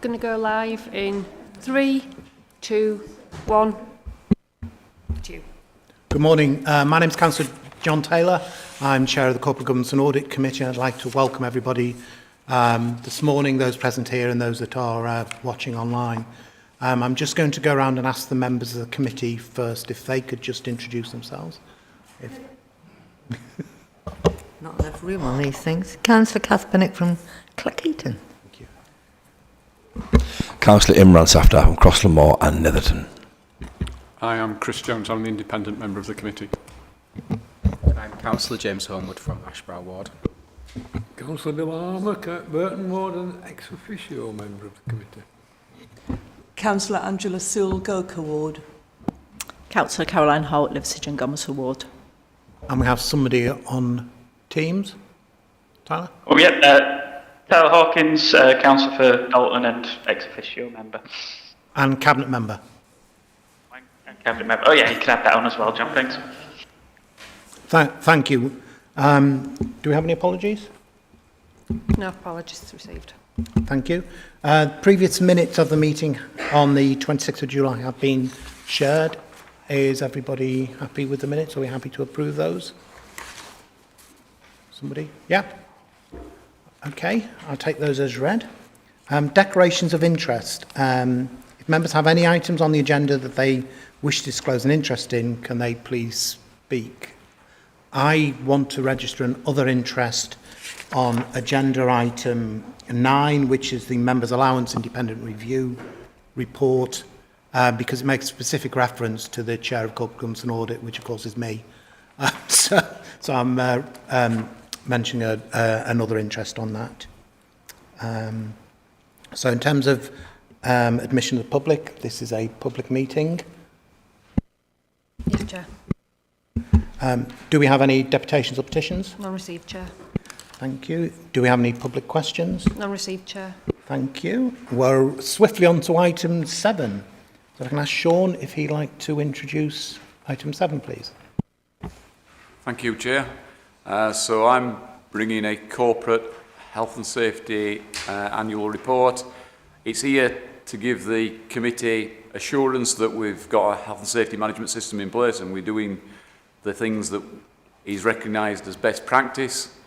going to go live in 3, 2, 1. Good morning. My name is Councillor John Taylor. I'm Chair of the Corporate Governance and Audit Committee. I'd like to welcome everybody this morning, those present here and those that are watching online. I'm just going to go around and ask the members of the committee first if they could just introduce themselves. Not enough room on these things. Councillor Kath Bennett from Cleckheaton. Thank you. Councillor Imran Safdar from Crosslandmore and Netherton. I am Chris Jones. I'm an independent member of the committee. I'm Councillor James Homewood from Ashbrow Ward. Councillor Bill Armour, Burton Ward and ex officio member of the committee. Councillor Angela Sewell, Gurkha Ward. Councillor Caroline Holt, Liversidge and Gomersil Ward. And we have somebody on Teams. Tyler? Oh, yeah. Tyler Hawkins, Councillor for Dalton and ex officio member. And Cabinet member. Cabinet member. Oh, yeah, you can add that on as well, John. Thanks. Thank you. Do we have any apologies? No apologies received. Thank you. Previous minutes of the meeting on the 26th of July have been shared. Is everybody happy with the minutes? Are we happy to approve those? Somebody? Yeah? Okay, I'll take those as read. Declarations of interest. If members have any items on the agenda that they wish to disclose an interest in, can they please speak? I want to register an other interest on agenda item 9, which is the Members' Allowance Independent Review report, because it makes specific reference to the Chair of Corporate Governance and Audit, which of course is me. So I'm mentioning another interest on that. So in terms of admission of the public, this is a public meeting. Yes, Chair. Do we have any deputations or petitions? None received, Chair. Thank you. Do we have any public questions? None received, Chair. Thank you. We're swiftly on to item 7. So I can ask Sean if he'd like to introduce item 7, please. Thank you, Chair. So I'm bringing a corporate health and safety annual report. It's here to give the committee assurance that we've got a health and safety management system in place and we're doing the things that is recognised as best practice.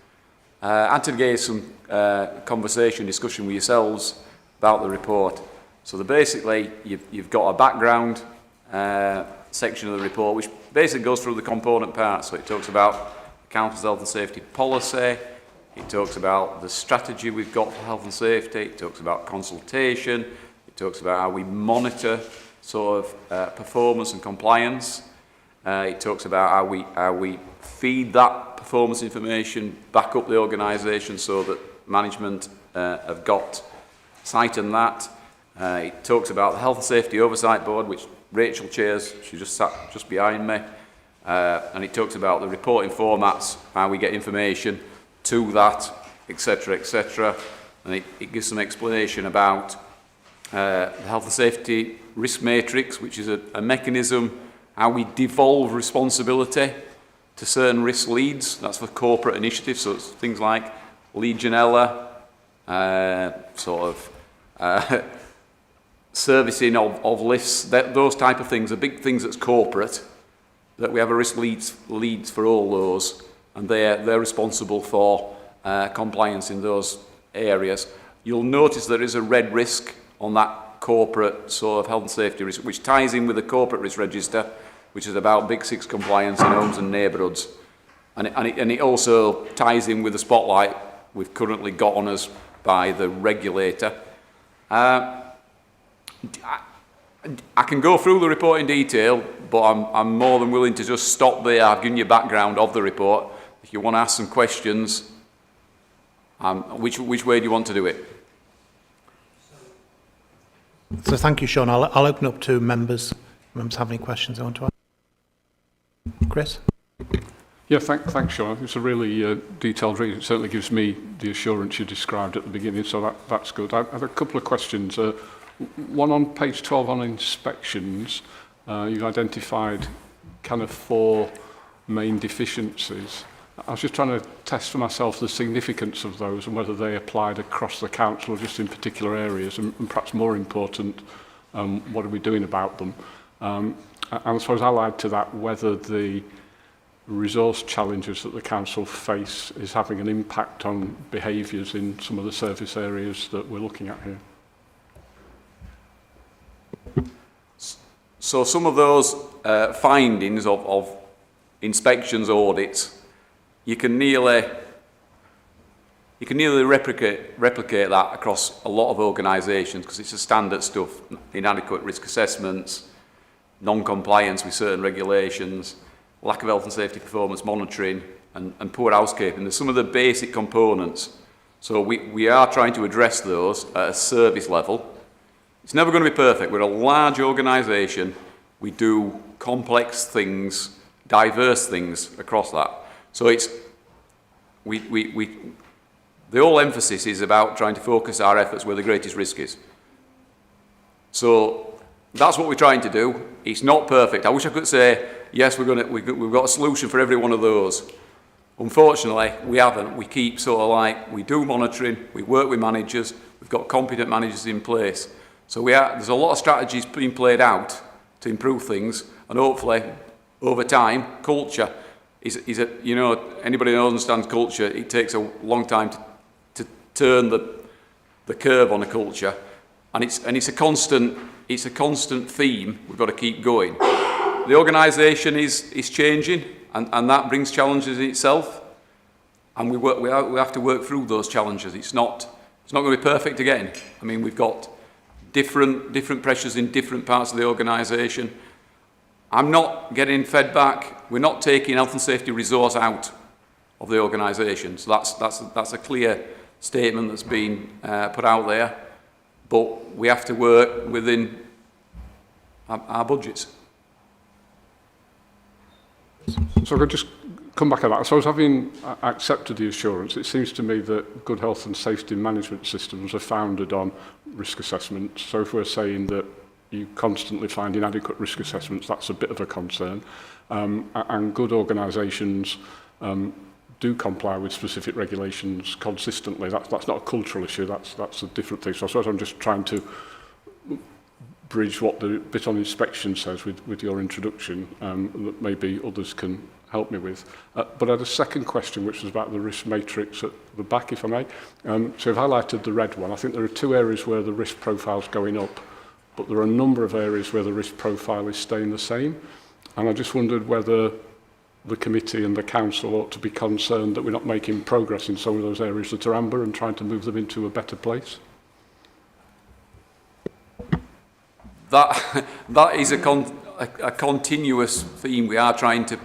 And to get some discussion with yourselves about the report. So basically, you've got a background section of the report, which basically goes through the component parts. So it talks about council's health and safety policy, it talks about the strategy we've got for health and safety, it talks about consultation, it talks about how we monitor sort of performance and compliance. It talks about how we feed that performance information back up the organisation so that management have got sight on that. It talks about the Health and Safety Oversight Board, which Rachel chairs. She just sat just behind me. And it talks about the reporting formats, how we get information to that, etc., etc. And it gives some explanation about the Health and Safety Risk Matrix, which is a mechanism how we devolve responsibility to certain risk leads. That's for corporate initiatives, so it's things like Legionella, servicing of lifts, those type of things, are big things that's corporate, that we have a risk leads for all those, and they're responsible for compliance in those areas. You'll notice there is a red risk on that corporate sort of health and safety risk, which ties in with the corporate risk register, which is about Big Six compliance in homes and neighbourhoods. And it also ties in with the spotlight we've currently got on us by the regulator. I can go through the report in detail, but I'm more than willing to just stop there. I've given you a background of the report. If you want to ask some questions, which way do you want to do it? So thank you, Sean. I'll open up to members. Members have any questions they want to ask? Chris? Yeah, thanks, Sean. It's a really detailed read. It certainly gives me the assurance you described at the beginning, so that's good. I have a couple of questions. One on page 12 on inspections. You've identified kind of 4 main deficiencies. I was just trying to test for myself the significance of those and whether they applied across the council or just in particular areas, and perhaps more important, what are we doing about them? And I suppose allied to that, whether the resource challenges that the council face is having an impact on behaviours in some of the service areas that we're looking at here. So some of those findings of inspections, audits, you can nearly replicate that across a lot of organisations because it's a standard stuff: inadequate risk assessments, non-compliance with certain regulations, lack of health and safety performance monitoring, and poor housekeeping. There's some of the basic components. So we are trying to address those at a service level. It's never going to be perfect. We're a large organisation. We do complex things, diverse things across that. So it's the whole emphasis is about trying to focus our efforts where the greatest risk is. So that's what we're trying to do. It's not perfect. I wish I could say, yes, we've got a solution for every one of those. Unfortunately, we haven't. We keep sort of like, we do monitoring, we work with managers, we've got competent managers in place. So there's a lot of strategies being played out to improve things, and hopefully, over time, culture is a, you know, anybody who understands culture, it takes a long time to turn the curve on a culture, and it's a constant theme. We've got to keep going. The organisation is changing, and that brings challenges in itself, and we have to work through those challenges. It's not going to be perfect again. I mean, we've got different pressures in different parts of the organisation. I'm not getting fed back. We're not taking health and safety resource out of the organisation. So that's a clear statement that's been put out there. But we have to work within our budgets. So I could just come back at that. So I was having accepted the assurance, it seems to me that good health and safety management systems are founded on risk assessment. So if we're saying that you constantly find inadequate risk assessments, that's a bit of a concern. And good organisations do comply with specific regulations consistently. That's not a cultural issue, that's a different thing. So I suppose I'm just trying to bridge what the bit on inspection says with your introduction, that maybe others can help me with. But I had a second question, which was about the risk matrix at the back, if I may. So I've highlighted the red one. I think there are two areas where the risk profile is going up, but there are a number of areas where the risk profile is staying the same. And I just wondered whether the committee and the council ought to be concerned that we're not making progress in some of those areas that are amber and trying to move them into a better place. That is a continuous theme. We are trying to.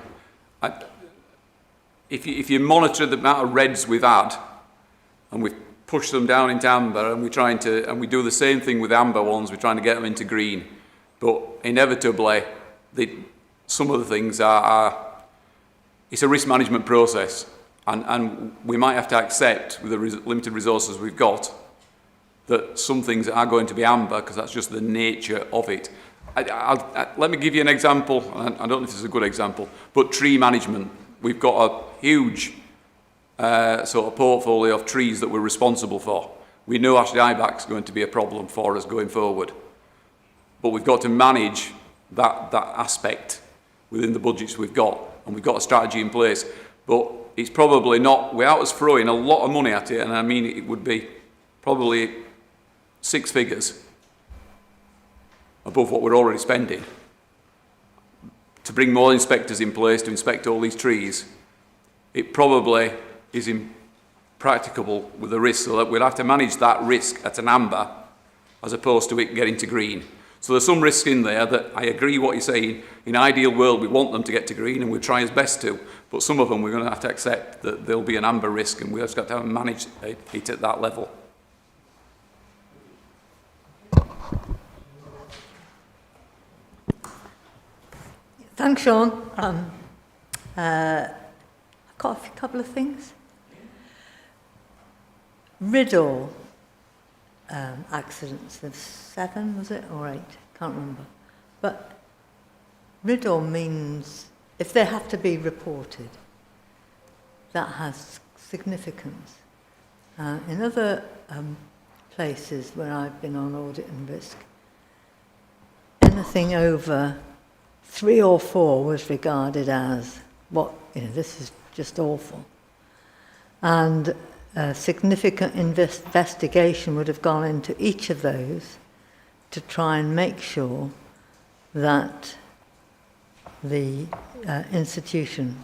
If you monitor the amount of reds we've had, and we've pushed them down into amber, and we do the same thing with amber ones, we're trying to get them into green. But inevitably, some of the things it's a risk management process, and we might have to accept, with the limited resources we've got, that some things are going to be amber because that's just the nature of it. Let me give you an example. I don't know if this is a good example, but tree management. We've got a huge sort of portfolio of trees that we're responsible for. We know Ashley Ibach is going to be a problem for us going forward, but we've got to manage that aspect within the budgets we've got, and we've got a strategy in place. But it's probably not, without us throwing a lot of money at it, and I mean it would be probably 6 figures above what we're already spending to bring more inspectors in place to inspect all these trees. It probably is impracticable with the risk, so that we'll have to manage that risk at an amber as opposed to it getting to green. So there's some risk in there that I agree what you're saying. In an ideal world, we want them to get to green, and we'll try as best to, but some of them we're going to have to accept that there'll be an amber risk, and we've got to manage it at that level. Thanks, Sean. I've got a couple of things. Riddle accidents, there's 7, was it, or 8? Can't remember. But riddle means if they have to be reported. that has significance. In other places where I've been on audit and risk, anything over 3 or 4 was regarded as, this is just awful. And a significant investigation would have gone into each of those to try and make sure that the institution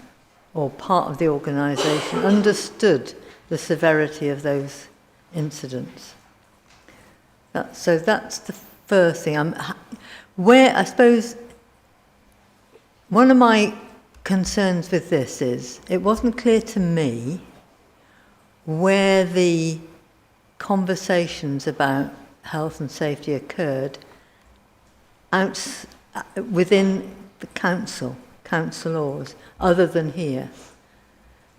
or part of the organisation understood the severity of those incidents. So that's the first thing. I suppose one of my concerns with this is it wasn't clear to me where the conversations about health and safety occurred within the council laws, other than here.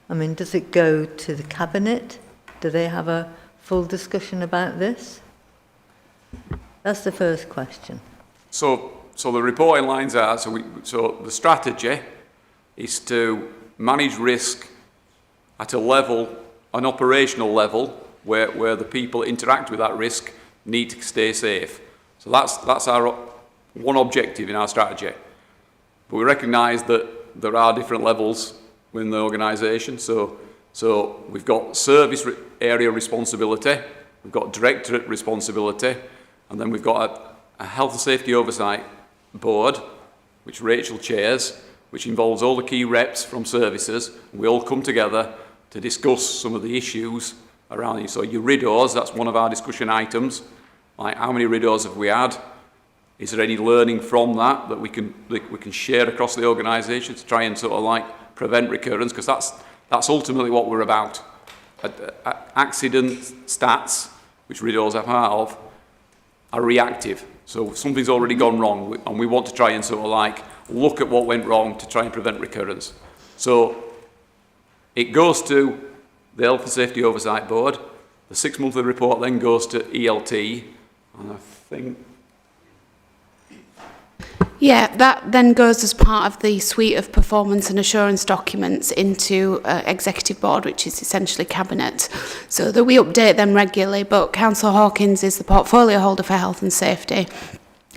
I mean, does it go to the cabinet? Do they have a full discussion about this? That's the first question. So the reporting lines are, so the strategy is to manage risk at a level, an operational level, where the people that interact with that risk need to stay safe. So that's our one objective in our strategy. But we recognise that there are different levels within the organisation. So we've got service area responsibility, we've got directorate responsibility, and then we've got a health and safety oversight board, which Rachel chairs, which involves all the key reps from services. We all come together to discuss some of the issues around it. So your RIDOs, that's one of our discussion items. Like, how many RIDOs have we had? Is there any learning from that we can share across the organisation to try and sort of like prevent recurrence? Because that's ultimately what we're about. Accident stats, which RIDOs are part of, are reactive. So something's already gone wrong, and we want to try and sort of like look at what went wrong to try and prevent recurrence. So it goes to the Health and Safety Oversight Board. The 6-monthly report then goes to ELT, and I think... Yeah, that then goes as part of the suite of performance and assurance documents into Executive Board, which is essentially Cabinet, so that we update them regularly. But Councillor Hawkins is the portfolio holder for health and safety.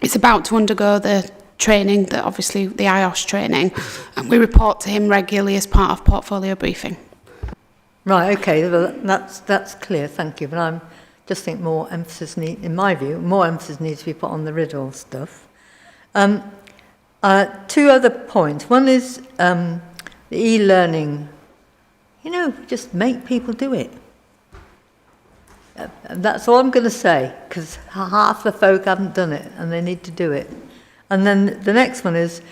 It's about to undergo the training, obviously the IOSH training, and we report to him regularly as part of portfolio briefing. Right, okay, well, that's clear, thank you. But I just think more emphasis in my view, more emphasis needs to be put on the riddle stuff. 2 other points. One is the e-learning. Just make people do it. That's all I'm going to say, because half the folk haven't done it, and they need to do it. And then the next one is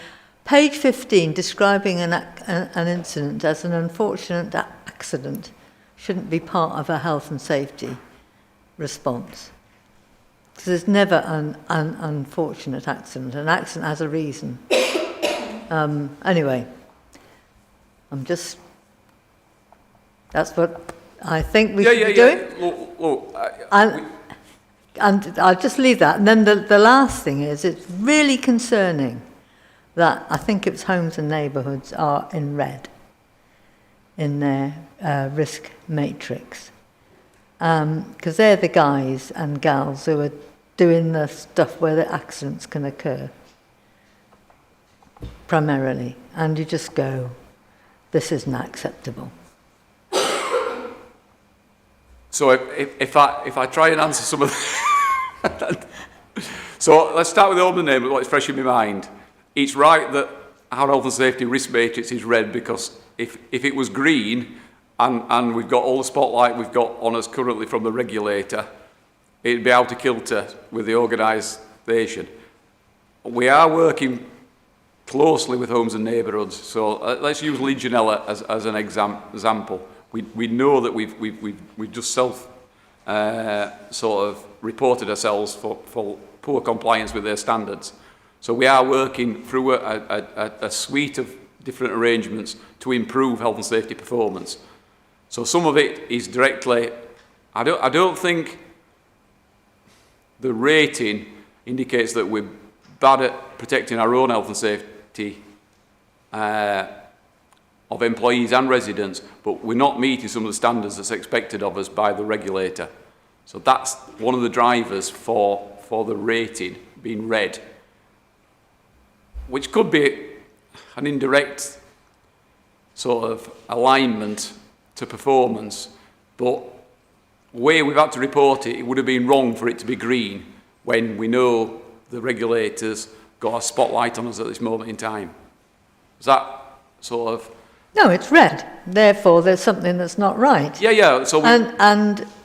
page 15, describing an incident as an unfortunate accident shouldn't be part of a health and safety response. Because there's never an unfortunate accident. An accident has a reason. Anyway, that's what I think we should be doing. And I'll just leave that. And then the last thing is, it's really concerning that I think it's homes and neighbourhoods are in red in their risk matrix. Because they're the guys and gals who are doing the stuff where the accidents can occur, primarily. And you just go, this isn't acceptable. So if I try and answer some of the... So let's start with the open name, what's fresh in my mind. It's right that our health and safety risk matrix is red, because if it was green, and we've got all the spotlight we've got on us currently from the regulator, it'd be out of kilter with the organisation. We are working closely with homes and neighbourhoods. So let's use Legionella as an example. We know that we've just sort of reported ourselves for poor compliance with their standards. So we are working through a suite of different arrangements to improve health and safety performance. So some of it is directly, I don't think the rating indicates that we're bad at protecting our own health and safety of employees and residents, but we're not meeting some of the standards that's expected of us by the regulator. So that's one of the drivers for the rating being red, which could be an indirect sort of alignment to performance, but where we've had to report it, it would have been wrong for it to be green when we know the regulators got a spotlight on us at this moment in time. Is that sort of... No, it's red. Therefore, there's something that's not right. Yeah. So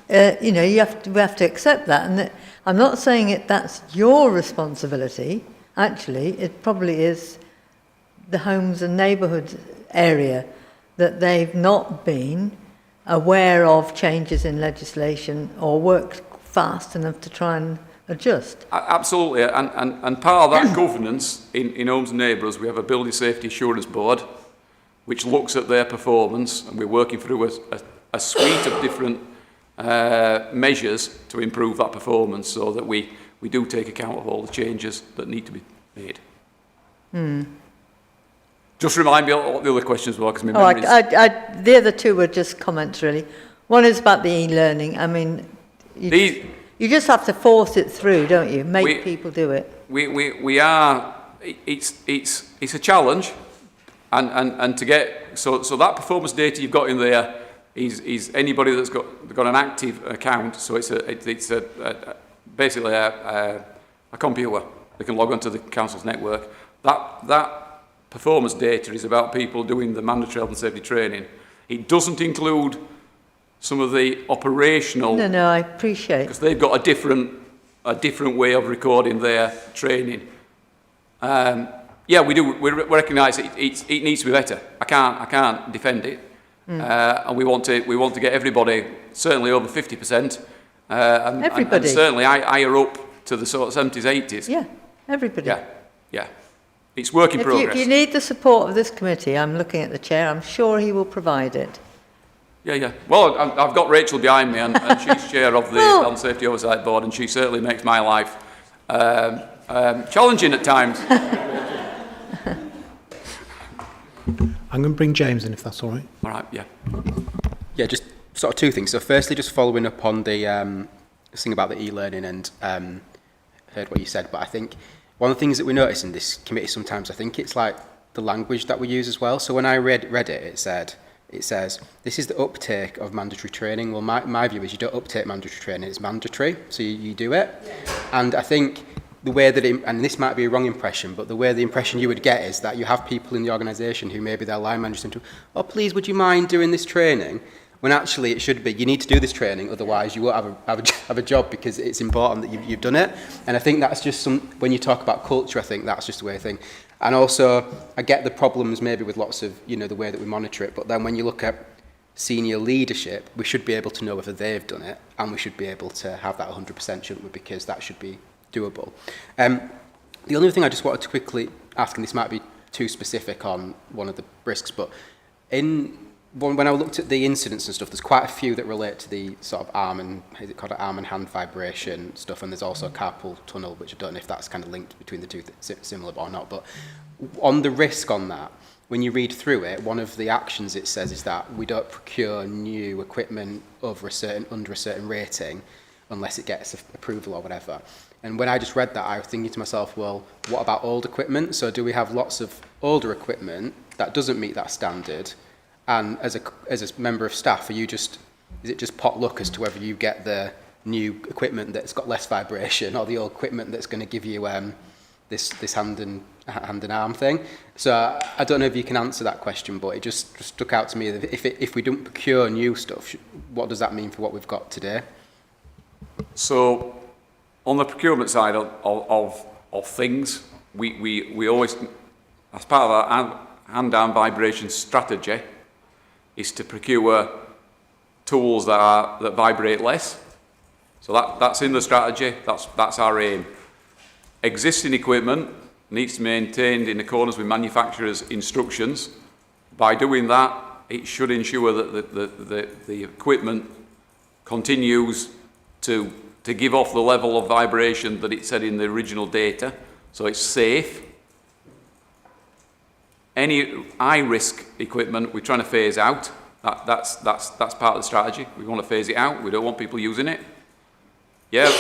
you know, we have to accept that. And I'm not saying that's your responsibility. Actually, it probably is the homes and neighbourhood area that they've not been aware of changes in legislation or worked fast enough to try and adjust. Absolutely, and part of that governance in homes and neighbourhoods, we have a Building Safety Assurance Board which looks at their performance, and we're working through a suite of different measures to improve that performance so that we do take account of all the changes that need to be made. Just remind me what the other questions were, because my memory's... The other two were just comments, really. One is about the e-learning. I mean, you just have to force it through, don't you? Make people do it. We are... It's a challenge, and to get... So that performance data you've got in there is anybody that's got an active account, so it's basically a computer that can log onto the council's network. That performance data is about people doing the mandatory health and safety training. It doesn't include some of the operational... No, I appreciate... Because they've got a different way of recording their training. Yeah, we do. We recognise it needs to be better. I can't defend it. And we want to get everybody certainly over 50%. Everybody. And certainly higher up to the sort of 70s, 80s. Yeah, everybody. Yeah. It's work in progress. If you need the support of this committee, I'm looking at the chair, I'm sure he will provide it. Yeah. Well, I've got Rachel behind me, and she's chair of the Health and Safety Oversight Board, and she certainly makes my life challenging at times. I'm going to bring James in, if that's all right. All right, yeah. Yeah, just sort of two things. So firstly, just following up on the thing about the e-learning, and heard what you said, but I think one of the things that we notice in this committee sometimes, I think it's like the language that we use as well. So when I read it, it says, this is the uptake of mandatory training. Well, my view is you don't uptake mandatory training, it's mandatory, so you do it. And I think the way that and this might be a wrong impression, but the way the impression you would get is that you have people in the organisation who maybe their line managers into, oh, please, would you mind doing this training? When actually it should be, you need to do this training, otherwise you won't have a job, because it's important that you've done it. And I think that's just when you talk about culture, I think that's just the way I think. And also, I get the problems maybe with lots of, the way that we monitor it, but then when you look at senior leadership, we should be able to know whether they've done it, and we should be able to have that 100%, shouldn't we? Because that should be doable. The only thing I just wanted to quickly ask, and this might be too specific on one of the risks, but when I looked at the incidents and stuff, there's quite a few that relate to the sort of arm and hand vibration stuff, and there's also carpal tunnel, which I don't know if that's kind of linked between the two, similar or not. But on the risk on that, when you read through it, one of the actions it says is that we don't procure new equipment under a certain rating unless it gets approval or whatever. And when I just read that, I was thinking to myself, well, what about old equipment? So do we have lots of older equipment that doesn't meet that standard? And as a member of staff, is it just pot luck as to whether you get the new equipment that's got less vibration, or the old equipment that's going to give you this hand and arm thing? So I don't know if you can answer that question, but it just stuck out to me that if we don't procure new stuff, what does that mean for what we've got today? So on the procurement side of things, we always, as part of our hand-arm vibration strategy, is to procure tools that vibrate less. So that's in the strategy, that's our aim. Existing equipment needs to be maintained in accordance with manufacturers' instructions. By doing that, it should ensure that the equipment continues to give off the level of vibration that it said in the original data, so it's safe. any high-risk equipment we're trying to phase out. That's part of the strategy. We want to phase it out. We don't want people using it. Yeah,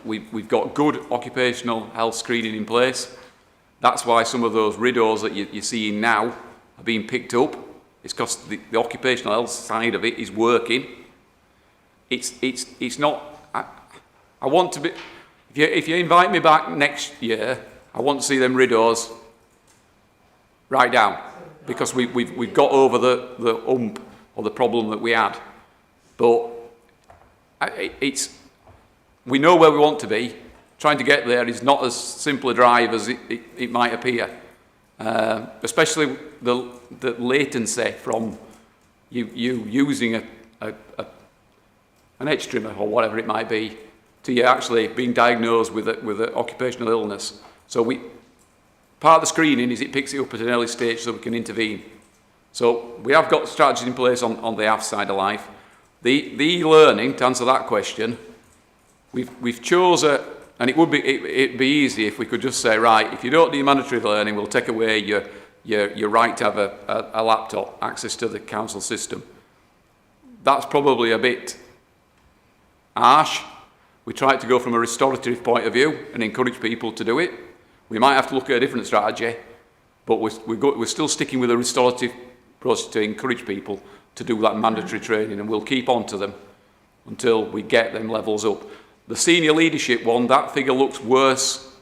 we've got good occupational health screening in place. That's why some of those riddles that you're seeing now are being picked up. It's because the occupational health side of it is working. It's not. I want to be. If you invite me back next year, I want to see them riddles right down, because we've got over the hump or the problem that we had. But we know where we want to be. Trying to get there is not as simple a drive as it might appear. Especially the latency from you using an edge trimmer or whatever it might be, to you actually being diagnosed with an occupational illness. So part of the screening is it picks it up at an early stage so we can intervene. So we have got strategies in place on the AF side of life. The e-learning, to answer that question, we've chosen, and it'd be easy if we could just say, right, if you don't do mandatory learning, we'll take away your right to have a laptop, access to the council system. That's probably a bit harsh. We try to go from a restorative point of view and encourage people to do it. We might have to look at a different strategy, but we're still sticking with a restorative approach to encourage people to do that mandatory training, and we'll keep on to them until we get them levels up. The senior leadership one, that figure looks worse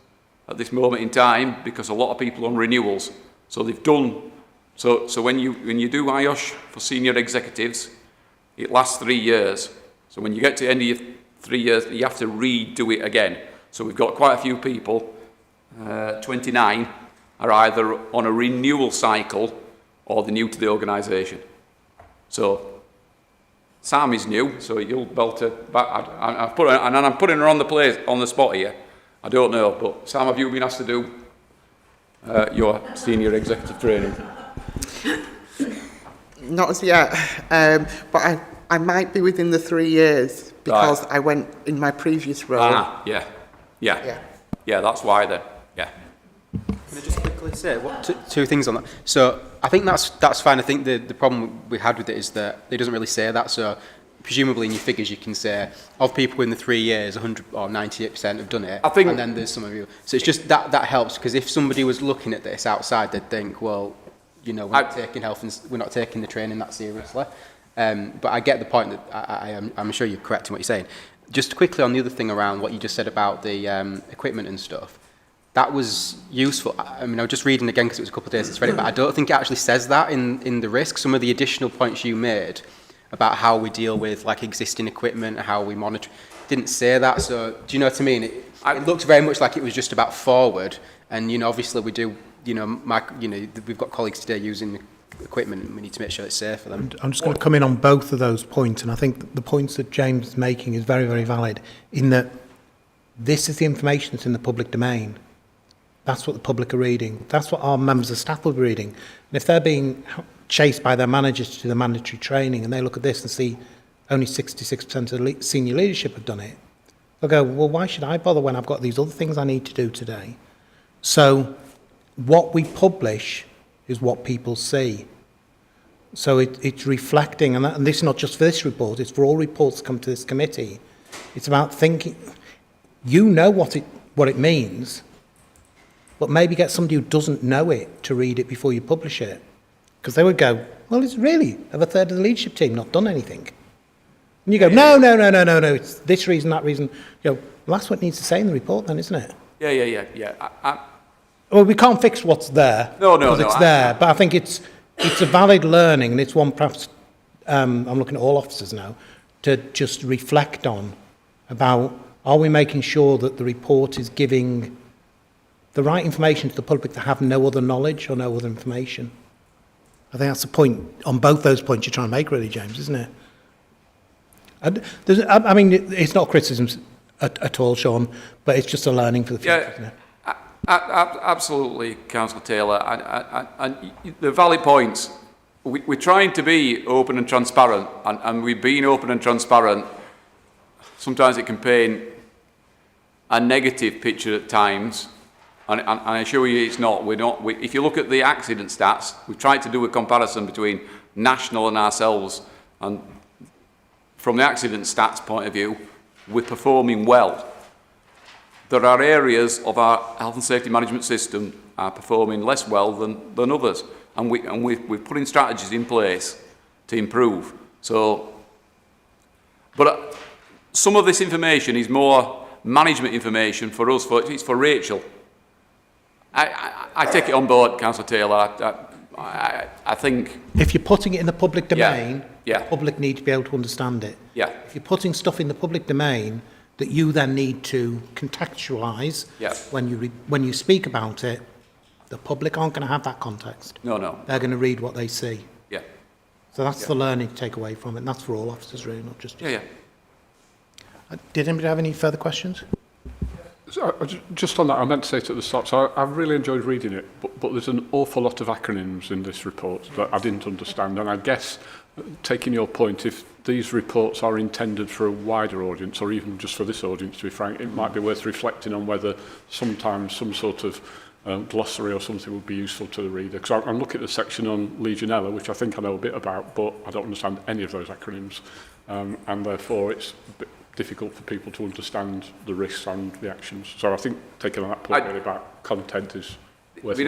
at this moment in time because a lot of people are on renewals. So they've done, so when you do IOSH for senior executives, it lasts 3 years. So when you get to the end of your 3 years, you have to redo it again. So we've got quite a few people, 29, are either on a renewal cycle or they're new to the organisation. So Sam is new, so you'll belt her back. I'm putting her on the spot here. I don't know, but Sam, have you been asked to do your senior executive training? Not as yet, but I might be within the 3 years because I went in my previous role. Yeah, that's why then. Yeah. Can I just quickly say two things on that? So I think that's fine. I think the problem we had with it is that it doesn't really say that. So presumably in your figures you can say of people in the 3 years, 100 or 98% have done it, and then there's some of you. So it's just that helps, because if somebody was looking at this outside, they'd think, well, you know, we're not taking health and we're not taking the training that seriously. But I get the point that I'm sure you're correct in what you're saying. Just quickly on the other thing around what you just said about the equipment and stuff, that was useful. I mean, I was just reading again because it was a couple of days since I read it, but I don't think it actually says that in the risk. Some of the additional points you made about how we deal with like existing equipment, how we monitor, didn't say that. So do you know what I mean? It looked very much like it was just about forward. And, you know, obviously we do, you know, we've got colleagues today using equipment and we need to make sure it's safe for them. I'm just going to come in on both of those points, and I think the points that James is making is very, very valid, in that this is the information that's in the public domain. That's what the public are reading. That's what our members of staff will be reading. And if they're being chased by their managers to do the mandatory training and they look at this and see only 66% of the senior leadership have done it, they'll go, well, why should I bother when I've got these other things I need to do today? So what we publish is what people see. So it's reflecting, and this is not just for this report, it's for all reports that come to this committee. It's about thinking, you know what it means, but maybe get somebody who doesn't know it to read it before you publish it. Because they would go, well, it's really, have a third of the leadership team not done anything? And you go, no, it's this reason, that reason. You go, well, that's what it needs to say in the report then, isn't it? Yeah. Well, we can't fix what's there. No. It's there, but I think it's a valid learning, and it's one perhaps, I'm looking at all officers now, to just reflect on about, are we making sure that the report is giving the right information to the public that have no other knowledge or no other information? I think that's the point, on both those points you're trying to make, really, James, isn't it? I mean, it's not criticism at all, Sean, but it's just a learning for the future, isn't it? Absolutely, Councillor Taylor. And the valid points. We're trying to be open and transparent, and we've been open and transparent. Sometimes it can paint a negative picture at times, And I assure you it's not. If you look at the accident stats, we've tried to do a comparison between national and ourselves, and from the accident stats point of view, we're performing well. There are areas of our health and safety management system are performing less well than others, and we're putting strategies in place to improve. So, but some of this information is more management information for us. It's for Rachel. I take it on board, Councillor Taylor. I think if you're putting it in the public domain, yeah. the public need to be able to understand it. Yeah. If you're putting stuff in the public domain that you then need to contextualise when you speak about it, the public aren't going to have that context. No. They're going to read what they see. Yeah. So that's the learning to take away from it, and that's for all officers, really, not just... Yeah. Did anybody have any further questions? So, just on that, I meant to say it at the start, so I've really enjoyed reading it, but there's an awful lot of acronyms in this report that I didn't understand, and I guess, taking your point, if these reports are intended for a wider audience, or even just for this audience, to be frank, it might be worth reflecting on whether sometimes some sort of glossary or something would be useful to the reader. Because I'm looking at the section on Legionella, which I think I know a bit about, but I don't understand any of those acronyms, and therefore it's a bit difficult for people to understand the risks and the actions. So I think taking on that point really about content is worth it.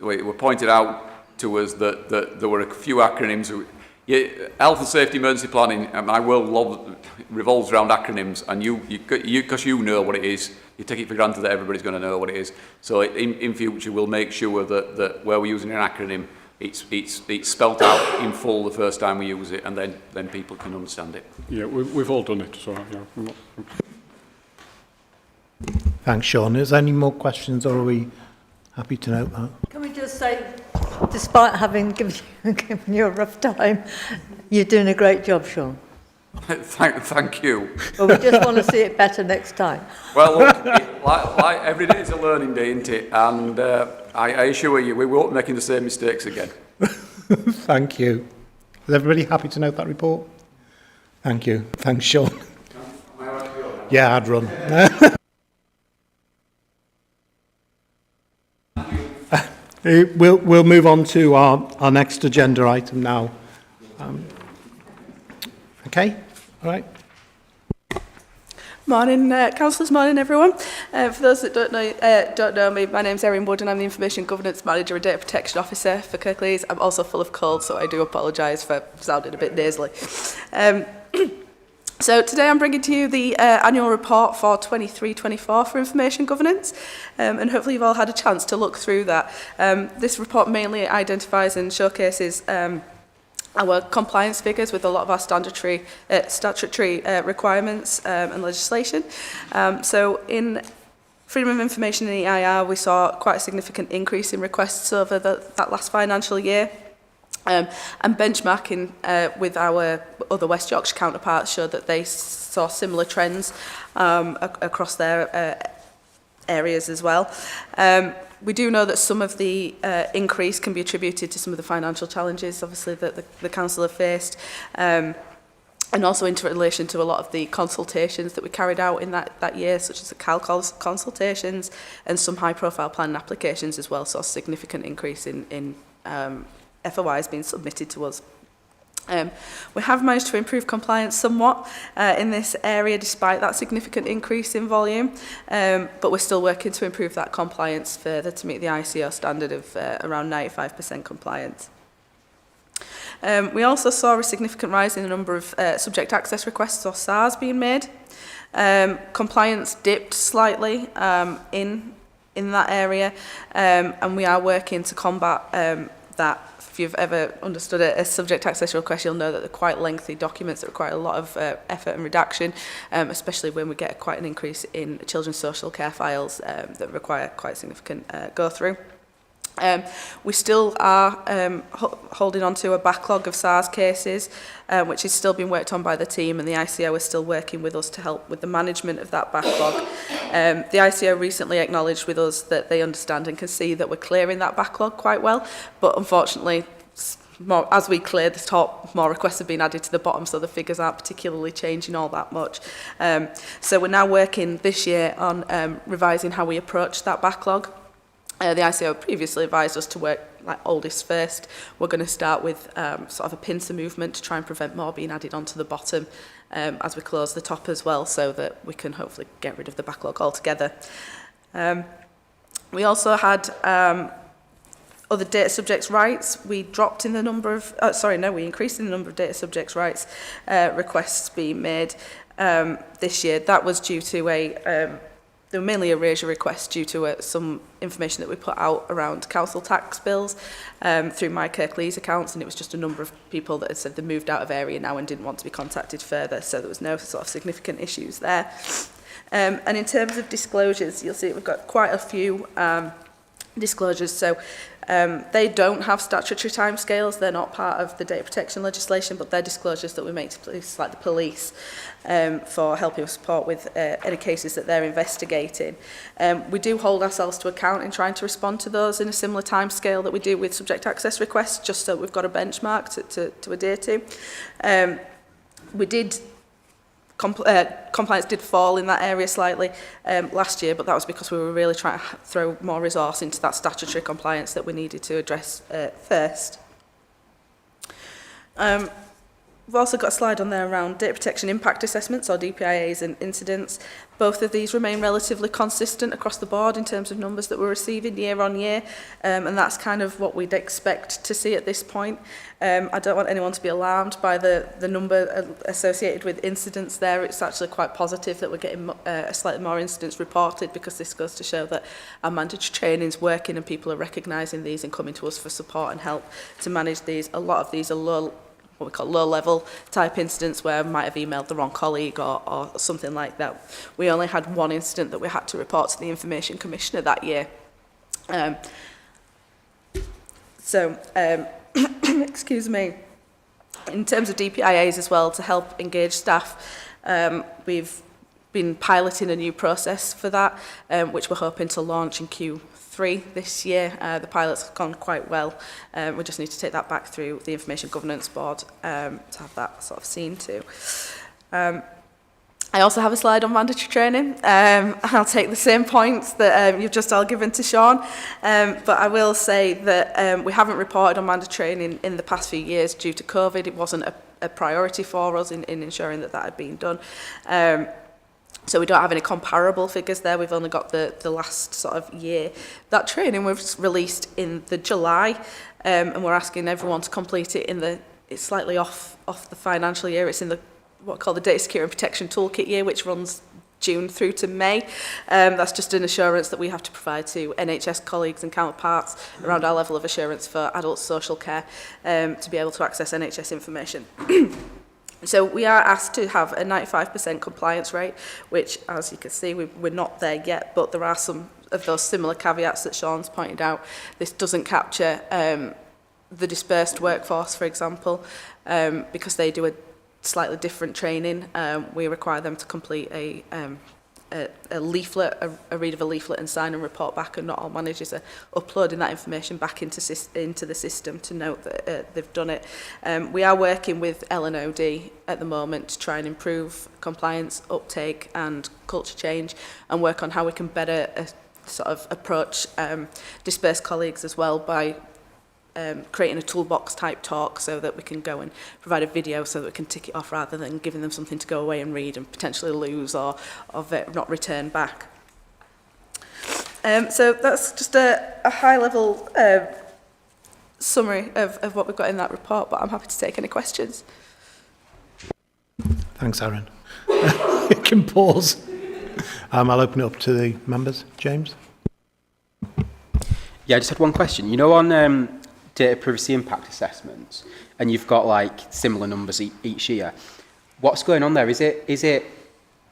We were pointed out to us that there were a few acronyms. Health and safety emergency planning, my world revolves around acronyms, and because you know what it is, you take it for granted that everybody's going to know what it is. So in future, we'll make sure that where we're using an acronym, it's spelt out in full the first time we use it, and then people can understand it. Yeah, we've all done it, so yeah. Thanks, Sean. Is there any more questions, or are we happy to note that? Can we just say, despite having given you a rough time, you're doing a great job, Sean. Thank you. Well, we just want to see it better next time. Well, look, like every day is a learning day, isn't it? And I assure you, we won't be making the same mistakes again. Thank you. Is everybody happy to note that report? Thank you. Thanks, Sean. Yeah, I'd run. We'll move on to our next agenda item now. Okay, all right. Morning, councillors. Morning, everyone. For those that don't know me, my name's Erin Wood, and I'm the Information Governance Manager and Data Protection Officer for Kirklees. I'm also full of cold, so I do apologise for sounding a bit nasally. So today I'm bringing to you the annual report for 23-24 for information governance, and hopefully you've all had a chance to look through that. This report mainly identifies and showcases our compliance figures with a lot of our statutory requirements and legislation. So in Freedom of Information and EIR, we saw quite a significant increase in requests over that last financial year. And benchmarking with our other West Yorkshire counterparts showed that they saw similar trends across their areas as well. We do know that some of the increase can be attributed to some of the financial challenges, obviously, that the council have faced, and also in relation to a lot of the consultations that we carried out in that year, such as the CalCols consultations and some high-profile planning applications as well, saw a significant increase in FOIs being submitted to us. We have managed to improve compliance somewhat in this area despite that significant increase in volume, but we're still working to improve that compliance further to meet the ICO standard of around 95% compliance. We also saw a significant rise in the number of subject access requests or SARs being made. Compliance dipped slightly in that area, and we are working to combat that. If you've ever understood a subject access request, you'll know that they're quite lengthy documents that require a lot of effort and redaction, especially when we get quite an increase in children's social care files that require quite significant go-through. We still are holding on to a backlog of SARS cases, which is still being worked on by the team, and the ICO is still working with us to help with the management of that backlog. The ICO recently acknowledged with us that they understand and can see that we're clearing that backlog quite well, but unfortunately as we clear the top, more requests have been added to the bottom, so the figures aren't particularly changing all that much. So we're now working this year on revising how we approach that backlog. The ICO previously advised us to work like oldest first. We're going to start with sort of a pincer movement to try and prevent more being added onto the bottom as we close the top as well, so that we can hopefully get rid of the backlog altogether. We also had other data subjects' rights. We dropped in the number of, we increased in the number of data subjects' rights requests being made this year. That was due to they were mainly erasure requests due to some information that we put out around council tax bills through my Kirklees accounts, and it was just a number of people that had said they moved out of area now and didn't want to be contacted further, so there was no sort of significant issues there. And in terms of disclosures, you'll see we've got quite a few disclosures. So they don't have statutory timescales. They're not part of the data protection legislation, but they're disclosures that we make to places like the police for helping us support with any cases that they're investigating. We do hold ourselves to account in trying to respond to those in a similar timescale that we do with subject access requests, just so we've got a benchmark to adhere to. We did compliance did fall in that area slightly last year, but that was because we were really trying to throw more resource into that statutory compliance that we needed to address first. We've also got a slide on there around data protection impact assessments, or DPIAs, and incidents. Both of these remain relatively consistent across the board in terms of numbers that we're receiving year on year, and that's kind of what we'd expect to see at this point. I don't want anyone to be alarmed by the number associated with incidents there. It's actually quite positive that we're getting slightly more incidents reported, because this goes to show that our mandatory training is working and people are recognising these and coming to us for support and help to manage these. A lot of these are what we call low-level type incidents where I might have emailed the wrong colleague or something like that. We only had one incident that we had to report to the Information Commissioner that year. Excuse me. In terms of DPIAs as well, to help engage staff, we've been piloting a new process for that, which we're hoping to launch in Q3 this year. The pilot's gone quite well. We just need to take that back through the Information Governance Board to have that sort of seen to. I also have a slide on mandatory training. I'll take the same points that you've just all given to Sean, but I will say that we haven't reported on mandatory training in the past few years due to COVID. It wasn't a priority for us in ensuring that had been done. So we don't have any comparable figures there. We've only got the last sort of year. That training was released in the July, and we're asking everyone to complete it it's slightly off the financial year. It's in what we call the Data Security and Protection Toolkit year, which runs June through to May. That's just an assurance that we have to provide to NHS colleagues and counterparts around our level of assurance for adult social care to be able to access NHS information. So we are asked to have a 95% compliance rate, which, as you can see, we're not there yet, but there are some of those similar caveats that Sean's pointed out. This doesn't capture the dispersed workforce, for example, because they do a slightly different training. We require them to complete a leaflet, a read of a leaflet and sign and report back, and not all managers are uploading that information back into the system to note that they've done it. We are working with L&OD at the moment to try and improve compliance, uptake and culture change, and work on how we can better sort of approach dispersed colleagues as well by creating a toolbox type talk so that we can go and provide a video so that we can tick it off rather than giving them something to go away and read and potentially lose or not return back. So that's just a high level summary of what we've got in that report, but I'm happy to take any questions. Thanks, Aaron. You can pause. I'll open it up to the members. James? Yeah, I just had one question. You know, on data privacy impact assessments, and you've got like similar numbers each year. What's going on there? Is it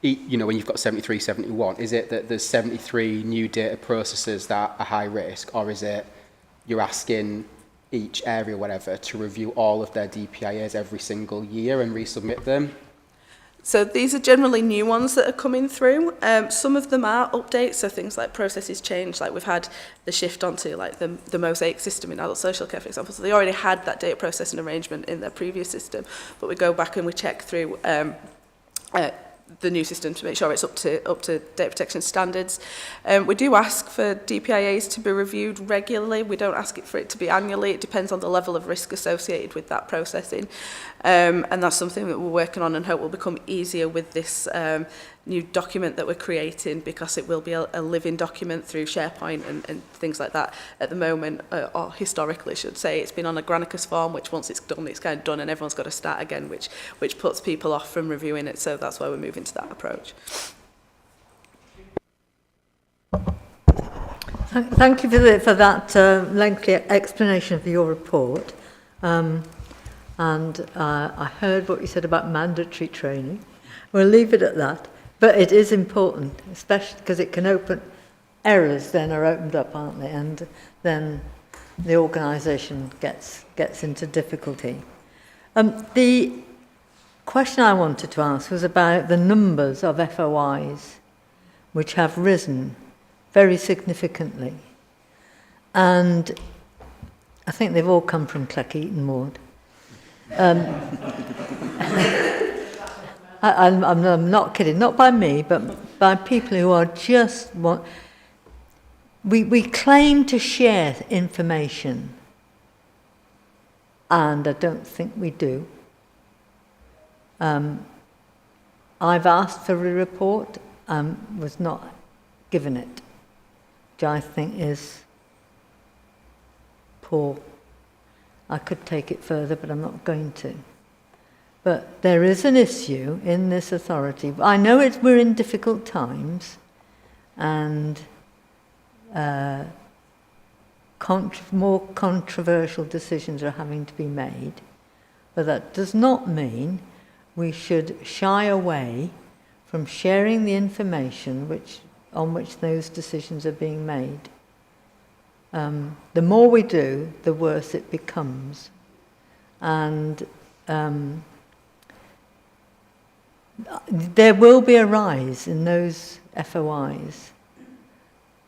you know, when you've got 73, 71, is it that there's 73 new data processors that are high risk, or is it you're asking each area, whatever, to review all of their DPIAs every single year and resubmit them? So these are generally new ones that are coming through. Some of them are updates, so things like processes change, like we've had the shift onto like the mosaic system in adult social care, for example. So they already had that data processing arrangement in their previous system, but we go back and we check through the new system to make sure it's up to data protection standards. We do ask for DPIAs to be reviewed regularly. We don't ask it for it to be annually. It depends on the level of risk associated with that processing. And that's something that we're working on and hope will become easier with this new document that we're creating, because it will be a living document through SharePoint and things like that. At the moment, or historically I should say, it's been on a Granicus form, which once it's done, it's kind of done and everyone's got to start again, which puts people off from reviewing it. So that's why we're moving to that approach. Thank you for that lengthy explanation of your report. And I heard what you said about mandatory training. We'll leave it at that. But it is important, especially because it can open errors then are opened up, aren't they? And then the organisation gets into difficulty. The question I wanted to ask was about the numbers of FOIs which have risen very significantly. And I think they've all come from Cleckheaton Ward. I'm not kidding, not by me, but by people who are just we claim to share information, and I don't think we do. I've asked for a report, was not given it, which I think is poor. I could take it further, but I'm not going to. But there is an issue in this authority. I know we're in difficult times, and more controversial decisions are having to be made, but that does not mean we should shy away from sharing the information on which those decisions are being made. The more we do, the worse it becomes. And there will be a rise in those FOIs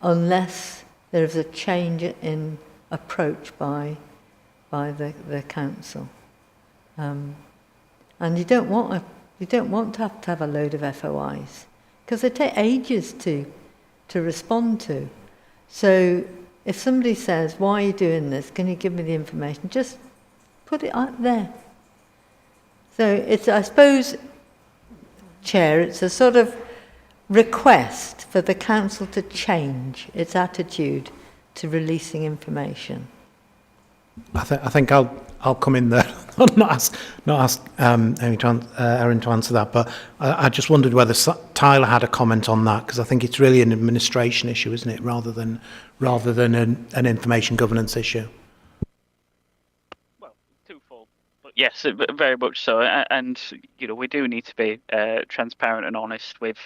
unless there is a change in approach by the council. And you don't want to have a load of FOIs because they take ages to respond to. So if somebody says, "Why are you doing this? Can you give me the information?" Just put it out there. So it's, I suppose, Chair, it's a sort of request for the council to change its attitude to releasing information. I think I'll come in there. not ask Erin to answer that, but I just wondered whether Tyler had a comment on that, because I think it's really an administration issue, isn't it, rather than an information governance issue. Well, twofold, but yes, very much so. And we do need to be transparent and honest with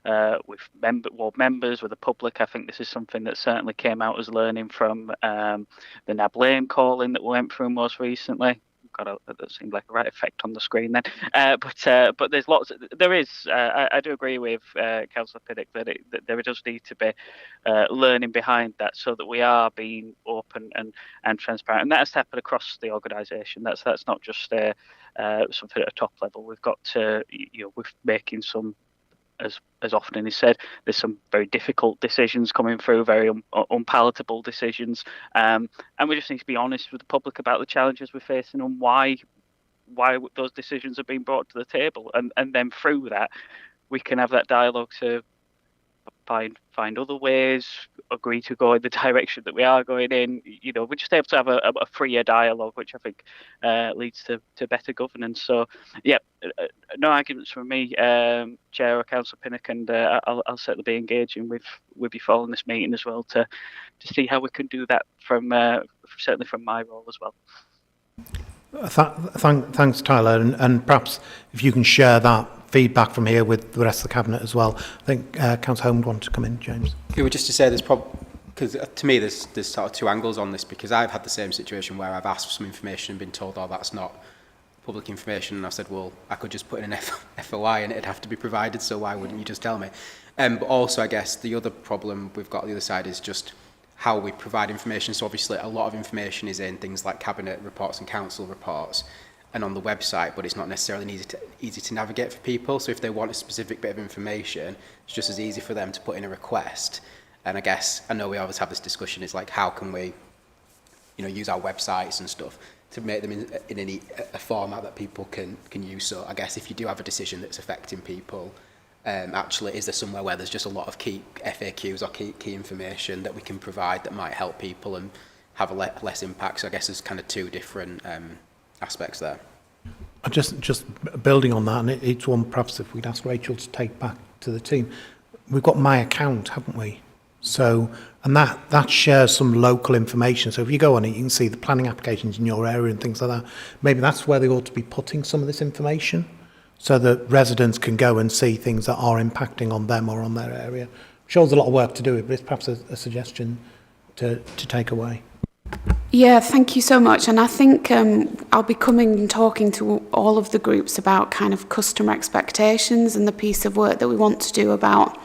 ward members, with the public. I think this is something that certainly came out as learning from the NAB Lane calling that we went through most recently. That seemed like a right effect on the screen then. But there's lots. There is. I do agree with Councillor Piddock that there does need to be learning behind that, so that we are being open and transparent, and that has to happen across the organisation. That's not just something at a top level. We've got to, we're making some. As often is said, there's some very difficult decisions coming through, very unpalatable decisions, and we just need to be honest with the public about the challenges we're facing and why those decisions are being brought to the table, and then through that we can have that dialogue to find other ways, agree to go in the direction that we are going in. We're just able to have a freer dialogue, which I think leads to better governance. So, yeah, no arguments from me, Chair or Councillor Pinnock, and I'll certainly be engaging with you following this meeting as well to see how we can do that certainly from my role as well. Thanks, Tyler, and perhaps if you can share that feedback from here with the rest of the Cabinet as well. I think Councillor Holmes wanted to come in, James. Okay, well, just to say there's because to me there's sort of two angles on this, because I've had the same situation where I've asked for some information and been told, oh, that's not public information, and I said, well, I could just put in an FOI and it'd have to be provided, so why wouldn't you just tell me? But also, I guess, the other problem we've got on the other side is just how we provide information. So obviously a lot of information is in things like cabinet reports and council reports and on the website, but it's not necessarily easy to navigate for people. So if they want a specific bit of information, it's just as easy for them to put in a request. And I guess, I know we always have this discussion, it's like, how can we, you know, use our websites and stuff to make them in a format that people can use. So I guess if you do have a decision that's affecting people, actually, is there somewhere where there's just a lot of key FAQs or key information that we can provide that might help people and have a less impact? So I guess there's kind of two different aspects there. Just building on that, and it's one perhaps if we'd ask Rachel to take back to the team. We've got My Account, haven't we? So, and that shares some local information. So if you go on it, you can see the planning applications in your area and things like that. Maybe that's where they ought to be putting some of this information, so that residents can go and see things that are impacting on them or on their area. I'm sure there's a lot of work to do, but it's perhaps a suggestion to take away. Yeah, thank you so much. And I think I'll be coming and talking to all of the groups about kind of customer expectations and the piece of work that we want to do about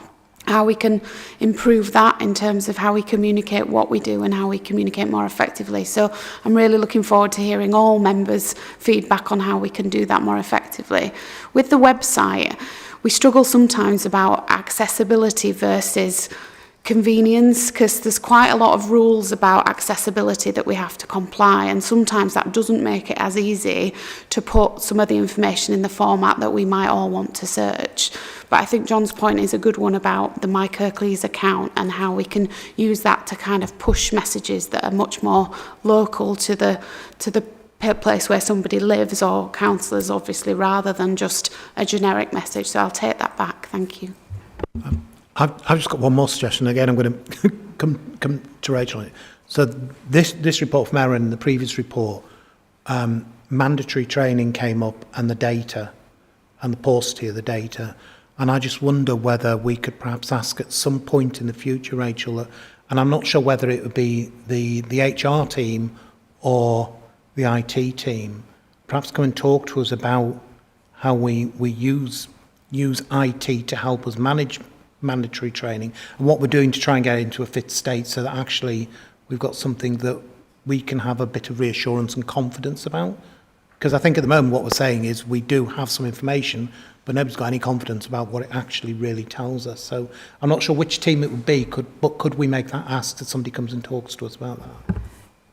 how we can improve that in terms of how we communicate what we do and how we communicate more effectively. So I'm really looking forward to hearing all members' feedback on how we can do that more effectively. With the website, we struggle sometimes about accessibility versus convenience, because there's quite a lot of rules about accessibility that we have to comply, and sometimes that doesn't make it as easy to put some of the information in the format that we might all want to search. But I think John's point is a good one about the My Kirklees account and how we can use that to kind of push messages that are much more local to the place where somebody lives, or councillors obviously, rather than just a generic message. So I'll take that back. Thank you. I've just got one more suggestion. Again, I'm going to come to Rachel on it. So this report from Erin and the previous report, mandatory training came up, and the data and the paucity of the data. And I just wonder whether we could perhaps ask at some point in the future, Rachel, and I'm not sure whether it would be the HR team or the IT team, perhaps come and talk to us about how we use IT to help us manage mandatory training and what we're doing to try and get it into a fit state, so that actually we've got something that we can have a bit of reassurance and confidence about. Because I think at the moment what we're saying is we do have some information, but nobody's got any confidence about what it actually really tells us. So I'm not sure which team it would be, but could we make that ask that somebody comes and talks to us about that?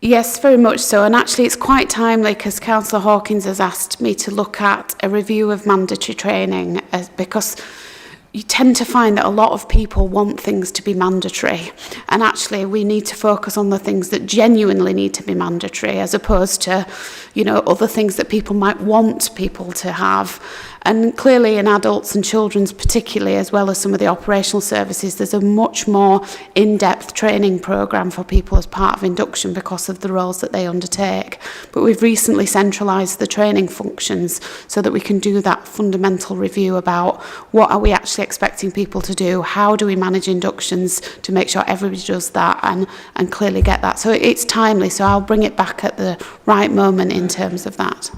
Yes, very much so. And actually it's quite timely, because Councillor Hawkins has asked me to look at a review of mandatory training, because you tend to find that a lot of people want things to be mandatory, and actually we need to focus on the things that genuinely need to be mandatory, as opposed to, you know, other things that people might want people to have. And clearly in adults and children's particularly, as well as some of the operational services, there's a much more in-depth training programme for people as part of induction because of the roles that they undertake. But we've recently centralised the training functions so that we can do that fundamental review about what are we actually expecting people to do, how do we manage inductions to make sure everybody does that and clearly get that. So it's timely, so I'll bring it back at the right moment in terms of that.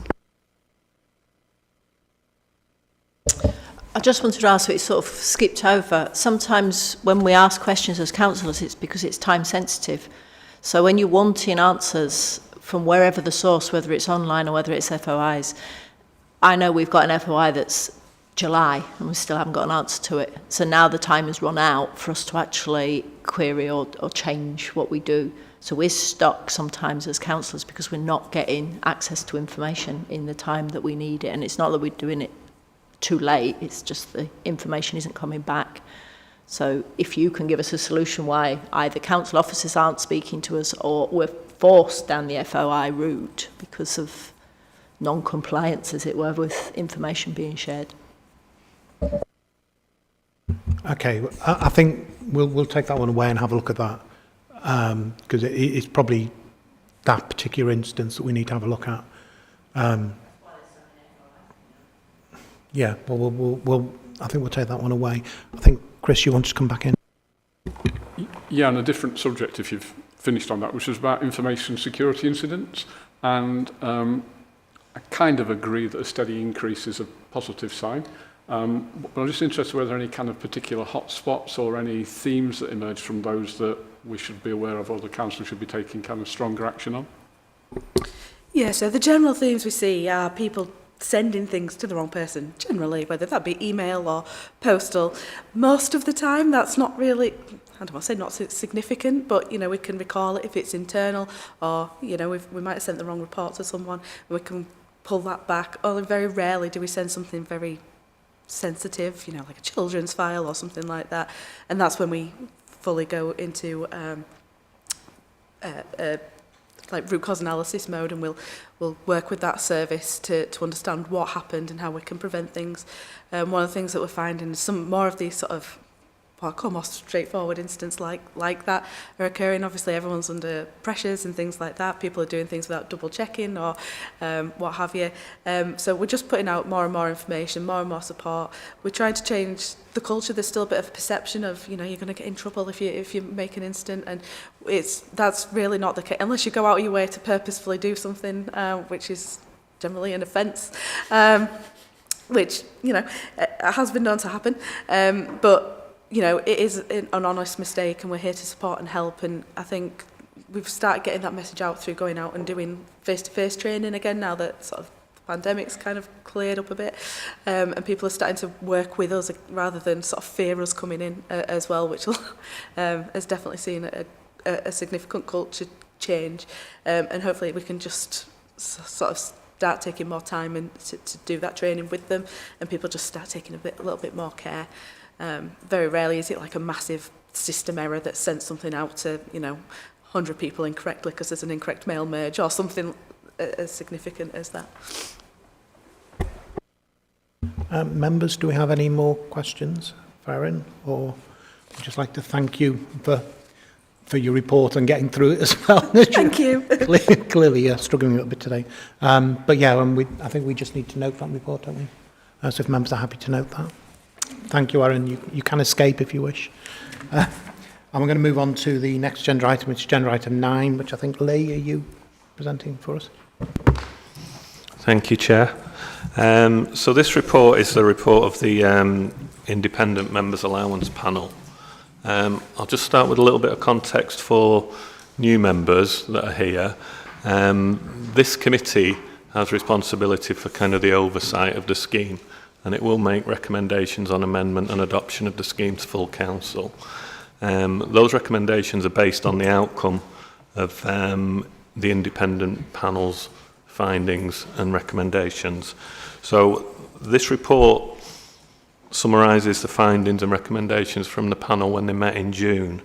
I just wanted to ask, so it's sort of skipped over. Sometimes when we ask questions as councillors, it's because it's time sensitive. So when you're wanting answers from wherever the source, whether it's online or whether it's FOIs, I know we've got an FOI that's July and we still haven't got an answer to it. So now the time has run out for us to actually query or change what we do. So we're stuck sometimes as councillors because we're not getting access to information in the time that we need it. And it's not that we're doing it too late, it's just the information isn't coming back. So if you can give us a solution why either council officers aren't speaking to us or we're forced down the FOI route because of non-compliance, as it were, with information being shared. Okay, I think we'll take that one away and have a look at that, because it's probably that particular instance that we need to have a look at. Yeah, well, I think we'll take that one away. I think, Chris, you want to come back in? Yeah, on a different subject, if you've finished on that, which was about information security incidents. And kind of agree that a steady increase is a positive sign. But I'm just interested whether there are any kind of particular hotspots or any themes that emerge from those that we should be aware of or the council should be taking kind of stronger action on. Yeah, so the general themes we see are people sending things to the wrong person, generally, whether that be email or postal. Most of the time, that's not really, I don't want to say not significant, but, you know, we can recall it if it's internal, or, you know, we might have sent the wrong report to someone, we can pull that back. Only very rarely do we send something very sensitive, you know, like a children's file or something like that, and that's when we fully go into like root cause analysis mode, and we'll work with that service to understand what happened and how we can prevent things. One of the things that we're finding is some more of these sort of what I call more straightforward incidents like that are occurring. Obviously, everyone's under pressures and things like that. People are doing things without double checking or what have you. So we're just putting out more and more information, more and more support. We're trying to change the culture. There's still a bit of a perception of, you know, you're going to get in trouble if you make an incident, and that's really not the case unless you go out of your way to purposefully do something, which is generally an offence. Which, you know, has been known to happen. But you know, it is an honest mistake, and we're here to support and help. And I think we've started getting that message out through going out and doing face-to-face training again now that sort of the pandemic's kind of cleared up a bit, and people are starting to work with us rather than sort of fear us coming in as well, which has definitely seen a significant culture change, and hopefully we can just sort of start taking more time and to do that training with them, and people just start taking a little bit more care. Very rarely is it like a massive system error that sent something out to, you know, 100 people incorrectly because there's an incorrect mail merge or something as significant as that. Members, do we have any more questions for Erin? Or I'd just like to thank you for your report and getting through it as well. Thank you. Clearly, struggling a little bit today. But yeah, I think we just need to note that report, don't we? So if members are happy to note that. Thank you, Aaron. You can escape if you wish. And we're going to move on to the next agenda item, which is agenda item 9, which I think, Lee, are you presenting for us? Thank you, Chair. So this report is the report of the Independent Members Allowance Panel. I'll just start with a little bit of context for new members that are here. This committee has responsibility for kind of the oversight of the scheme, and it will make recommendations on amendment and adoption of the scheme to full council. Those recommendations are based on the outcome of the independent panel's findings and recommendations. So this report summarises the findings and recommendations from the panel when they met in June.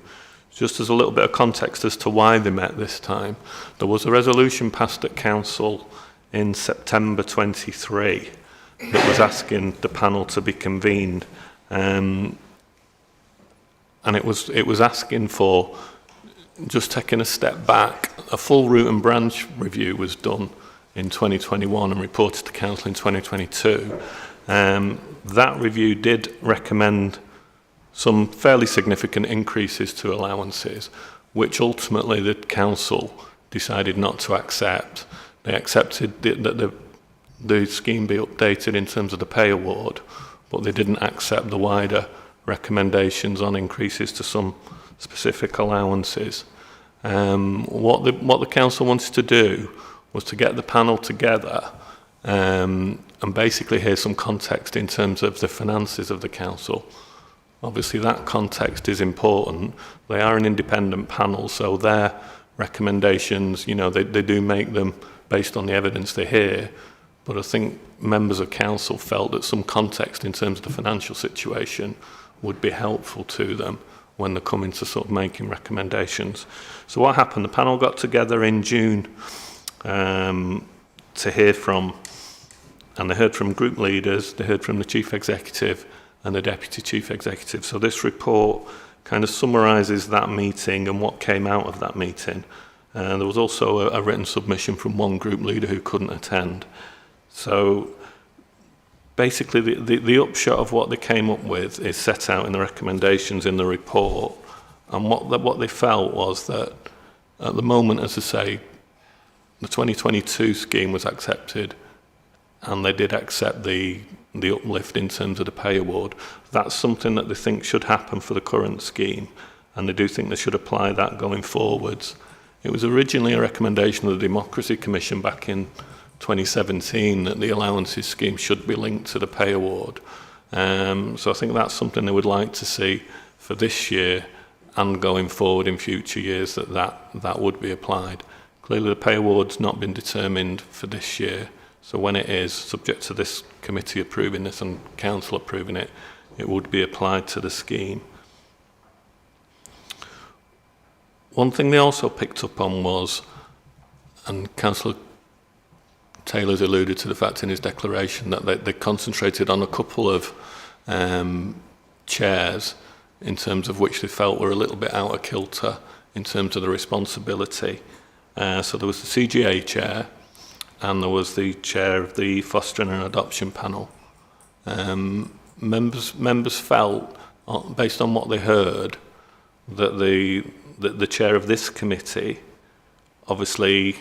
Just as a little bit of context as to why they met this time, there was a resolution passed at council in September 23 that was asking the panel to be convened, and it was asking for, just taking a step back, a full root and branch review was done in 2021 and reported to council in 2022. That review did recommend some fairly significant increases to allowances, which ultimately the council decided not to accept. They accepted that the scheme be updated in terms of the pay award, but they didn't accept the wider recommendations on increases to some specific allowances. What the council wanted to do was to get the panel together and basically hear some context in terms of the finances of the council. Obviously that context is important. They are an independent panel, so their recommendations, you know, they do make them based on the evidence they hear. But I think members of council felt that some context in terms of the financial situation would be helpful to them when they come into sort of making recommendations. So what happened? The panel got together in June to hear from, and they heard from group leaders, they heard from the chief executive and the deputy chief executive. So this report kind of summarises that meeting and what came out of that meeting. There was also a written submission from one group leader who couldn't attend. So basically the upshot of what they came up with is set out in the recommendations in the report, and what they felt was that at the moment, as I say, the 2022 scheme was accepted and they did accept the uplift in terms of the pay award. That's something that they think should happen for the current scheme, and they do think they should apply that going forwards. It was originally a recommendation of the Democracy Commission back in 2017 that the allowances scheme should be linked to the pay award. So I think that's something they would like to see for this year and going forward in future years, that would be applied. Clearly the pay award's not been determined for this year, so when it is, subject to this committee approving this and council approving it, it would be applied to the scheme. One thing they also picked up on was, and Councillor Taylor's alluded to the fact in his declaration, that they concentrated on a couple of chairs in terms of which they felt were a little bit out of kilter in terms of the responsibility. So there was the CGA chair and there was the chair of the Fostering and Adoption Panel. Members felt, based on what they heard, that the chair of this committee obviously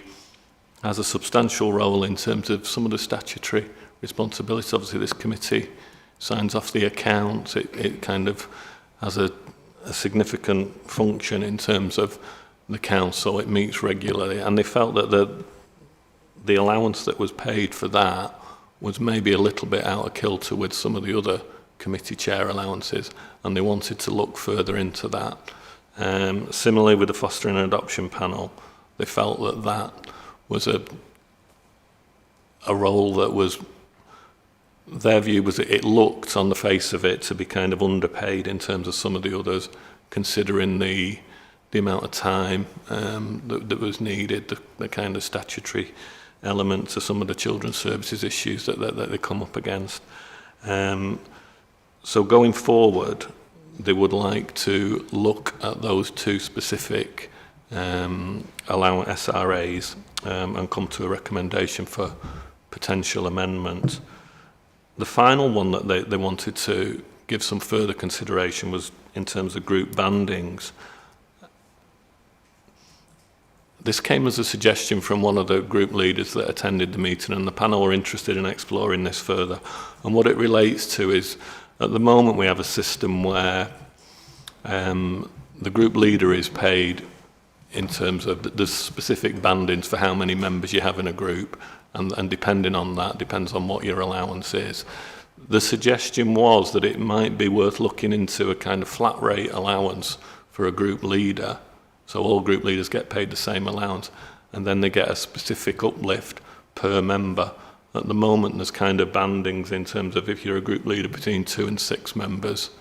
has a substantial role in terms of some of the statutory responsibilities. Obviously this committee signs off the accounts, it kind of has a significant function in terms of the council, it meets regularly, and they felt that the allowance that was paid for that was maybe a little bit out of kilter with some of the other committee chair allowances, and they wanted to look further into that. Similarly with the Fostering and Adoption Panel, they felt that that was a role that was, their view was that it looked on the face of it to be kind of underpaid in terms of some of the others, considering the amount of time that was needed, the kind of statutory element to some of the children's services issues that they come up against. So going forward, they would like to look at those two specific allowance SRAs and come to a recommendation for potential amendment. The final one that they wanted to give some further consideration was in terms of group bandings. This came as a suggestion from one of the group leaders that attended the meeting, and the panel were interested in exploring this further. And what it relates to is, at the moment we have a system where the group leader is paid in terms of the specific bandings for how many members you have in a group, and depending on that, depends on what your allowance is. The suggestion was that it might be worth looking into a kind of flat rate allowance for a group leader, so all group leaders get paid the same allowance, and then they get a specific uplift per member. At the moment there's kind of bandings in terms of if you're a group leader between 2 and 6 members,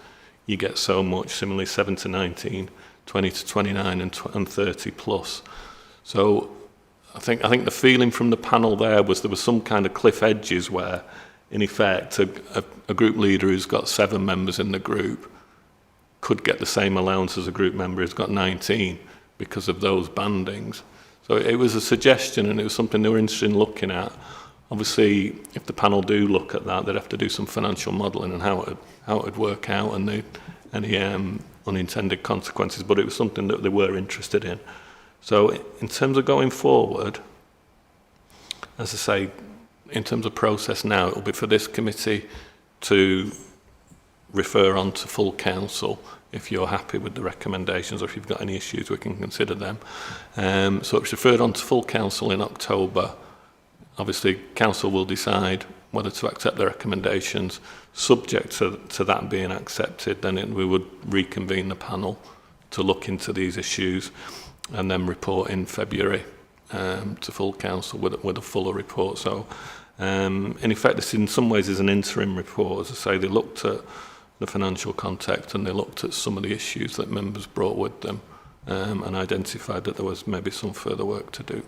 you get so much, similarly 7 to 19, 20 to 29 and 30 plus. So I think the feeling from the panel there was some kind of cliff edges where, in effect, a group leader who's got 7 members in the group could get the same allowance as a group member who's got 19 because of those bandings. So it was a suggestion, and it was something they were interested in looking at. Obviously, if the panel do look at that, they'd have to do some financial modelling and how it would work out and any unintended consequences, but it was something that they were interested in. So in terms of going forward, as I say, in terms of process now, it will be for this committee to refer on to full council if you're happy with the recommendations, or if you've got any issues, we can consider them. So it's referred on to full council in October. Obviously, council will decide whether to accept the recommendations. Subject to that being accepted, then we would reconvene the panel to look into these issues and then report in February to full council with a fuller report. So in effect, this in some ways is an interim report. As I say, they looked at the financial context and they looked at some of the issues that members brought with them and identified that there was maybe some further work to do.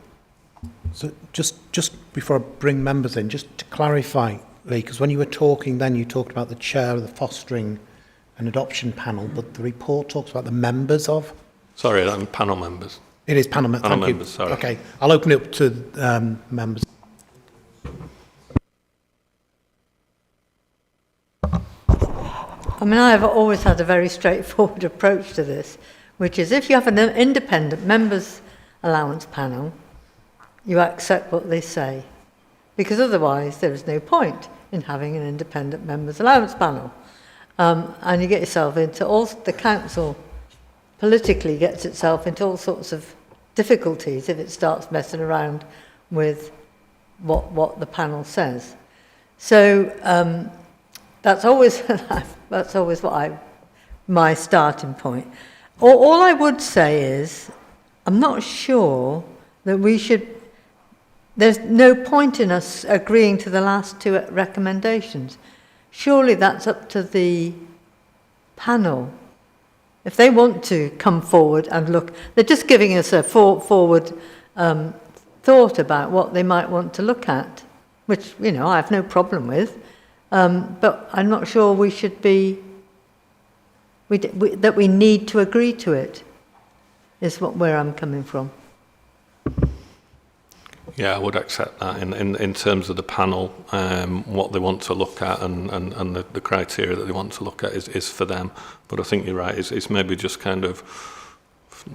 So just before I bring members in, just to clarify, Lee, because when you were talking then, you talked about the chair of the Fostering and Adoption Panel, but the report talks about the members of? Sorry, panel members. It is panel members. Panel members, sorry. Okay, I'll open it up to members. I mean, I've always had a very straightforward approach to this, which is if you have an independent members allowance panel, you accept what they say. because otherwise there is no point in having an independent members allowance panel. And you get yourself into all, the council politically gets itself into all sorts of difficulties if it starts messing around with what the panel says. So that's always my starting point. All I would say is, I'm not sure that we should. There's no point in us agreeing to the last two recommendations. Surely that's up to the panel. If they want to come forward and look, they're just giving us a forward thought about what they might want to look at, which, you know, I have no problem with. But I'm not sure we should be, that we need to agree to it, is where I'm coming from. Yeah, I would accept that in terms of the panel, what they want to look at and the criteria that they want to look at is for them. But I think you're right, it's maybe just kind of,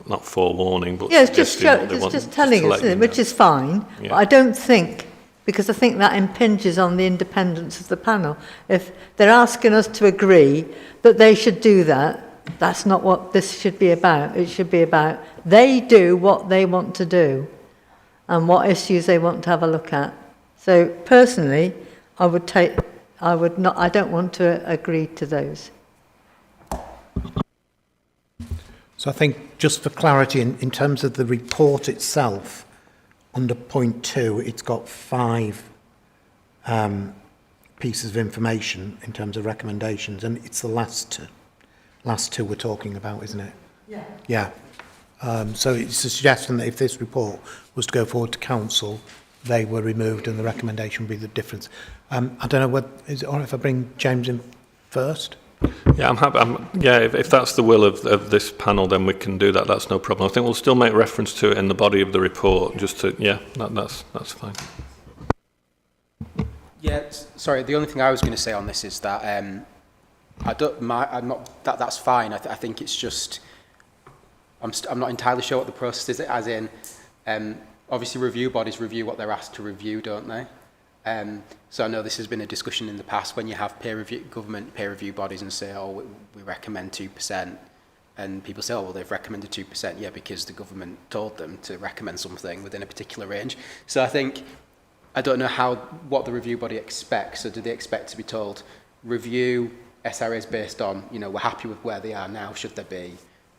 not forewarning, but yeah, it's just telling us, which is fine. Yeah. But I don't think, because I think that impinges on the independence of the panel. If they're asking us to agree that they should do that, that's not what this should be about. It should be about they do what they want to do and what issues they want to have a look at. So personally, I don't want to agree to those. So I think, just for clarity, in terms of the report itself, under point 2, it's got 5 pieces of information in terms of recommendations, and it's the last two we're talking about, isn't it? Yeah. Yeah. So it's a suggestion that if this report was to go forward to council, they were removed and the recommendation would be the difference. I don't know, is it all right if I bring James in first? Yeah, I'm happy. If that's the will of this panel, then we can do that. That's no problem. I think we'll still make reference to it in the body of the report. Just to, that's fine. Yeah, sorry. The only thing I was going to say on this is that that's fine. I think it's just I'm not entirely sure what the process is. As in, obviously, review bodies review what they're asked to review, don't they? So I know this has been a discussion in the past when you have government peer review bodies and say, oh, we recommend 2%, and people say, oh, well, they've recommended 2%, yeah, because the government told them to recommend something within a particular range. So I don't know what the review body expects. So do they expect to be told, review SRAs based on, we're happy with where they are now, should there be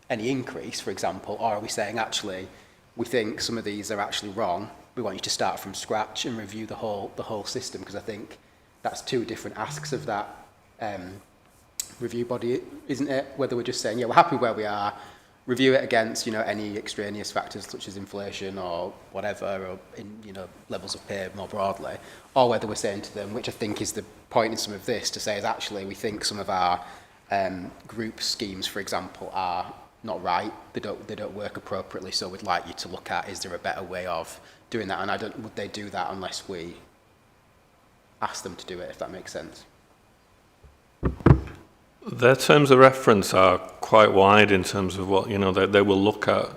any increase, for example, or are we saying, actually, we think some of these are actually wrong, we want you to start from scratch and review the whole system? Because I think that's 2 different asks of that review body, isn't it? Whether we're just saying, yeah, we're happy where we are, review it against, any extraneous factors such as inflation or whatever, or levels of pay more broadly, or whether we're saying to them, which I think is the point in some of this, to say is actually we think some of our group schemes, for example, are not right. They don't work appropriately. So we'd like you to look at, is there a better way of doing that? And would they do that unless we ask them to do it, if that makes sense? Their terms of reference are quite wide in terms of what, they will look at,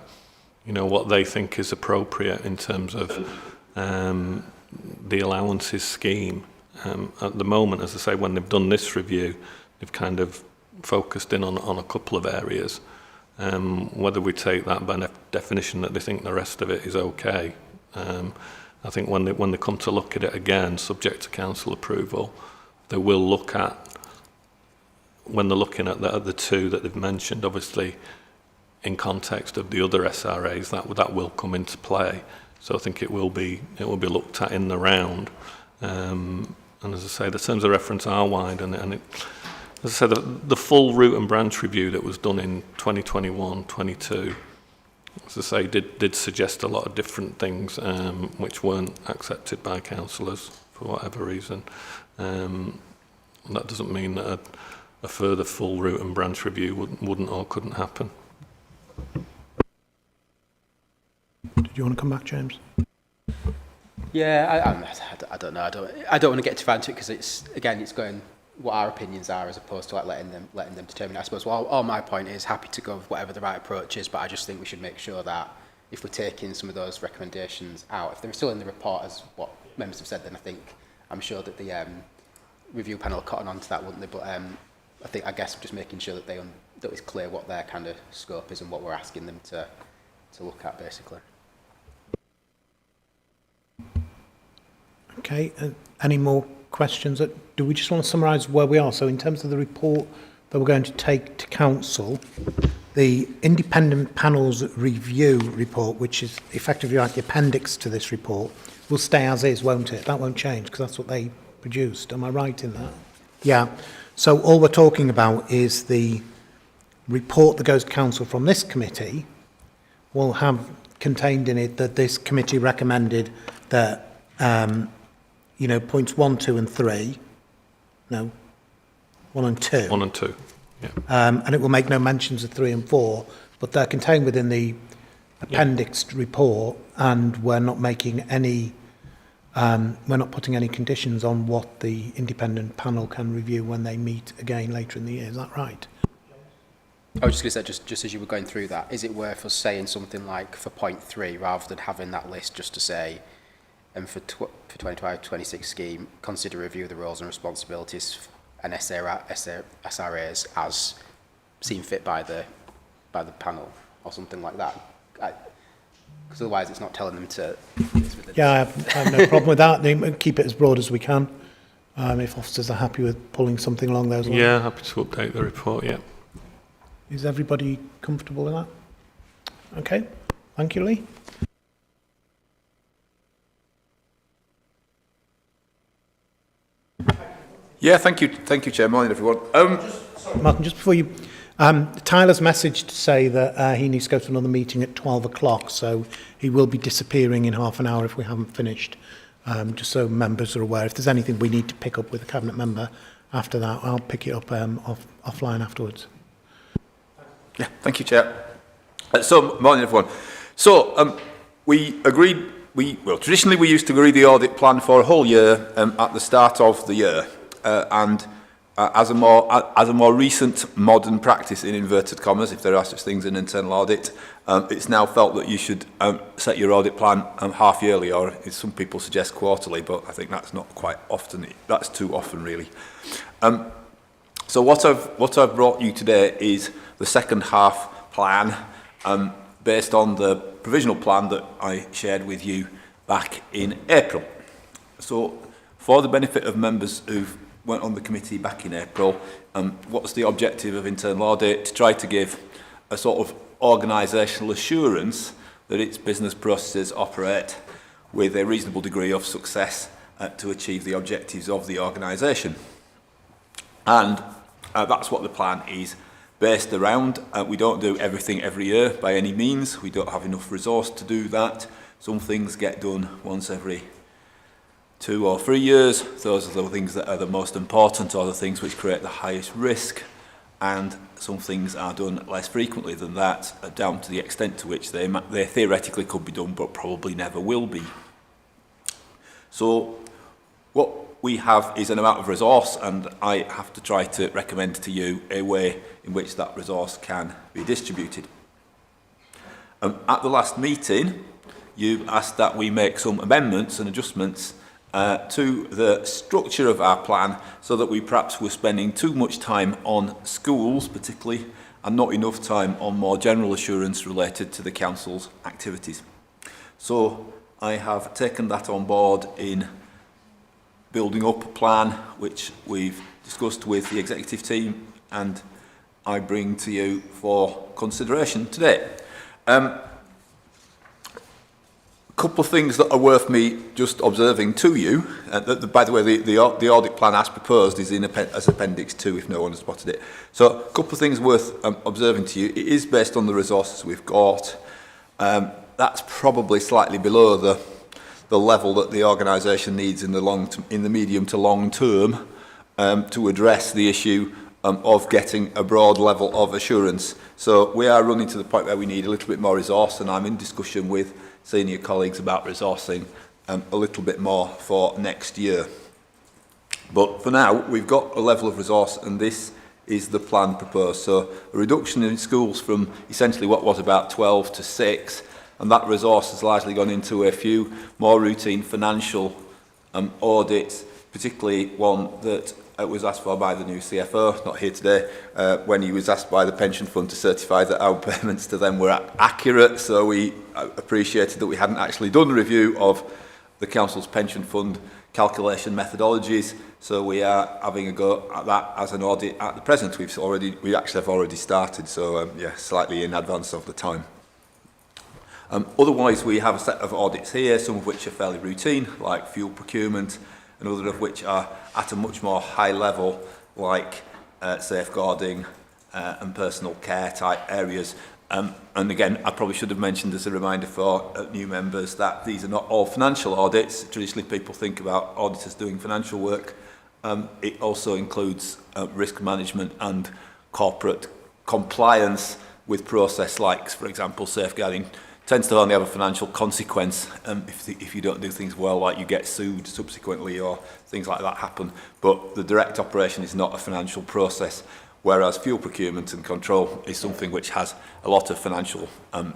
what they think is appropriate in terms of the allowances scheme. At the moment, as I say, when they've done this review, they've kind of focused in on a couple of areas. Whether we take that by definition that they think the rest of it is okay. I think when they come to look at it again, subject to council approval, they will look at, when they're looking at the 2 that they've mentioned, obviously in context of the other SRAs, that will come into play. So I think it will be looked at in the round. And as I say, the terms of reference are wide, and as I said, the full root and branch review that was done in 2021-22, as I say, did suggest a lot of different things which weren't accepted by councillors for whatever reason. That doesn't mean that a further full root and branch review wouldn't or couldn't happen. Did you want to come back, James? Yeah, I don't know. I don't want to get too far into it because it's going what our opinions are as opposed to letting them determine. I suppose all my point is happy to go with whatever the right approach is, but I just think we should make sure that if we're taking some of those recommendations out, if they're still in the report as what members have said, then I'm sure that the review panel cotton on to that, wouldn't they? But I guess just making sure that that it's clear what their kind of scope is and what we're asking them to look at, basically. Okay, any more questions? Do we just want to summarise where we are? So in terms of the report that we're going to take to council, the independent panel's review report, which is effectively like the appendix to this report, will stay as is, won't it? That won't change because that's what they produced. Am I right in that? Yeah. So all we're talking about is the report that goes to council from this committee will have contained in it that this committee recommended that points 1, 2 and 3, 1 and 2. 1 and 2, yeah. And it will make no mentions of 3 and 4, but they're contained within the appendixed report, and we're not making any, we're not putting any conditions on what the independent panel can review when they meet again later in the year. Is that right? I was just going to say, just as you were going through that, is it worth us saying something like for point 3, rather than having that list just to say, and for 25-26 scheme, consider review of the roles and responsibilities and SRAs as seen fit by the panel, or something like that? Because otherwise it's not telling them to... Yeah, I have no problem with that. They keep it as broad as we can. If officers are happy with pulling something along those lines. Yeah, happy to update the report, yeah. Is everybody comfortable with that? Okay, thank you, Lee. Yeah, thank you, Chair. Morning, everyone. Martin, just before you, Tyler's messaged to say that he needs to go to another meeting at 12 o'clock, so he will be disappearing in half an hour if we haven't finished. Just so members are aware, if there's anything we need to pick up with a cabinet member after that, I'll pick it up offline afterwards. Yeah, thank you, Chair. Morning, everyone. So, we agreed, traditionally we used to agree the audit plan for a whole year at the start of the year. And as a more recent modern practice, in inverted commas, if there are such things in internal audit, it's now felt that you should set your audit plan half yearly, or as some people suggest quarterly, but I think that's not quite often. That's too often, really. So what I've brought you today is the second half plan, based on the provisional plan that I shared with you back in April. So, for the benefit of members who went on the committee back in April, what's the objective of internal audit? To try to give a sort of organisational assurance that its business processes operate with a reasonable degree of success to achieve the objectives of the organisation. And that's what the plan is based around. We don't do everything every year by any means. We don't have enough resource to do that. Some things get done once every 2 or 3 years. Those are the things that are the most important, or the things which create the highest risk. And some things are done less frequently than that, down to the extent to which they theoretically could be done, but probably never will be. So what we have is an amount of resource, and I have to try to recommend to you a way in which that resource can be distributed. At the last meeting, you asked that we make some amendments and adjustments to the structure of our plan, so that we perhaps were spending too much time on schools particularly, and not enough time on more general assurance related to the council's activities. So I have taken that on board in building up a plan which we've discussed with the executive team, and I bring to you for consideration today. A couple of things that are worth me just observing to you. By the way, the audit plan as proposed is as Appendix 2, if no one has spotted it. So a couple of things worth observing to you. It is based on the resources we've got. That's probably slightly below the level that the organisation needs in the medium to long term to address the issue of getting a broad level of assurance. So we are running to the point where we need a little bit more resource, and I'm in discussion with senior colleagues about resourcing a little bit more for next year. But for now, we've got a level of resource, and this is the plan proposed. So a reduction in schools from essentially what was about 12 to 6, and that resource has largely gone into a few more routine financial audits, particularly one that was asked for by the new CFO, not here today, when he was asked by the pension fund to certify that our payments to them were accurate. So we appreciated that we hadn't actually done a review of the council's pension fund calculation methodologies. So we are having a go at that as an audit at the present. We actually have already started. So yeah, slightly in advance of the time. Otherwise, we have a set of audits here, some of which are fairly routine, like fuel procurement, and other of which are at a much more high level, like safeguarding and personal care type areas. And again, I probably should have mentioned as a reminder for new members that these are not all financial audits. Traditionally, people think about auditors doing financial work. It also includes risk management and corporate compliance with process like, for example, safeguarding tends to only have a financial consequence if you don't do things well, like you get sued subsequently or things like that happen. But the direct operation is not a financial process, whereas fuel procurement and control is something which has a lot of financial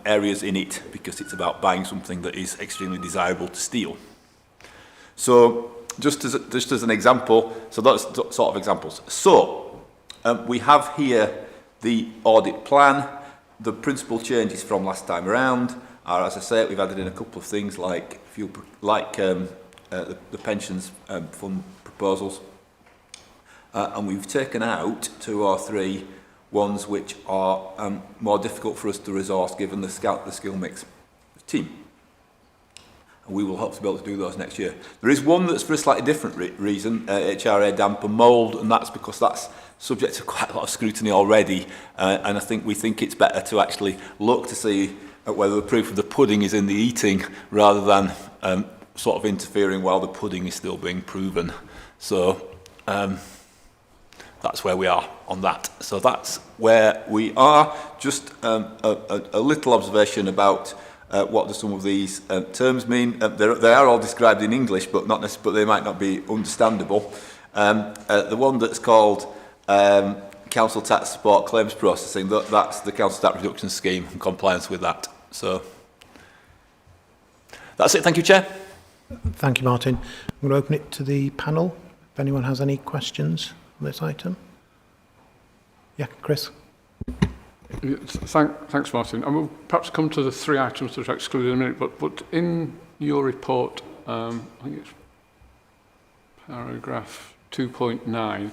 areas in it because it's about buying something that is extremely desirable to steal. So just as an example, so that's sort of examples. So we have here the audit plan. The principal changes from last time around are, as I say, we've added in a couple of things like the pensions fund proposals, and we've taken out 2 or 3 ones which are more difficult for us to resource given the skill mix team. And we will hope to be able to do those next year. There is one that's for a slightly different reason, HRA damp and mould, and that's because that's subject to quite a lot of scrutiny already, and we think it's better to actually look to see whether the proof of the pudding is in the eating rather than sort of interfering while the pudding is still being proven. So that's where we are on that. So that's where we are. Just a little observation about what do some of these terms mean. They are all described in English, but not necessarily, but they might not be understandable. The one that's called council tax support claims processing, that's the council tax reduction scheme and compliance with that. So that's it. Thank you, Chair. Thank you, Martin. I'm going to open it to the panel. If anyone has any questions on this item. Yeah, Chris. Thanks, Martin. And we'll perhaps come to the 3 items that are excluded in a minute, but in your report, I think it's paragraph 2.9,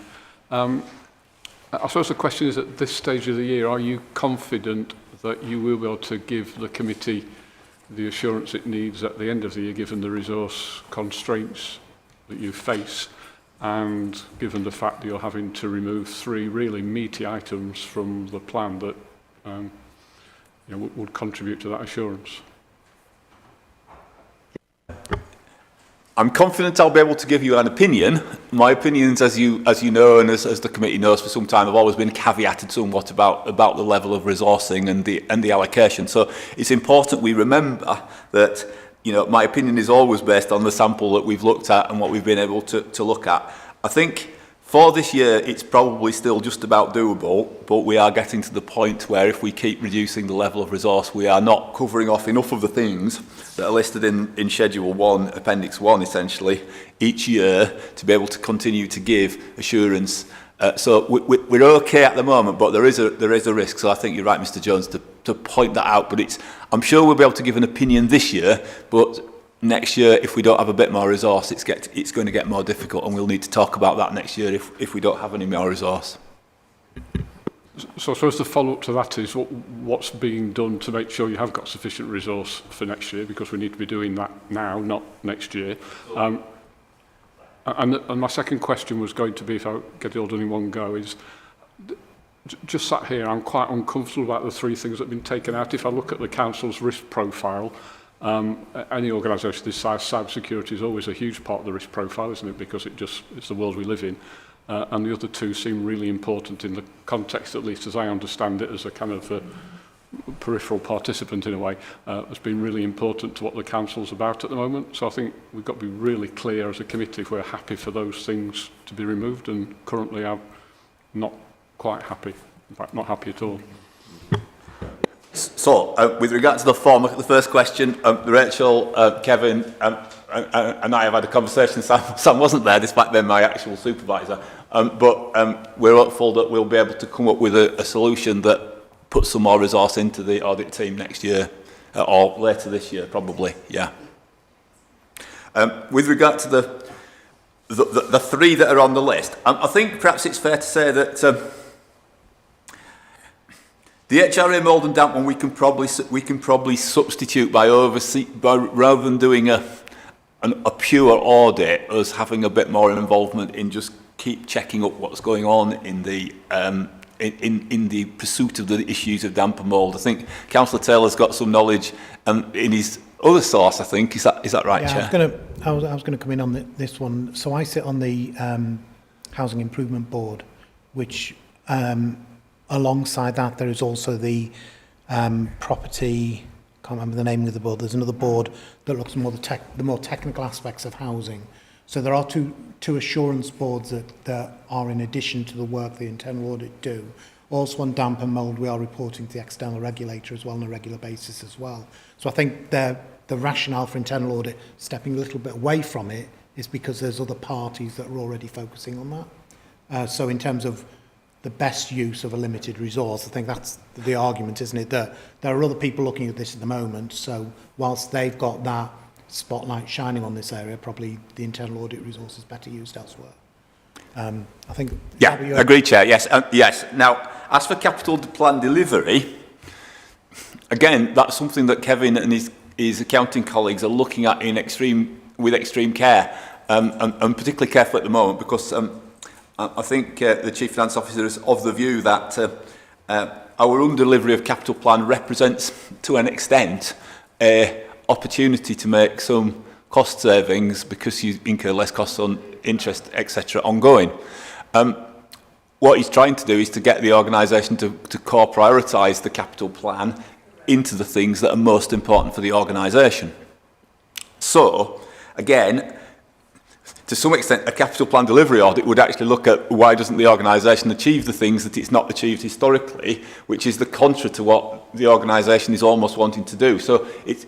I suppose the question is, at this stage of the year, are you confident that you will be able to give the committee the assurance it needs at the end of the year, given the resource constraints that you face, and given the fact that you're having to remove 3 really meaty items from the plan that would contribute to that assurance? I'm confident I'll be able to give you an opinion. My opinions, as you know, and as the committee knows for some time, have always been caveated somewhat about the level of resourcing and the allocation. So it's important we remember that my opinion is always based on the sample that we've looked at and what we've been able to look at. I think for this year, it's probably still just about doable, but we are getting to the point where if we keep reducing the level of resource, we are not covering off enough of the things that are listed in Schedule 1, Appendix 1, essentially, each year to be able to continue to give assurance. So we're okay at the moment, but there is a risk. So I think you're right, Mr. Jones, to point that out. But I'm sure we'll be able to give an opinion this year, but next year, if we don't have a bit more resource, it's going to get more difficult, and we'll need to talk about that next year if we don't have any more resource. So I suppose the follow-up to that is what's being done to make sure you have got sufficient resource for next year, because we need to be doing that now, not next year. And my second question was going to be, if I get it all done in one go, is just sat here, I'm quite uncomfortable about the 3 things that have been taken out. If I look at the council's risk profile, any organisation this size, cybersecurity is always a huge part of the risk profile, isn't it? Because it's the world we live in. And the other 2 seem really important in the context, at least as I understand it, as a kind of peripheral participant in a way, has been really important to what the council's about at the moment. So I think we've got to be really clear as a committee if we're happy for those things to be removed, and currently I'm not quite happy, in fact not happy at all. So, with regard to the form, look at the first question. Rachel, Kevin, and I have had a conversation. Sam wasn't there, despite being my actual supervisor. But we're hopeful that we'll be able to come up with a solution that puts some more resource into the audit team next year, or later this year, probably. Yeah. With regard to the three that are on the list, I think perhaps it's fair to say that the HRA mould and damp one we can probably substitute by rather than doing a pure audit, us having a bit more involvement in just keep checking up what's going on in the in the pursuit of the issues of damp and mould. I think Councillor Taylor's got some knowledge in his other source. I think is that right, yeah, Chair? I was going to come in on this one. So I sit on the Housing Improvement Board, which alongside that there is also the property. Can't remember the name of the board. There's another board that looks more the more technical aspects of housing. So there are two assurance boards that are in addition to the work the internal audit do. Also on damp and mould, we are reporting to the external regulator as well on a regular basis as well. So I think the rationale for internal audit stepping a little bit away from it is because there's other parties that are already focusing on that. So in terms of the best use of a limited resource, I think that's the argument, isn't it? That there are other people looking at this at the moment, so whilst they've got that spotlight shining on this area, probably the internal audit resource is better used elsewhere. I think... Yeah, agreed, Chair, yes. Yes. Now, as for capital plan delivery, again, that's something that Kevin and his accounting colleagues are looking at with extreme care, and particularly careful at the moment, because I think the Chief Finance Officer is of the view that our undelivery of capital plan represents, to an extent, a opportunity to make some cost savings because you incur less costs on interest, etc., ongoing. What he's trying to do is to get the organisation to core prioritise the capital plan into the things that are most important for the organisation. So, again, to some extent, a capital plan delivery audit would actually look at why doesn't the organisation achieve the things that it's not achieved historically, which is the contra to what the organisation is almost wanting to do. So it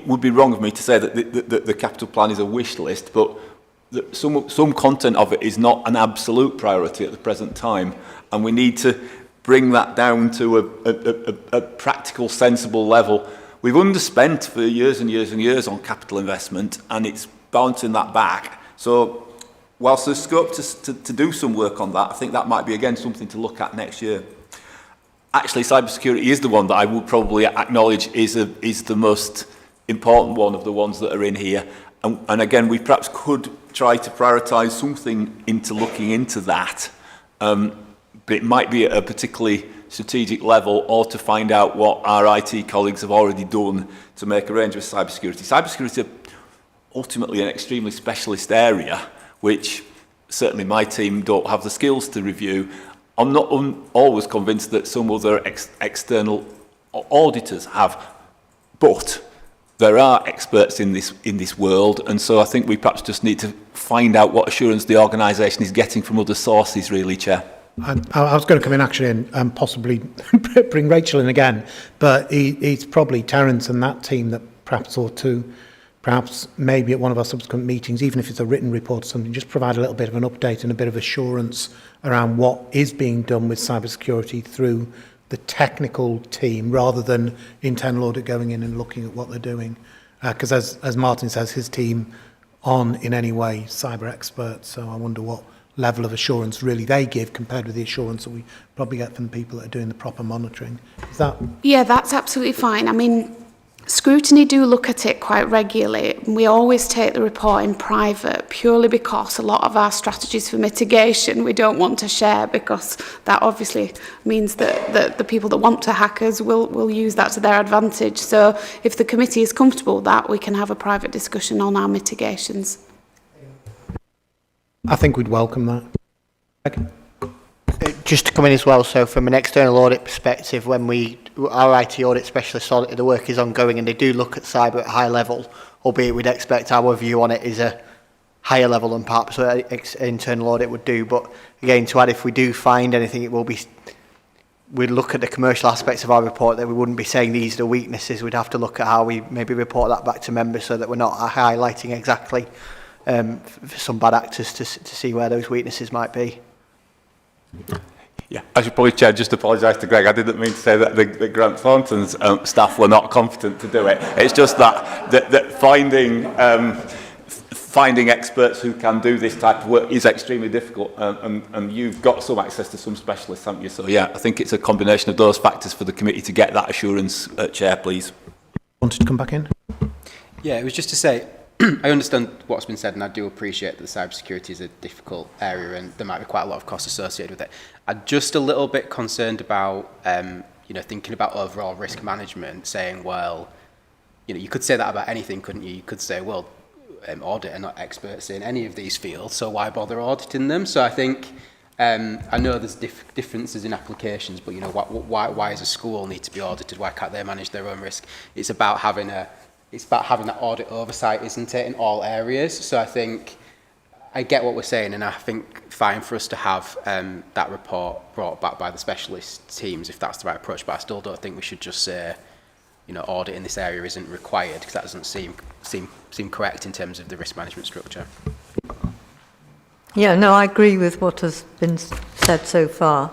would be wrong of me to say that the capital plan is a wish list, but some content of it is not an absolute priority at the present time, and we need to bring that down to a practical, sensible level. We've underspent for years and years and years on capital investment, and it's bouncing that back. So whilst there's scope to do some work on that, I think that might be, again, something to look at next year. Actually, cybersecurity is the one that I would probably acknowledge is the most important one of the ones that are in here. And again, we perhaps could try to prioritise something into looking into that. But it might be at a particularly strategic level, or to find out what our IT colleagues have already done to make arrangements with cybersecurity. Cybersecurity is ultimately an extremely specialist area, which certainly my team don't have the skills to review. I'm not always convinced that some other external auditors have, but there are experts in this world, and so I think we perhaps just need to find out what assurance the organisation is getting from other sources, really, Chair. I was going to come in actually and possibly bring Rachel in again, but it's probably Terence and that team that perhaps ought to, perhaps maybe at one of our subsequent meetings, even if it's a written report or something, just provide a little bit of an update and a bit of assurance around what is being done with cybersecurity through the technical team, rather than internal audit going in and looking at what they're doing. Because as Martin says, his team aren't in any way cyber experts, so I wonder what level of assurance really they give compared with the assurance that we probably get from the people that are doing the proper monitoring. Is that... Yeah, that's absolutely fine. I mean, scrutiny do look at it quite regularly. We always take the report in private purely because a lot of our strategies for mitigation we don't want to share, because that obviously means that the people that want to hack us will use that to their advantage. So if the committee is comfortable with that, we can have a private discussion on our mitigations. I think we'd welcome that. Just to come in as well, so from an external audit perspective, when our IT audit specialists audit, the work is ongoing and they do look at cyber at a high level, albeit we'd expect our view on it is a higher level than perhaps an internal audit would do. But again, to add, if we do find anything, it will be we'd look at the commercial aspects of our report, that we wouldn't be saying these are the weaknesses. We'd have to look at how we maybe report that back to members so that we're not highlighting exactly for some bad actors to see where those weaknesses might be. Yeah, I should probably, Chair, just apologise to Greg. I didn't mean to say that the Grant Thornton's staff were not competent to do it. It's just that finding experts who can do this type of work is extremely difficult, and you've got some access to some specialists, haven't you? So yeah, I think it's a combination of those factors for the committee to get that assurance. Chair, please. Wanted to come back in? Yeah, it was just to say, I understand what's been said, and I do appreciate that cybersecurity is a difficult area and there might be quite a lot of costs associated with it. I'm just a little bit concerned about, thinking about overall risk management, saying, well, you could say that about anything, couldn't you? You could say, well, Audit are not experts in any of these fields, so why bother auditing them? So I think, I know there's differences in applications, but why does a school need to be audited? Why can't they manage their own risk? It's about having that audit oversight, isn't it, in all areas? So I think I get what we're saying, and I think fine for us to have that report brought back by the specialist teams if that's the right approach. But I still don't think we should just say, audit in this area isn't required, because that doesn't seem correct in terms of the risk management structure. Yeah, no, I agree with what has been said so far.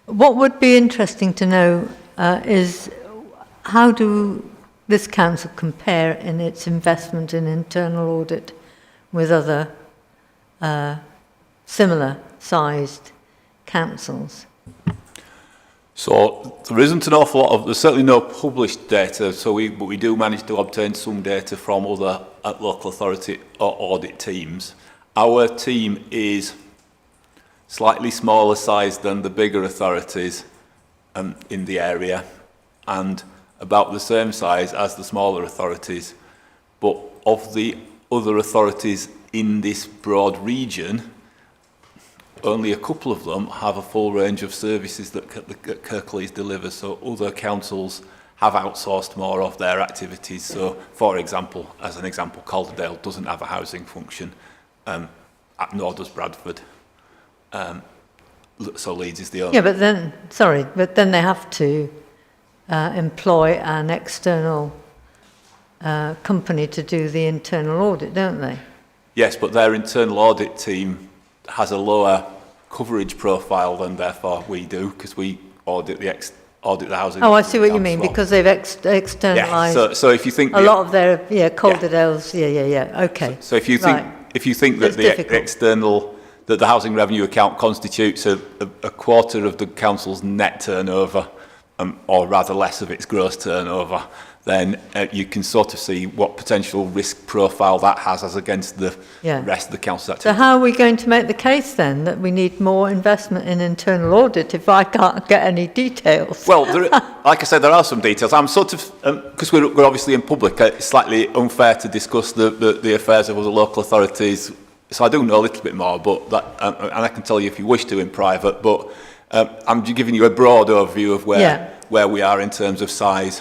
What would be interesting to know is how do this council compare in its investment in internal audit with other similar sized councils? So there isn't an awful lot of, there's certainly no published data, but we do manage to obtain some data from other local authority or audit teams. Our team is slightly smaller size than the bigger authorities in the area, and about the same size as the smaller authorities. But of the other authorities in this broad region, only a couple of them have a full range of services that Kirklees delivers. So other councils have outsourced more of their activities. So, for example, as an example, Calderdale doesn't have a housing function, nor does Bradford. So Leeds is the only. Yeah, but then they have to employ an external company to do the internal audit, don't they? Yes, but their internal audit team has a lower coverage profile than therefore we do, because we audit the housing. Oh, I see what you mean, because they've externalised. Yeah, so if you think a lot of their Calderdale's, okay. So if you think that that the housing revenue account constitutes a quarter of the council's net turnover, or rather less of its gross turnover, then you can sort of see what potential risk profile that has as against the rest of the council's activity. So how are we going to make the case then that we need more investment in internal audit if I can't get any details? Well, like I said, there are some details. I'm sort of, because we're obviously in public, it's slightly unfair to discuss the affairs of other local authorities. So I do know a little bit more, but and I can tell you if you wish to in private, but I'm giving you a broad overview of where we are in terms of size.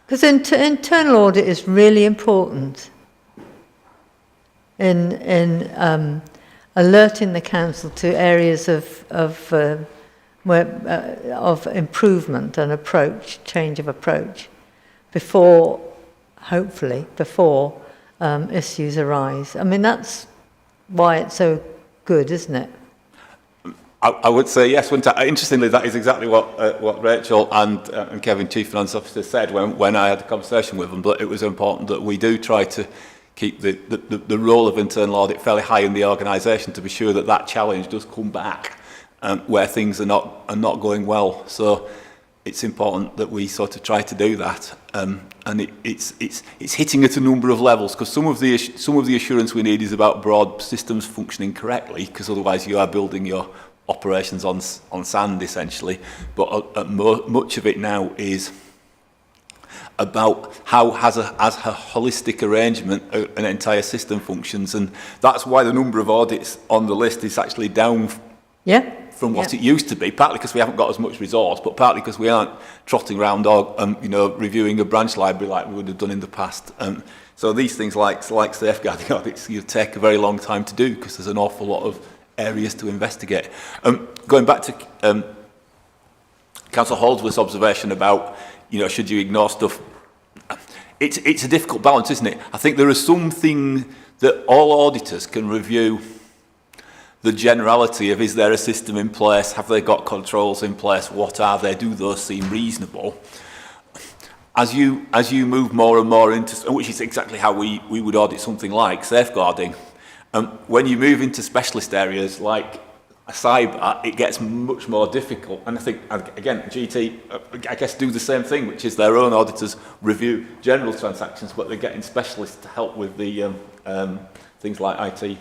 Because internal audit is really important in alerting the council to areas of improvement and change of approach, hopefully before issues arise. I mean, that's why it's so good, isn't it? I would say yes. Interestingly, that is exactly what Rachel and Kevin, Chief Finance Officer, said when I had a conversation with them. But it was important that we do try to keep the role of internal audit fairly high in the organisation to be sure that challenge does come back where things are not going well. So it's important that we sort of try to do that, and it's hitting at a number of levels, because some of the assurance we need is about broad systems functioning correctly, because otherwise you are building your operations on sand essentially. But much of it now is about how as a holistic arrangement an entire system functions, and that's why the number of audits on the list is actually down from what it used to be, partly because we haven't got as much resource, but partly because we aren't trotting around reviewing a branch library like we would have done in the past. So these things like safeguarding audits take a very long time to do, because there's an awful lot of areas to investigate. Going back to Councillor Holdsworth's observation about, you know, should you ignore stuff? It's a difficult balance, isn't it? I think there are some things that all auditors can review the generality of, is there a system in place? Have they got controls in place? What are they? Do those seem reasonable? As you move more and more into, which is exactly how we would audit something like safeguarding, when you move into specialist areas like cyber, it gets much more difficult. And I think, again, GT, I guess, do the same thing, which is their own auditors review general transactions, but they're getting specialists to help with the things like IT.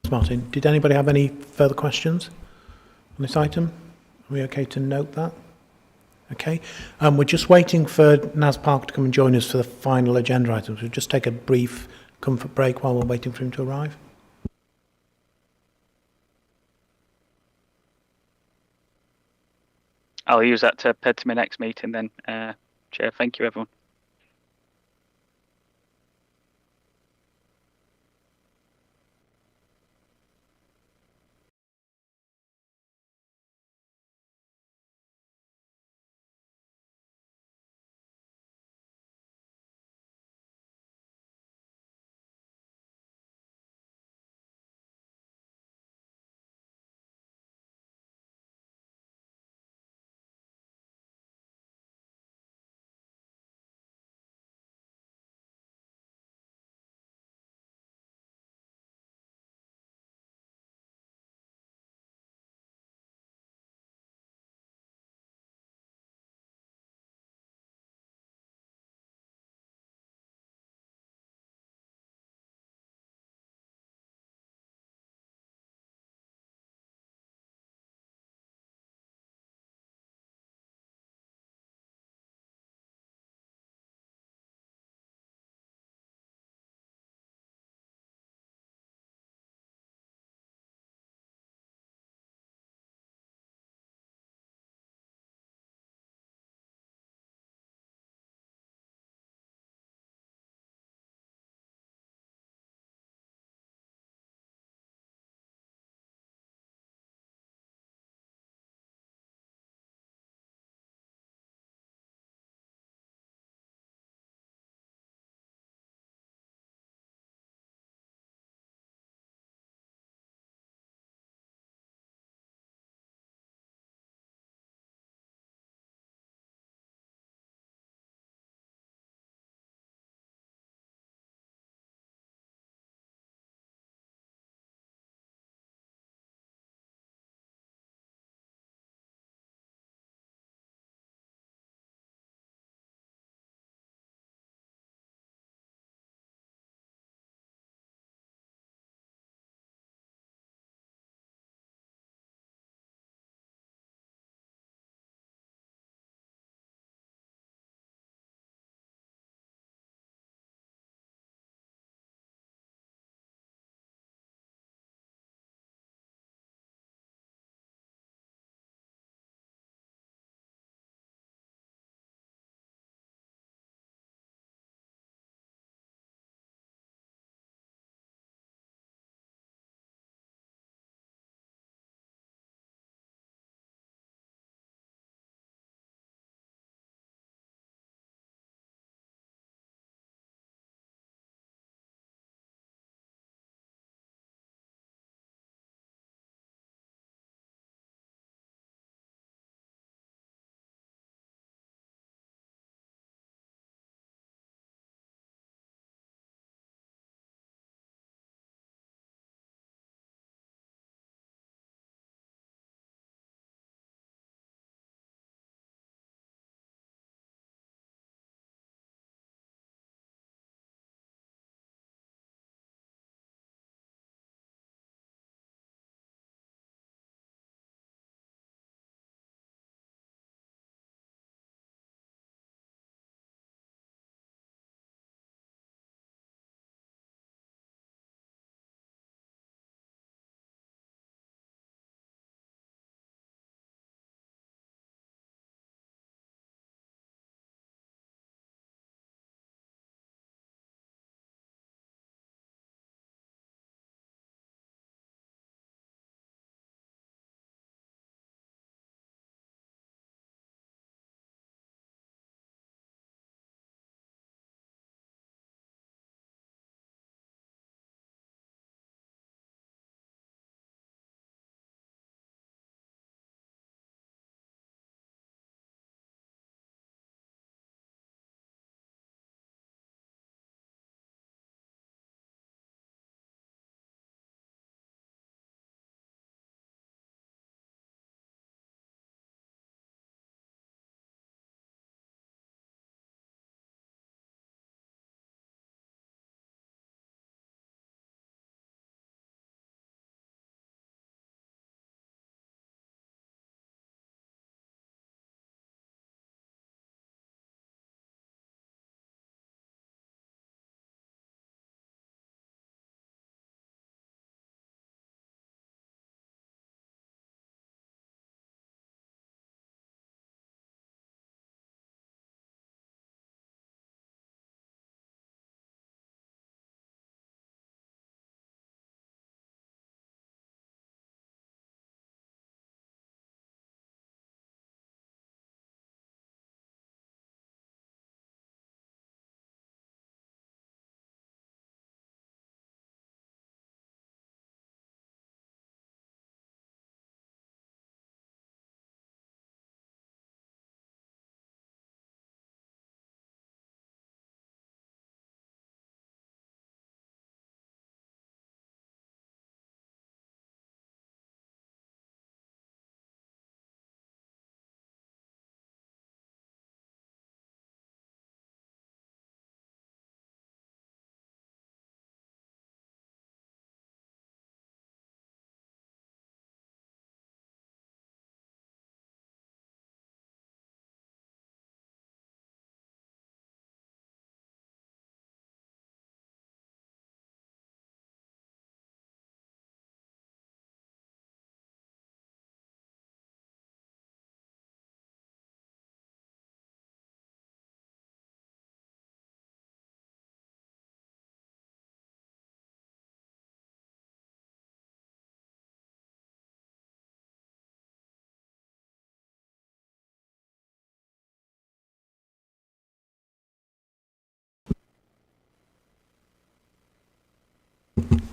Martin, did anybody have any further questions on this item? Are we okay to note that? Okay. We're just waiting for Naz Parker to come and join us for the final agenda items. We'll just take a brief comfort break while we're waiting for him to arrive. I'll use that to head to my next meeting then, Chair. Thank you, everyone.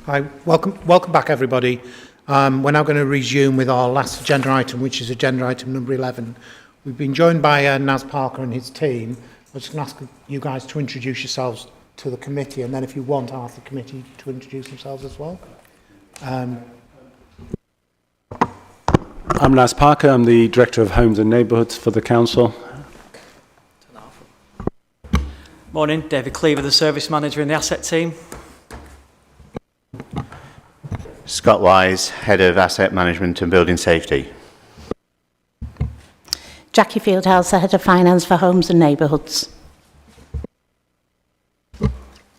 Hi, welcome back, everybody. We're now going to resume with our last agenda item, which is agenda item number 11. We've been joined by Naz Parker and his team. I'm just going to ask you guys to introduce yourselves to the committee, and then if you want, I'll ask the committee to introduce themselves as well. I'm Naz Parker. I'm the Director of Homes and Neighbourhoods for the Council. Morning, David Cleaver, the Service Manager in the Asset Team. Scott Wise, Head of Asset Management and Building Safety. Jackie Fieldhouse, the Head of Finance for Homes and Neighbourhoods.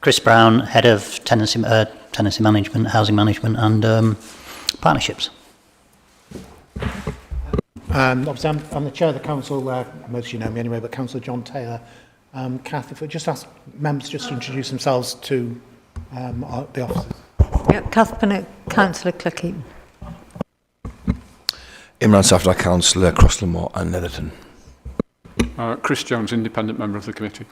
Chris Brown, Head of Tenancy Management, Housing Management and Partnerships. Obviously, I'm the Chair of the Council, most of you know me anyway, but Councillor John Taylor. Kath, if we just ask members just to introduce themselves to the officers. Yep, Kath Bennett, Councillor Cleckheaton. Imran Safdar, Councillor Crosslandmore and Netherton. Chris Jones, Independent Member of the Committee.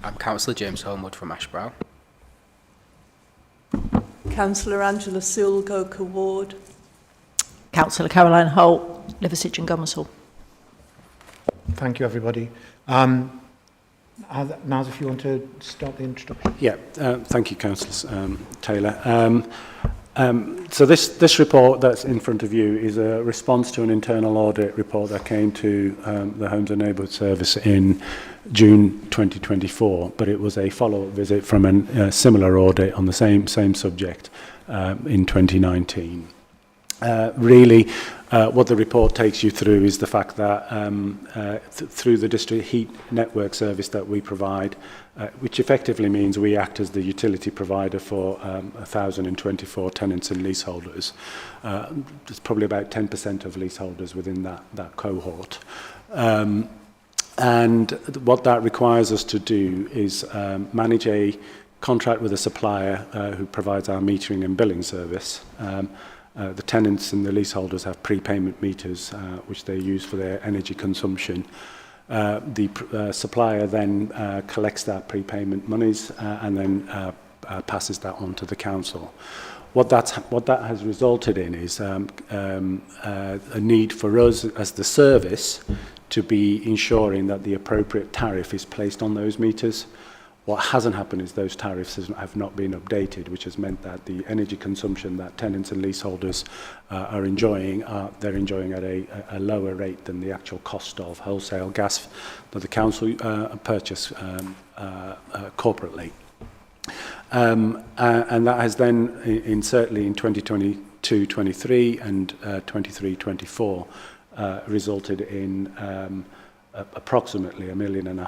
I'm Councillor James Homewood from Ashbrow. Councillor Angela Sewell, Goker Ward. Councillor Caroline Holt, Liversidge and Gomersall. Thank you, everybody. Naz, if you want to start the introduction. Yeah, thank you, Councillor Taylor. So this report that's in front of you is a response to an internal audit report that came to the Homes and Neighbourhood Service in June 2024, but it was a follow-up visit from a similar audit on the same subject in 2019. Really, what the report takes you through is the fact that through the district heat network service that we provide, which effectively means we act as the utility provider for 1,024 tenants and leaseholders. There's probably about 10% of leaseholders within that cohort. And what that requires us to do is manage a contract with a supplier who provides our metering and billing service. The tenants and the leaseholders have prepayment meters which they use for their energy consumption. The supplier then collects that prepayment monies and then passes that on to the council. What that has resulted in is a need for us as the service to be ensuring that the appropriate tariff is placed on those meters. What hasn't happened is those tariffs have not been updated, which has meant that the energy consumption that tenants and leaseholders are enjoying, they're enjoying at a lower rate than the actual cost of wholesale gas that the council purchase corporately. And that has then, certainly in 2022-23 and 23-24, resulted in approximately £1.5 million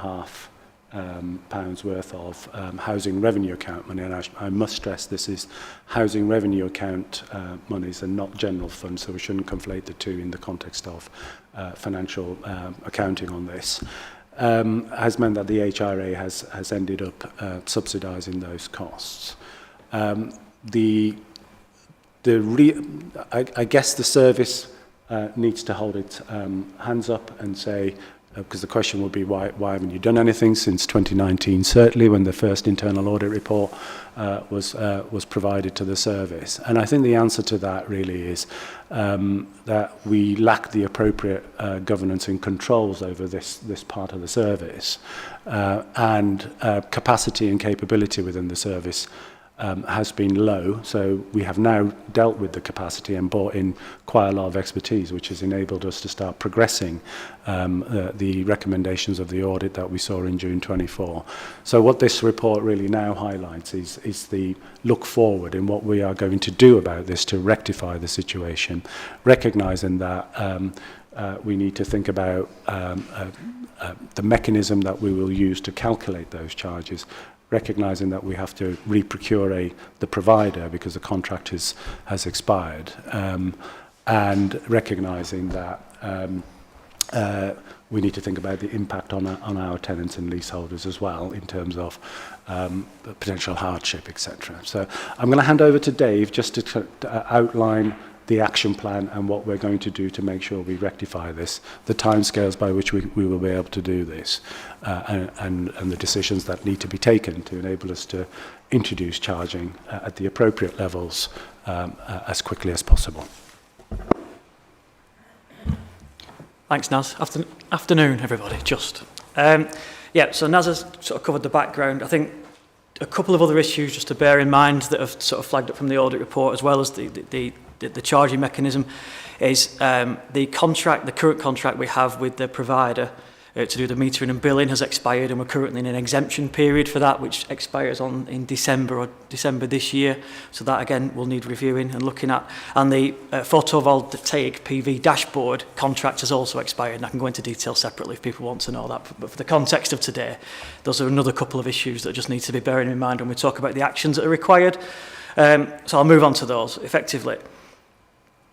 pounds worth of housing revenue account money, and I must stress this is housing revenue account monies and not general funds, so we shouldn't conflate the two in the context of financial accounting on this. Has meant that the HRA has ended up subsidising those costs. I guess the service needs to hold its hands up and say, because the question would be why haven't you done anything since 2019, certainly when the first internal audit report was provided to the service. And I think the answer to that really is that we lack the appropriate governance and controls over this part of the service, and capacity and capability within the service has been low, so we have now dealt with the capacity and brought in quite a lot of expertise, which has enabled us to start progressing the recommendations of the audit that we saw in June 24. So what this report really now highlights is the look forward in what we are going to do about this to rectify the situation, recognising that we need to think about the mechanism that we will use to calculate those charges, recognising that we have to re-procure the provider because the contract has expired, and recognising that we need to think about the impact on our tenants and leaseholders as well in terms of potential hardship, etc. So I'm going to hand over to Dave just to outline the action plan and what we're going to do to make sure we rectify this, the timescales by which we will be able to do this, and the decisions that need to be taken to enable us to introduce charging at the appropriate levels as quickly as possible. Thanks, Naz. Afternoon, everybody. Yeah, so Naz has sort of covered the background. I think a couple of other issues just to bear in mind that have sort of flagged up from the audit report, as well as the charging mechanism, is the current contract we have with the provider to do the metering and billing has expired, and we're currently in an exemption period for that, which expires in December this year. So that again will need reviewing and looking at. And the photovoltaic PV dashboard contract has also expired, and I can go into detail separately if people want to know that. But for the context of today, those are another couple of issues that just need to be bearing in mind when we talk about the actions that are required. So I'll move on to those effectively.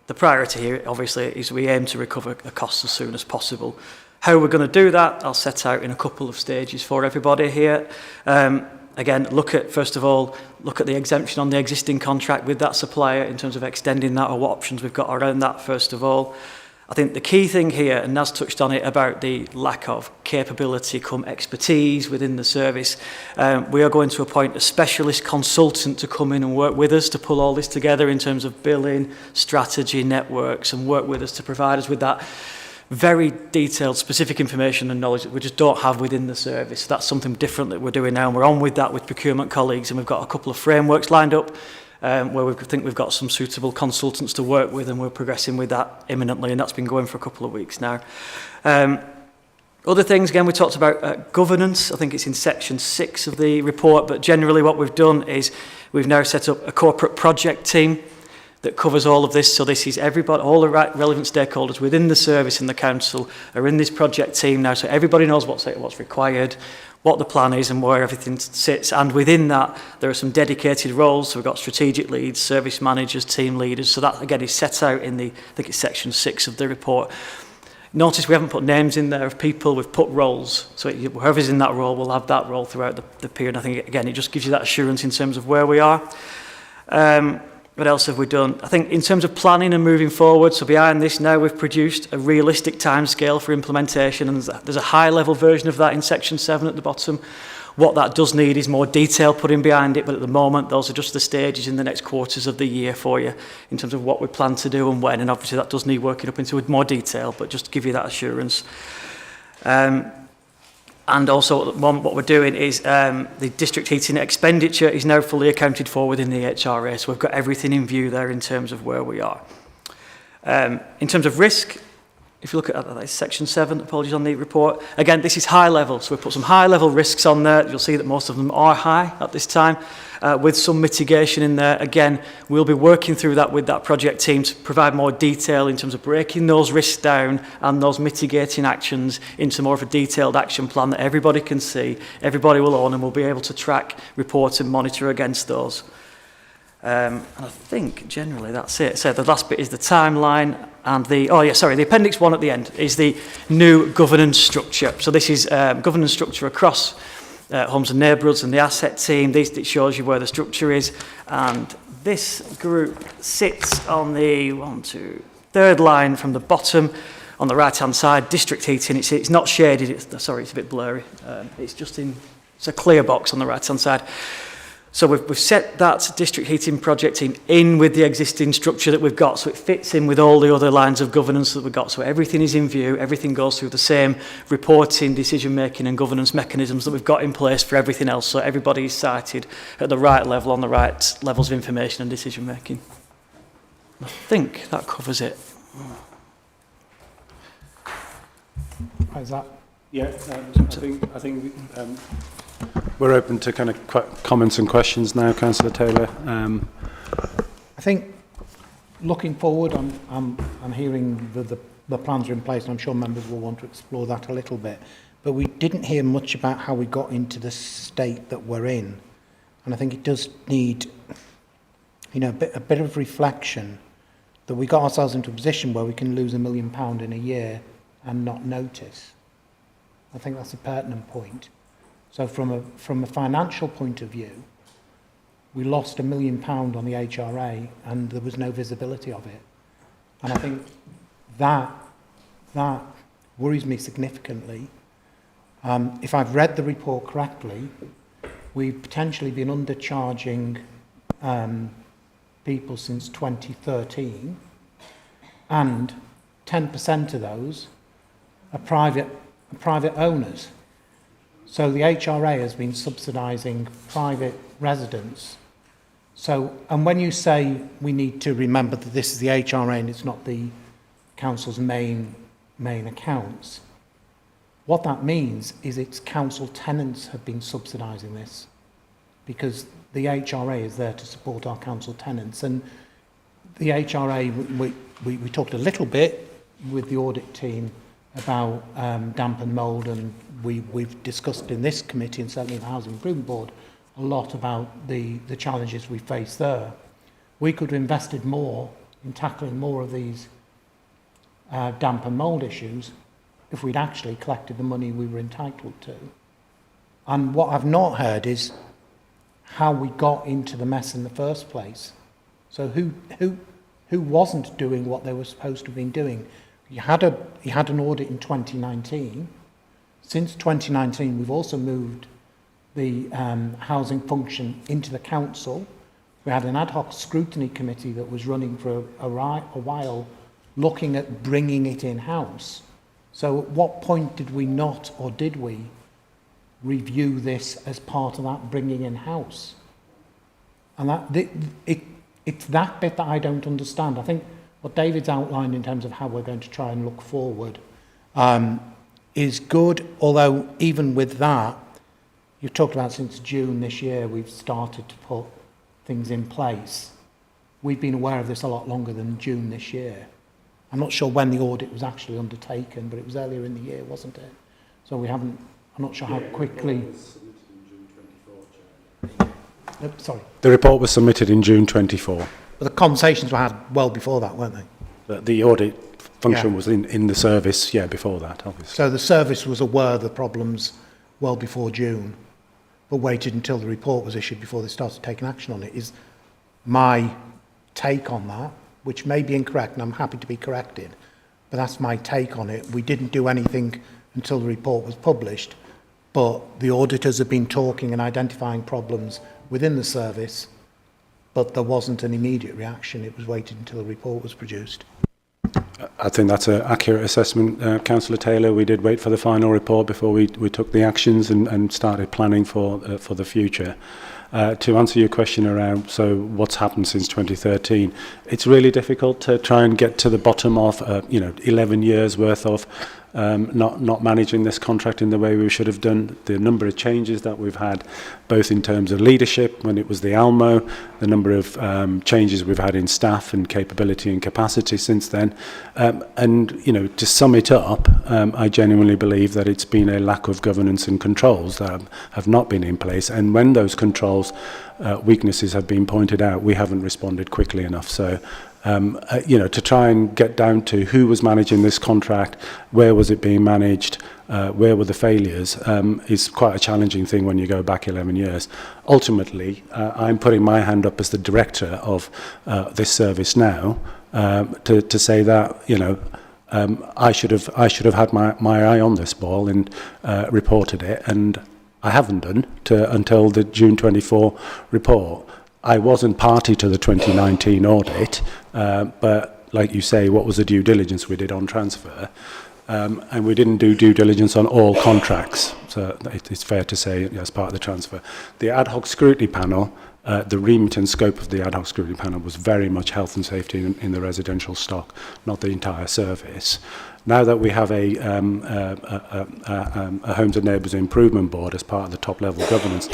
The priority here, obviously, is we aim to recover the costs as soon as possible. How we're going to do that, I'll set out in a couple of stages for everybody here. Again, first of all, look at the exemption on the existing contract with that supplier in terms of extending that, or what options we've got around that, first of all. I think the key thing here, and Naz touched on it, about the lack of capability come expertise within the service. We are going to appoint a specialist consultant to come in and work with us to pull all this together in terms of billing, strategy, networks, and work with us to provide us with that very detailed, specific information and knowledge that we just don't have within the service. That's something different that we're doing now, and we're on with that with procurement colleagues, and we've got a couple of frameworks lined up where we think we've got some suitable consultants to work with, and we're progressing with that imminently, and that's been going for a couple of weeks now. Other things, again, we talked about governance. I think it's in section 6 of the report, but generally what we've done is we've now set up a corporate project team that covers all of this. So this is everybody, all the relevant stakeholders within the service and the council are in this project team now. So everybody knows what's required, what the plan is and where everything sits. And within that, there are some dedicated roles. So we've got strategic leads, service managers, team leaders. So that, again, is set out in I think it's section 6 of the report. Notice we haven't put names in there of people, we've put roles. So whoever's in that role will have that role throughout the period. I think, again, it just gives you that assurance in terms of where we are. What else have we done? I think in terms of planning and moving forward, so behind this now we've produced a realistic timescale for implementation, and there's a high-level version of that in section 7 at the bottom. What that does need is more detail put in behind it, but at the moment those are just the stages in the next quarters of the year for you in terms of what we plan to do and when, and obviously that does need working up into more detail, but just to give you that assurance. And also at the moment what we're doing is the district heating expenditure is now fully accounted for within the HRA, so we've got everything in view there in terms of where we are. In terms of risk, if you look at that, section 7, apologies on the report, again this is high level, so we've put some high level risks on there. You'll see that most of them are high at this time, with some mitigation in there. Again, we'll be working through that with that project team to provide more detail in terms of breaking those risks down and those mitigating actions into more of a detailed action plan that everybody can see, everybody will own, and will be able to track, report and monitor against those. And I think generally that's it. So the last bit is the timeline, and the appendix 1 at the end is the new governance structure. So this is governance structure across Homes and Neighbourhoods and the asset team. It shows you where the structure is, and this group sits on the third line from the bottom on the right hand side. District heating, it's not shaded, it's a bit blurry, it's a clear box on the right hand side. So we've set that district heating project team in with the existing structure that we've got, so it fits in with all the other lines of governance that we've got. So everything is in view, everything goes through the same reporting, decision-making and governance mechanisms that we've got in place for everything else. So everybody is cited at the right level, on the right levels of information and decision-making. I think that covers it. How's that? Yeah, I think we're open to kind of comments and questions now, Councillor Taylor. I think looking forward, I'm hearing the plans are in place, and I'm sure members will want to explore that a little bit. But we didn't hear much about how we got into the state that we're in, and I think it does need, a bit of reflection that we got ourselves into a position where we can lose £1 million in a year and not notice. I think that's a pertinent point. So from a financial point of view, we lost £1 million on the HRA and there was no visibility of it. And I think that worries me significantly. If I've read the report correctly, we've potentially been undercharging people since 2013, and 10% of those are private owners. So the HRA has been subsidising private residents. So, and when you say we need to remember that this is the HRA and it's not the council's main accounts, what that means is it's council tenants have been subsidising this, because the HRA is there to support our council tenants. And the HRA, we talked a little bit with the audit team about damp and mould, and we've discussed in this committee and certainly in the Housing Improvement Board a lot about the challenges we face there. We could have invested more in tackling more of these damp and mould issues if we'd actually collected the money we were entitled to. And what I've not heard is how we got into the mess in the first place. So who wasn't doing what they were supposed to have been doing? You had an audit in 2019. Since 2019, we've also moved the housing function into the council. We had an ad hoc scrutiny committee that was running for a while, looking at bringing it in-house. So at what point did we not, or did we, review this as part of that bringing in-house? And it's that bit that I don't understand. I think what David's outlined in terms of how we're going to try and look forward is good, although even with that, you've talked about since June this year, we've started to put things in place. We've been aware of this a lot longer than June this year. I'm not sure when the audit was actually undertaken, but it was earlier in the year, wasn't it? So we haven't, I'm not sure how quickly... Sorry. The report was submitted in June 24. But the conversations were had well before that, weren't they? The audit function was in the service, before that, obviously. So the service was aware of the problems well before June, but waited until the report was issued before they started taking action on it, is my take on that, which may be incorrect, and I'm happy to be corrected, but that's my take on it. We didn't do anything until the report was published, but the auditors have been talking and identifying problems within the service, but there wasn't an immediate reaction. It was waited until the report was produced. I think that's an accurate assessment, Councillor Taylor. We did wait for the final report before we took the actions and started planning for the future. To answer your question around, so what's happened since 2013, it's really difficult to try and get to the bottom of 11 years worth of not managing this contract in the way we should have done. The number of changes that we've had, both in terms of leadership when it was the ALMO, the number of changes we've had in staff and capability and capacity since then, and to sum it up, I genuinely believe that it's been a lack of governance and controls that have not been in place, and when those controls weaknesses have been pointed out, we haven't responded quickly enough. So to try and get down to who was managing this contract, where was it being managed, where were the failures, is quite a challenging thing when you go back 11 years. Ultimately, I'm putting my hand up as the director of this service now to say that, I should have had my eye on this ball and reported it, and I haven't done until the June 24 report. I wasn't party to the 2019 audit, but like you say, what was the due diligence we did on transfer? And we didn't do due diligence on all contracts, so it's fair to say as part of the transfer. The ad hoc scrutiny panel, the remit and scope of the ad hoc scrutiny panel was very much health and safety in the residential stock, not the entire service. Now that we have a Homes and Neighbours Improvement Board as part of the top-level governance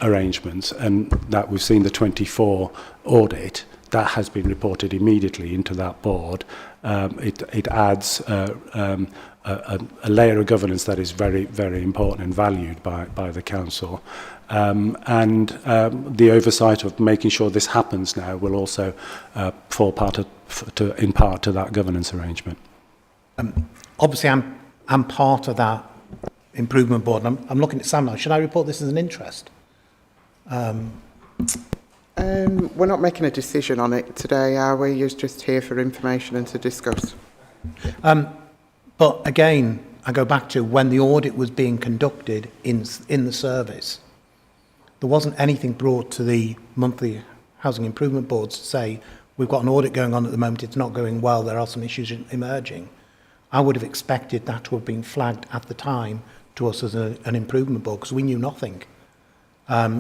arrangements, and that we've seen the 24 audit, that has been reported immediately into that board. It adds a layer of governance that is very, very important and valued by the council. And the oversight of making sure this happens now will also fall in part to that governance arrangement. Obviously, I'm part of that improvement board, and I'm looking at Sam now. Should I report this as an interest? We're not making a decision on it today, are we? You're just here for information and to discuss. But again, I go back to when the audit was being conducted in the service, there wasn't anything brought to the monthly housing improvement boards to say, we've got an audit going on at the moment, it's not going well, there are some issues emerging. I would have expected that to have been flagged at the time to us as an improvement board, because we knew nothing.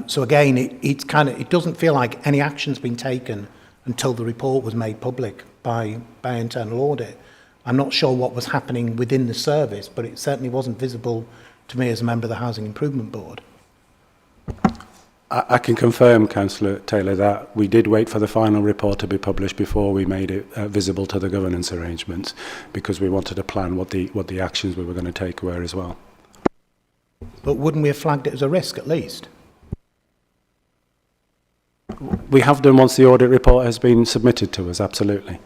So again, it doesn't feel like any action's been taken until the report was made public by internal audit. I'm not sure what was happening within the service, but it certainly wasn't visible to me as a member of the Housing Improvement Board. I can confirm, Councillor Taylor, that we did wait for the final report to be published before we made it visible to the governance arrangements, because we wanted to plan what the actions we were going to take were as well. But wouldn't we have flagged it as a risk at least? We have done once the audit report has been submitted to us, absolutely.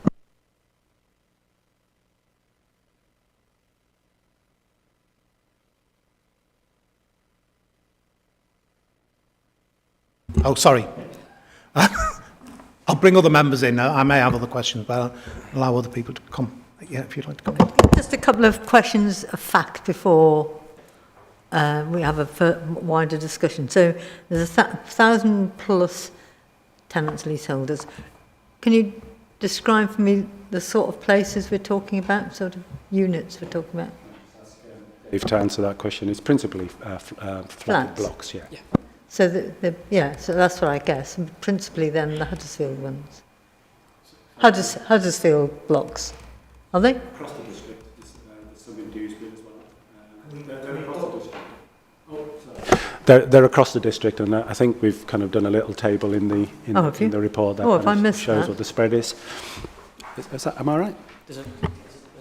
Oh, sorry. I'll bring other members in. I may have other questions, but I'll allow other people to come. Yeah, if you'd like to come. Just a couple of questions of fact before we have a wider discussion. So there's 1,000 plus tenants, leaseholders. Can you describe for me the sort of places we're talking about, sort of units we're talking about? If to answer that question, it's principally flat blocks, yeah. So so that's what I guess. Principally, then the Huddersfield ones. Huddersfield blocks, are they? Across the district, there's some in Dewsbury as well. They're across the district. They're across the district, and I think we've kind of done a little table in the report that kind of shows what the spread is. Am I right? There's an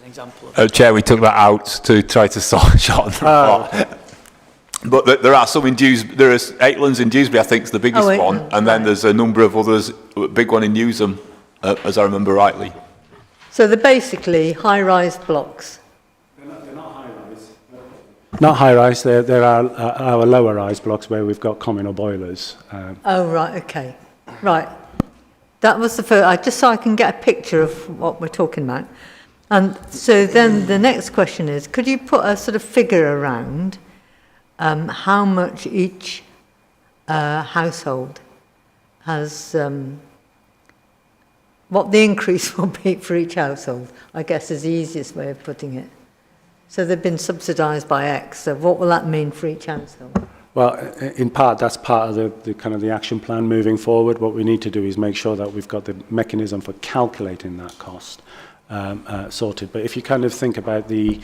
example of Chair, we took that out to try to shorten the report. But there are some in Dewsbury. There is Aitlands in Dewsbury, I think, is the biggest one, and then there's a number of others. A big one in Newsham, as I remember rightly. So they're basically high-rise blocks. They're not high-rise. Not high-rise. There are our lower-rise blocks where we've got communal boilers. Oh right, okay, right. That was the first. Just so I can get a picture of what we're talking about. And so then the next question is: could you put a sort of figure around? How much each household has, what the increase will be for each household, I guess is the easiest way of putting it. So they've been subsidised by X, so what will that mean for each household? Well, in part, that's part of the kind of the action plan moving forward. What we need to do is make sure that we've got the mechanism for calculating that cost sorted. But if you kind of think about the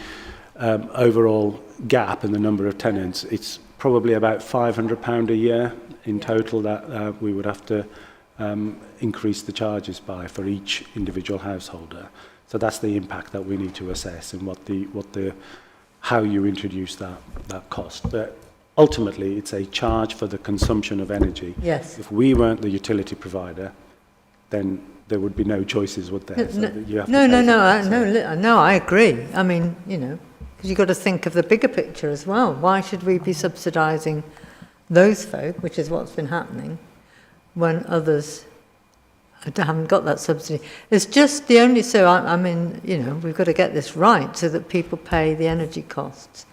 overall gap in the number of tenants, it's probably about £500 a year in total that we would have to increase the charges by for each individual householder. So that's the impact that we need to assess and how you introduce that cost. But ultimately, it's a charge for the consumption of energy. Yes. If we weren't the utility provider, then there would be no choices, would there? No, I agree. I mean, because you've got to think of the bigger picture as well. Why should we be subsidising those folk, which is what's been happening, when others haven't got that subsidy? It's just the only, I mean, we've got to get this right so that people pay the energy costs,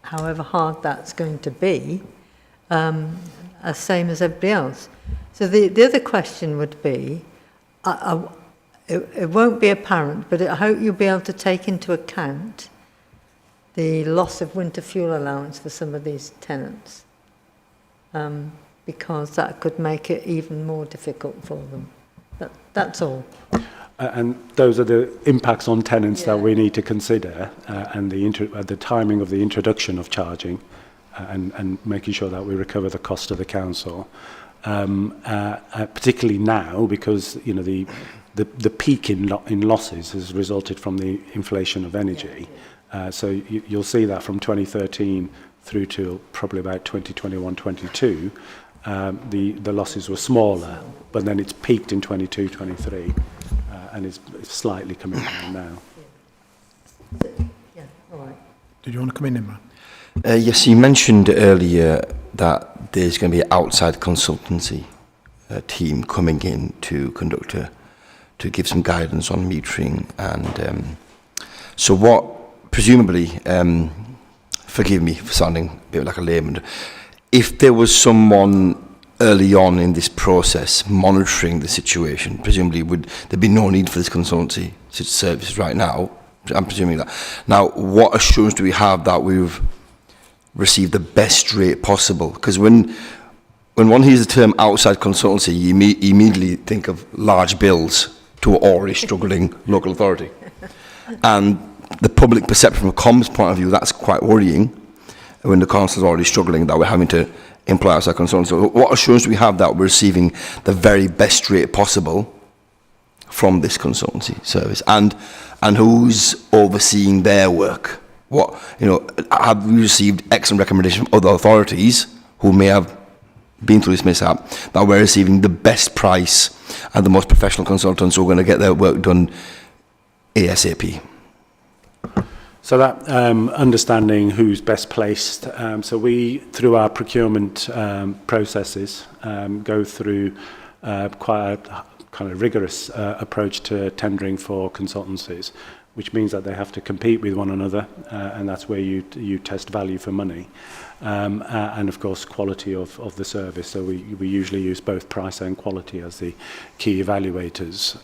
however hard that's going to be, as same as everybody else. So the other question would be, it won't be apparent, but I hope you'll be able to take into account the loss of winter fuel allowance for some of these tenants, because that could make it even more difficult for them. That's all. And those are the impacts on tenants that we need to consider, and the timing of the introduction of charging, and making sure that we recover the cost of the council, particularly now, because the peak in losses has resulted from the inflation of energy. So you'll see that from 2013 through to probably about 2021-22, the losses were smaller, but then it's peaked in 22-23, and it's slightly coming down now. Yeah, all right. Did you want to come in, Imran? Yes, you mentioned earlier that there's going to be outside consultancy team coming in to conduct to give some guidance on metering. And so what, presumably, forgive me for sounding a bit like a layman, if there was someone early on in this process monitoring the situation, presumably would there be no need for this consultancy service right now? I'm presuming that. Now, what assurance do we have that we've received the best rate possible? Because when one hears the term outside consultancy, you immediately think of large bills to an already struggling local authority. And the public perception from a comms point of view, that's quite worrying when the council is already struggling, that we're having to employ outside consultants. So what assurance do we have that we're receiving the very best rate possible from this consultancy service? And who's overseeing their work? What, have we received excellent recommendations from other authorities who may have been through this mishap, that we're receiving the best price and the most professional consultants who are going to get their work done ASAP? So that understanding who's best placed, so we, through our procurement processes, go through quite a kind of rigorous approach to tendering for consultancies, which means that they have to compete with one another, and that's where you test value for money. And of course quality of the service, so we usually use both price and quality as the key evaluators.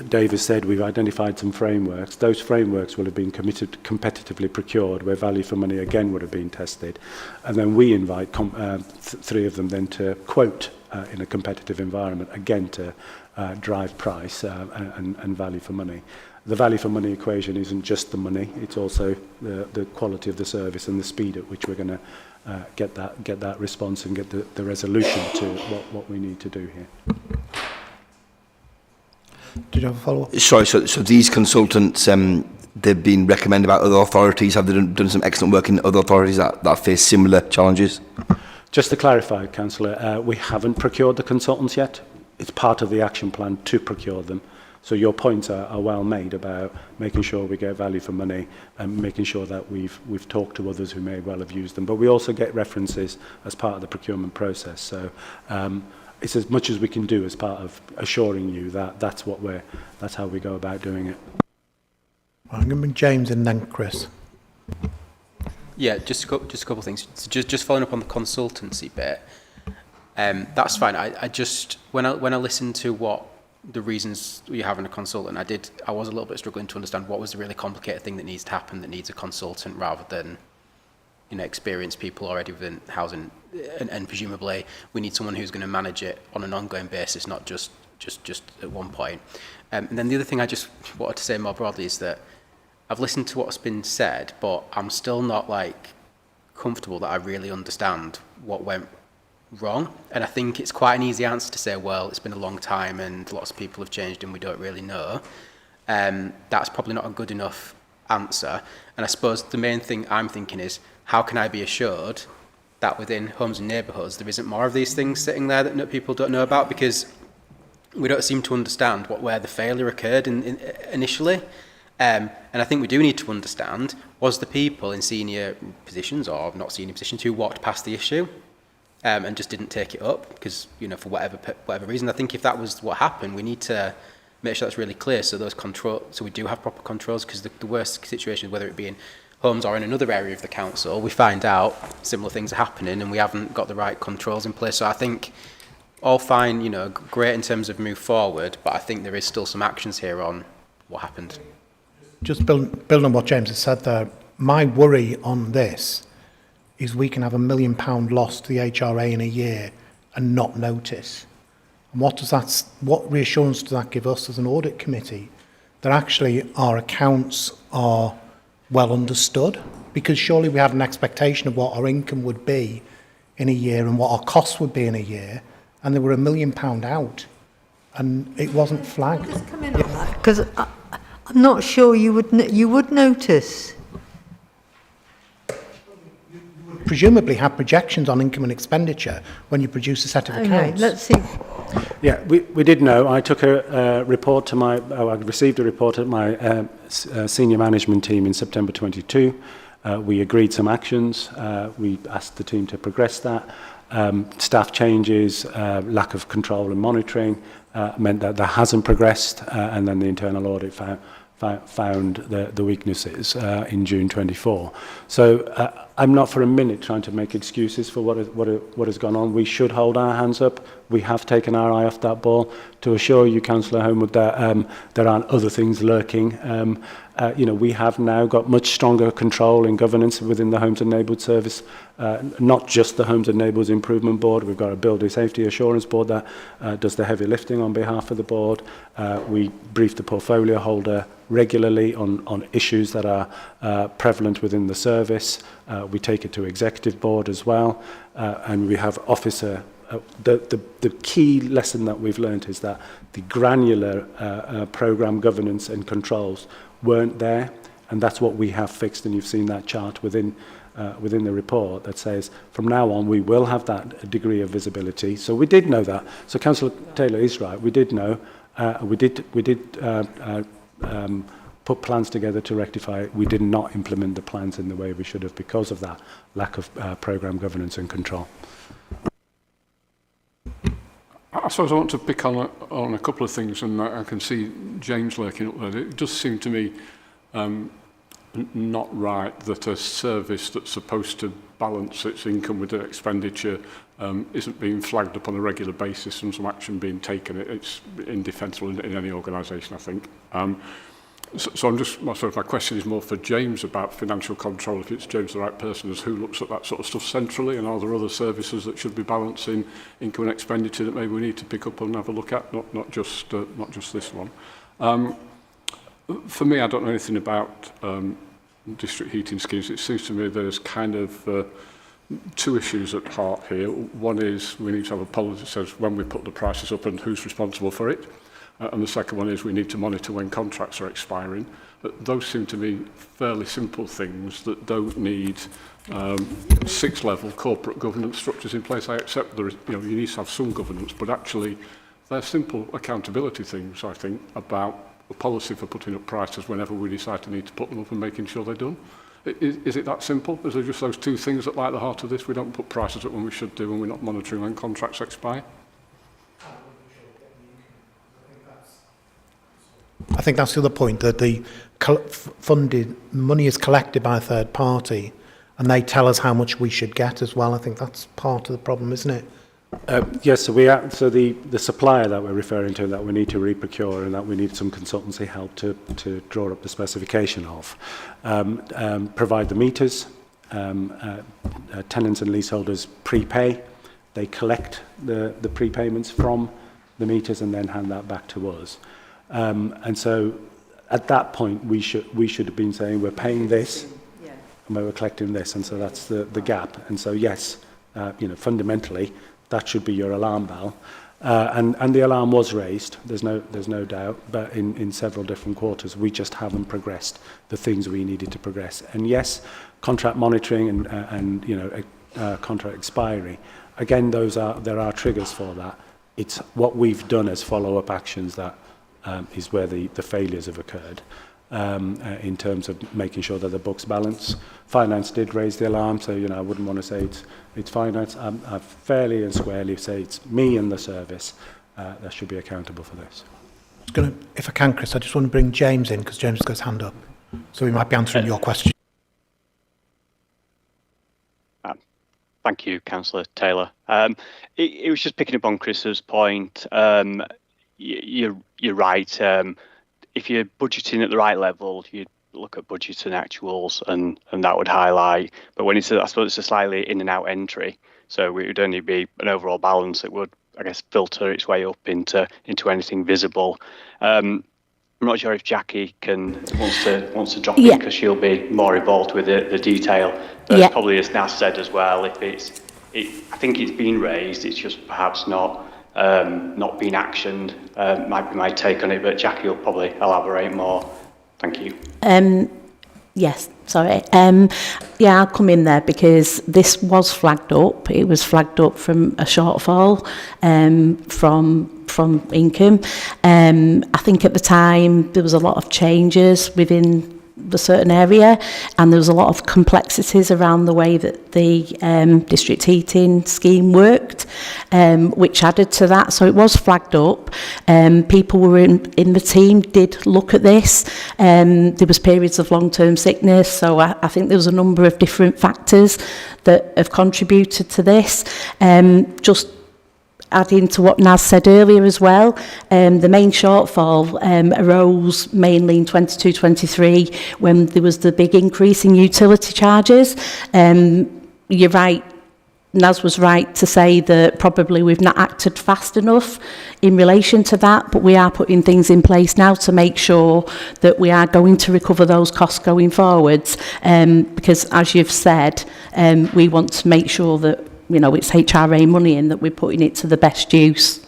Dave has said we've identified some frameworks. Those frameworks will have been competitively procured, where value for money again would have been tested, and then we invite three of them then to quote in a competitive environment, again to drive price and value for money. The value for money equation isn't just the money, it's also the quality of the service and the speed at which we're going to get that response and get the resolution to what we need to do here. Did you have a follow-up? Sorry, so these consultants, they've been recommended by other authorities. Have they done some excellent work in other authorities that face similar challenges? Just to clarify, Councillor, we haven't procured the consultants yet. It's part of the action plan to procure them. So your points are well made about making sure we get value for money and making sure that we've talked to others who may well have used them. But we also get references as part of the procurement process. So it's as much as we can do as part of assuring you that that's how we go about doing it. I'm going to bring James and then Chris. Yeah, just a couple of things. So just following up on the consultancy bit, that's fine. I just when I listened to what the reasons you're having a consultant, I was a little bit struggling to understand what was the really complicated thing that needs to happen that needs a consultant rather than experienced people already within housing, and presumably we need someone who's going to manage it on an ongoing basis, not just at one point. And then the other thing I just wanted to say more broadly is that I've listened to what's been said, but I'm still not comfortable that I really understand what went wrong. And I think it's quite an easy answer to say, well, it's been a long time and lots of people have changed and we don't really know. That's probably not a good enough answer. And I suppose the main thing I'm thinking is, how can I be assured that within homes and neighbourhoods there isn't more of these things sitting there that people don't know about, because we don't seem to understand where the failure occurred initially. And I think we do need to understand, was the people in senior positions or not senior positions who walked past the issue and just didn't take it up because, for whatever reason. I think if that was what happened, we need to make sure that's really clear so we do have proper controls, because the worst situation, whether it be in homes or in another area of the council, we find out similar things are happening and we haven't got the right controls in place. So I think all fine, great in terms of move forward, but I think there is still some actions here on what happened. Just building on what James has said there, my worry on this is we can have £1 million loss to the HRA in a year and not notice. And what reassurance does that give us as an audit committee that actually our accounts are well understood? Because surely we had an expectation of what our income would be in a year and what our costs would be in a year, and there were £1 million out, and it wasn't flagged. Because I'm not sure you would notice. Presumably have projections on income and expenditure when you produce a set of accounts. Let's see. Yeah, we did know. I took a report to I received a report at my senior management team in September 22. We agreed some actions. We asked the team to progress that. Staff changes, lack of control and monitoring meant that that hasn't progressed, and then the internal audit found the weaknesses in June 24. So I'm not for a minute trying to make excuses for what has gone on. We should hold our hands up. We have taken our eye off that ball. To assure you, Councillor Homewood, that there aren't other things lurking. We have now got much stronger control and governance within the Homes and Neighbourhood Service, not just the Homes and Neighbourhoods Improvement Board. We've got a Building Safety Assurance Board that does the heavy lifting on behalf of the board. We brief the portfolio holder regularly on issues that are prevalent within the service. We take it to Executive Board as well, and we have officer. The key lesson that we've learned is that the granular programme governance and controls weren't there, and that's what we have fixed, and you've seen that chart within the report that says from now on we will have that degree of visibility. So we did know that. So Councillor Taylor is right. We did know. We did put plans together to rectify it. We did not implement the plans in the way we should have because of that lack of programme governance and control. I suppose I want to pick on a couple of things, and I can see James lurking up there. It does seem to me not right that a service that's supposed to balance its income with its expenditure isn't being flagged up on a regular basis and some action being taken. It's indefensible in any organisation, I think. So I'm just, my question is more for James about financial control. If it's James the right person, as who looks at that sort of stuff centrally, and are there other services that should be balancing income and expenditure that maybe we need to pick up and have a look at, not just this one. For me, I don't know anything about district heating schemes. It seems to me there's kind of two issues at heart here. One is we need to have a policy that says when we put the prices up and who's responsible for it. And the second one is we need to monitor when contracts are expiring. Those seem to me fairly simple things that don't need six-level corporate governance structures in place. I accept there is, you need to have some governance, but actually they're simple accountability things, I think, about a policy for putting up prices whenever we decide to need to put them up and making sure they're done. Is it that simple? Is there just those two things that lie at the heart of this? We don't put prices up when we should do, and we're not monitoring when contracts expire? I think that's the other point, that the funded money is collected by a third party and they tell us how much we should get as well. I think that's part of the problem, isn't it? Yes, so the supplier that we're referring to that we need to re-procure and that we need some consultancy help to draw up the specification of, provide the meters, tenants and leaseholders prepay, they collect the prepayments from the meters and then hand that back to us. And so at that point we should have been saying we're paying this and we're collecting this, and so that's the gap. And so yes, fundamentally that should be your alarm bell, and the alarm was raised, there's no doubt, but in several different quarters we just haven't progressed the things we needed to progress. And yes, contract monitoring and contract expiry, again, there are triggers for that. It's what we've done as follow-up actions that is where the failures have occurred, in terms of making sure that the books balance. Finance did raise the alarm, so I wouldn't want to say it's finance. I fairly and squarely say it's me and the service that should be accountable for this. If I can, Chris, I just want to bring James in because James has got his hand up, so he might be answering your question. Thank you, Councillor Taylor. It was just picking up on Chris's point. You're right. If you're budgeting at the right level, you'd look at budgets and actuals, and that would highlight. But when I suppose it's a slightly in and out entry, so it would only be an overall balance. It would, I guess, filter its way up into anything visible. I'm not sure if Jackie wants to drop in because she'll be more involved with the detail. But probably as Naz said as well, I think it's been raised. It's just perhaps not been actioned. Might be my take on it, but Jackie will probably elaborate more. Thank you. Yes, sorry. I'll come in there because this was flagged up. It was flagged up from a shortfall from income. I think at the time there was a lot of changes within the certain area, and there was a lot of complexities around the way that the district heating scheme worked, which added to that. So it was flagged up. People were in the team did look at this. There was periods of long-term sickness, so I think there was a number of different factors that have contributed to this. Just adding to what Naz said earlier as well, the main shortfall arose mainly in 22-23 when there was the big increase in utility charges. You're right, Naz was right to say that probably we've not acted fast enough in relation to that, but we are putting things in place now to make sure that we are going to recover those costs going forwards, because as you've said, we want to make sure that it's HRA money and that we're putting it to the best use.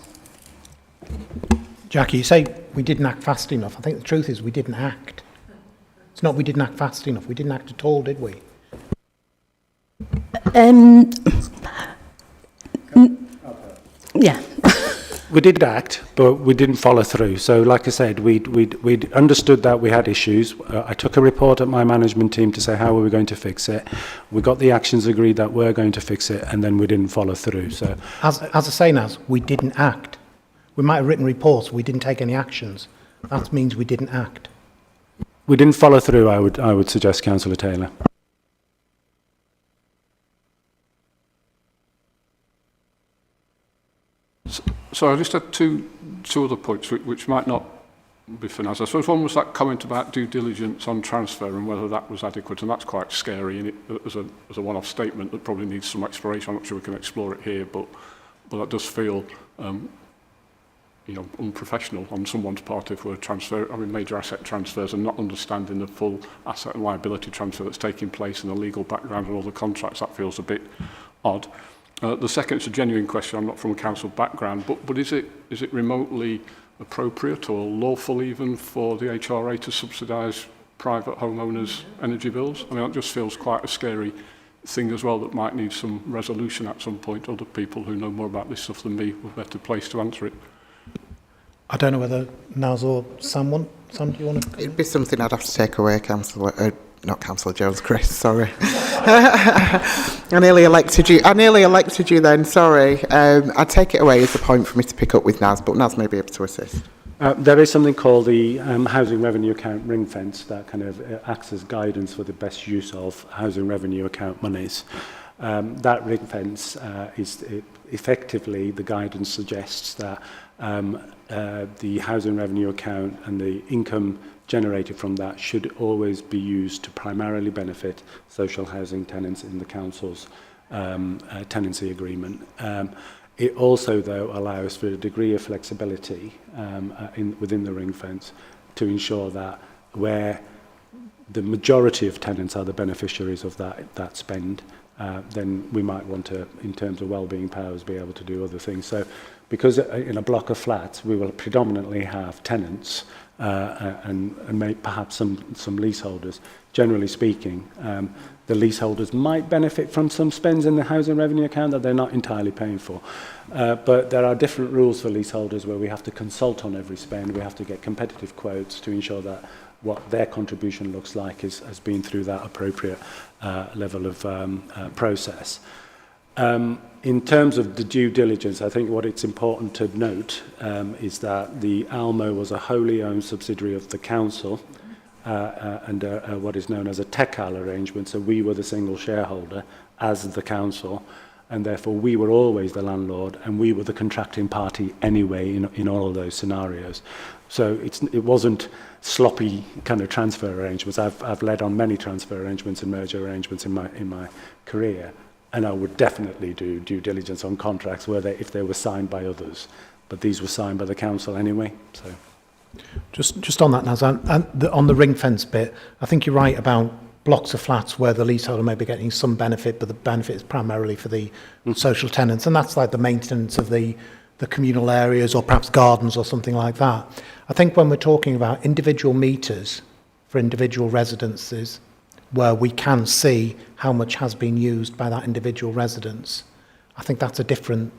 Jackie, you say we didn't act fast enough. I think the truth is we didn't act. It's not we didn't act fast enough. We didn't act at all, did we? Yeah. We did act, but we didn't follow through. So, like I said, we'd understood that we had issues. I took a report at my management team to say how we were going to fix it. We got the actions agreed that we're going to fix it, and then we didn't follow through. So, as I say, Naz, we didn't act. We might have written reports, we didn't take any actions. That means we didn't act. we didn't follow through. I would suggest, Councillor Taylor. So I just had two other points which might not be for Naz. I suppose one was that comment about due diligence on transfer and whether that was adequate, and that's quite scary in it as a one-off statement that probably needs some exploration. I'm not sure we can explore it here, but that does feel unprofessional on someone's part if we're having major asset transfers and not understanding the full asset and liability transfer that's taking place and the legal background and all the contracts. That feels a bit odd. The second is a genuine question. I'm not from a council background, but is it remotely appropriate or lawful even for the HRA to subsidise private homeowners' energy bills? I mean, that just feels quite a scary thing as well that might need some resolution at some point. Other people who know more about this stuff than me were better placed to answer it. I don't know whether Naz or Sam, do you want to? It'd be something I'd have to take away, not Councillor Jones, Chris, sorry. I nearly elected you then, sorry. I'd take it away as a point for me to pick up with Naz, but Naz may be able to assist. There is something called the housing revenue account ring fence that kind of acts as guidance for the best use of housing revenue account monies. That ring fence effectively, the guidance suggests that the housing revenue account and the income generated from that should always be used to primarily benefit social housing tenants in the council's tenancy agreement. It also, though, allows for a degree of flexibility within the ring fence to ensure that where the majority of tenants are the beneficiaries of that spend, then we might want to, in terms of wellbeing powers, be able to do other things. So, because in a block of flats, we will predominantly have tenants and perhaps some leaseholders. Generally speaking, the leaseholders might benefit from some spends in the housing revenue account that they're not entirely paying for. But there are different rules for leaseholders where we have to consult on every spend. We have to get competitive quotes to ensure that what their contribution looks like has been through that appropriate level of process. In terms of the due diligence, I think what it's important to note is that the ALMO was a wholly owned subsidiary of the council under what is known as a TECAL arrangement. So we were the single shareholder as the council, and therefore we were always the landlord and we were the contracting party anyway in all of those scenarios. So it wasn't sloppy kind of transfer arrangements. I've led on many transfer arrangements and merger arrangements in my career. And I would definitely do due diligence on contracts if they were signed by others. But these were signed by the council anyway. So, Just on that, Naz, on the ring fence bit, I think you're right about blocks of flats where the leaseholder may be getting some benefit, but the benefit is primarily for the social tenants. And that's like the maintenance of the communal areas or perhaps gardens or something like that. I think when we're talking about individual meters for individual residences, where we can see how much has been used by that individual residence, I think that's a different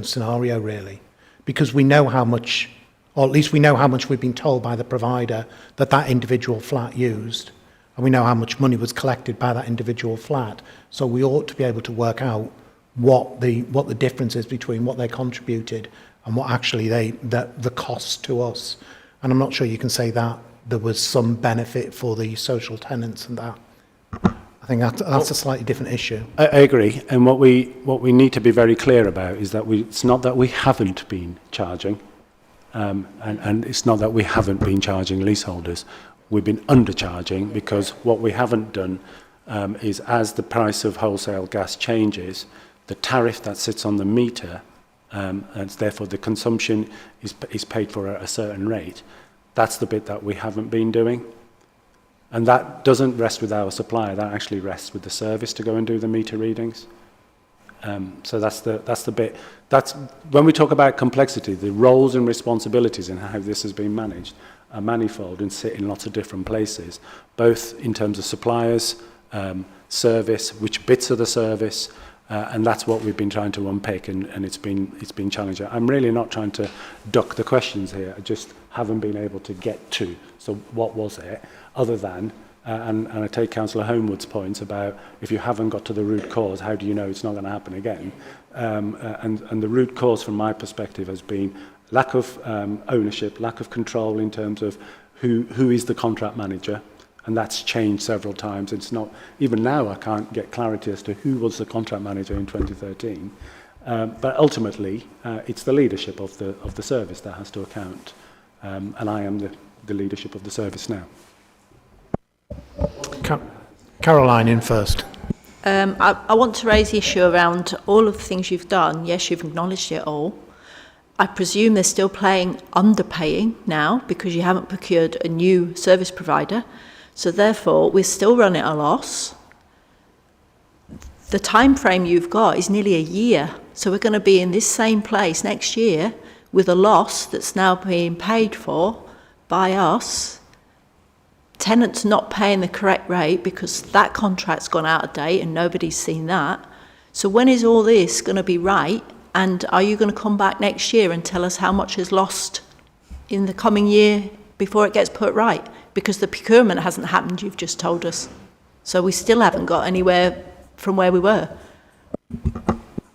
scenario really, because we know how much, or at least we know how much we've been told by the provider that individual flat used, and we know how much money was collected by that individual flat. So we ought to be able to work out what the difference is between what they contributed and what actually the cost to us. And I'm not sure you can say that there was some benefit for the social tenants and that. I think that's a slightly different issue. I agree, and what we need to be very clear about is that it's not that we haven't been charging, and it's not that we haven't been charging leaseholders. We've been undercharging because what we haven't done is, as the price of wholesale gas changes, the tariff that sits on the meter, and therefore the consumption is paid for at a certain rate. That's the bit that we haven't been doing. And that doesn't rest with our supplier, that actually rests with the service to go and do the meter readings. So that's the bit. That's when we talk about complexity, the roles and responsibilities and how this has been managed are manifold and sit in lots of different places, both in terms of suppliers, service, which bits of the service, and that's what we've been trying to unpick, and it's been challenging. I'm really not trying to duck the questions here. I just haven't been able to get to. So what was it, other than, and I take Councillor Homewood's point about if you haven't got to the root cause, how do you know it's not going to happen again? And the root cause from my perspective has been lack of ownership, lack of control in terms of who is the contract manager, and that's changed several times. It's not, even now I can't get clarity as to who was the contract manager in 2013, but ultimately it's the leadership of the service that has to account, and I am the leadership of the service now. Caroline in first. I want to raise the issue around all of the things you've done. Yes, you've acknowledged it all. I presume they're still underpaying now because you haven't procured a new service provider. So therefore, we're still running at a loss. The time frame you've got is nearly a year. So we're going to be in this same place next year with a loss that's now being paid for by us. Tenants not paying the correct rate because that contract's gone out of date and nobody's seen that. So when is all this going to be right? And are you going to come back next year and tell us how much is lost in the coming year before it gets put right? Because the procurement hasn't happened, you've just told us. So we still haven't got anywhere from where we were.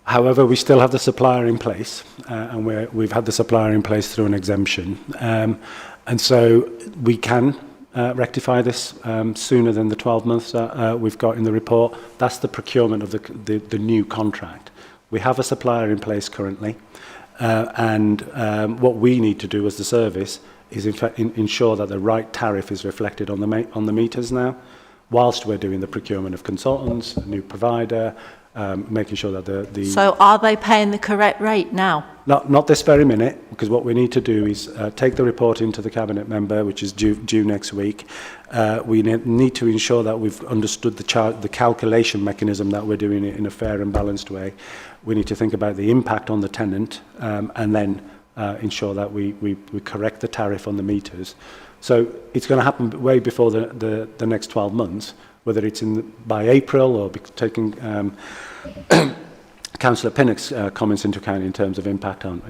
However, we still have the supplier in place, and we've had the supplier in place through an exemption. And so we can rectify this sooner than the 12 months that we've got in the report. That's the procurement of the new contract. We have a supplier in place currently, and what we need to do as the service is in fact ensure that the right tariff is reflected on the meters now, whilst we're doing the procurement of consultants, a new provider, making sure that the So are they paying the correct rate now? Not this very minute, because what we need to do is take the report into the Cabinet member, which is due next week. We need to ensure that we've understood the calculation mechanism, that we're doing it in a fair and balanced way. We need to think about the impact on the tenant, and then ensure that we correct the tariff on the meters. So it's going to happen way before the next 12 months, whether it's by April or taking Councillor Pinnock's comments into account in terms of impact on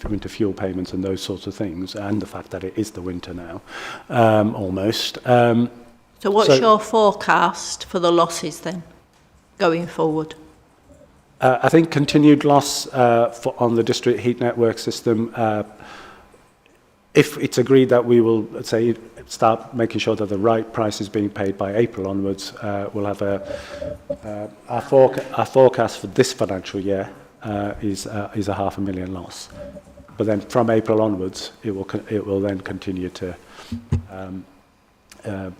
winter fuel payments and those sorts of things, and the fact that it is the winter now, almost. So what's your forecast for the losses then, going forward? I think continued loss on the district heat network system. If it's agreed that we will, let's say, start making sure that the right price is being paid by April onwards, we'll have our forecast for this financial year is a £500,000 loss. But then from April onwards, it will then continue to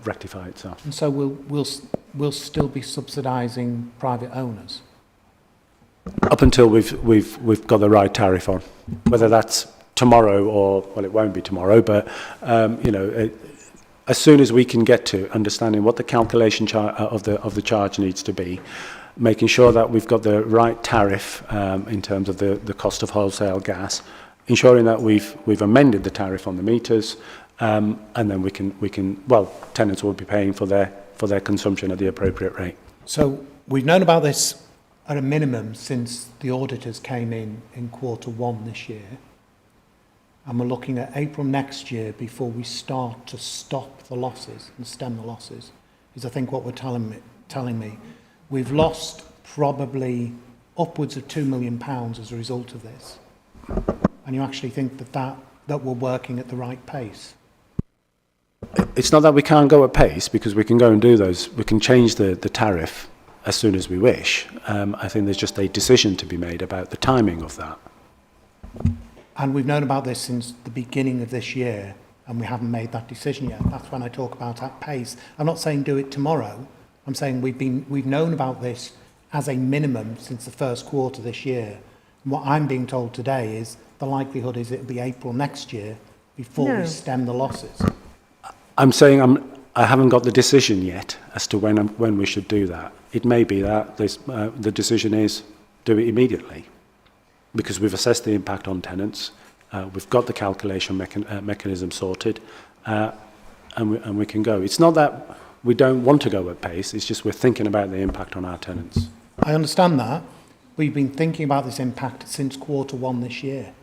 rectify itself. And so we'll still be subsidising private owners? Up until we've got the right tariff on, whether that's tomorrow or, well, it won't be tomorrow, but you know, as soon as we can get to understanding what the calculation of the charge needs to be, making sure that we've got the right tariff in terms of the cost of wholesale gas, ensuring that we've amended the tariff on the meters, and then we can well, tenants will be paying for their consumption at the appropriate rate. So we've known about this at a minimum since the auditors came in Q1 this year. And we're looking at April next year before we start to stop the losses and stem the losses. is I think what we're telling me. We've lost probably upwards of £2 million as a result of this. And you actually think that we're working at the right pace? It's not that we can't go at pace, because we can go and do those. We can change the tariff as soon as we wish. I think there's just a decision to be made about the timing of that. And we've known about this since the beginning of this year, and we haven't made that decision yet. That's when I talk about at pace. I'm not saying do it tomorrow. I'm saying we've known about this as a minimum since the first quarter this year. And what I'm being told today is the likelihood is it'll be April next year before we stem the losses. I'm saying I haven't got the decision yet as to when we should do that. It may be that the decision is do it immediately, because we've assessed the impact on tenants, we've got the calculation mechanism sorted, and we can go. It's not that we don't want to go at pace, it's just we're thinking about the impact on our tenants. I understand that. We've been thinking about this impact since Q1 this year.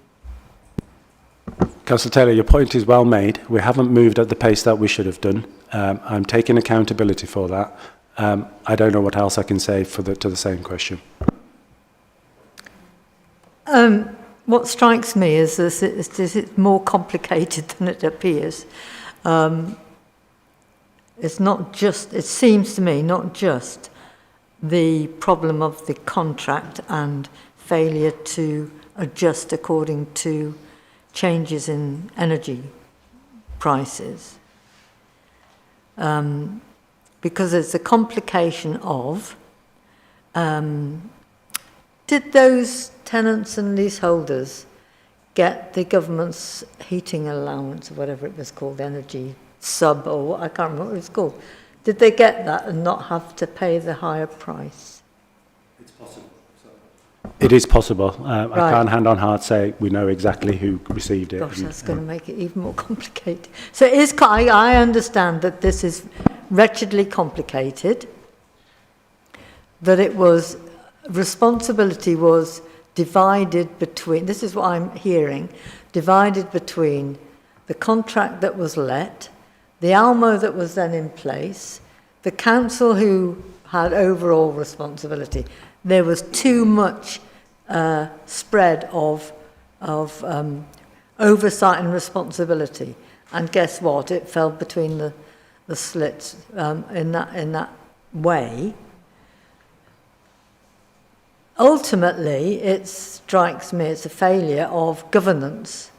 Councillor Taylor, your point is well made. We haven't moved at the pace that we should have done. I'm taking accountability for that. I don't know what else I can say to the same question. What strikes me is this, it's more complicated than it appears. It's not just, it seems to me, not just the problem of the contract and failure to adjust according to changes in energy prices, because it's a complication of did those tenants and leaseholders get the government's heating allowance, or whatever it was called, energy sub, or what, I can't remember what it was called. Did they get that and not have to pay the higher price? It's possible. It is possible. Right. I can't hand on heart say we know exactly who received it. Gosh, that's going to make it even more complicated. So it is, I understand that this is wretchedly complicated, that it was, responsibility was divided between, this is what I'm hearing, divided between the contract that was let, the ALMO that was then in place, the council who had overall responsibility. There was too much spread of oversight and responsibility, and guess what? It fell between the slits in that way. Ultimately, it strikes me it's a failure of governance.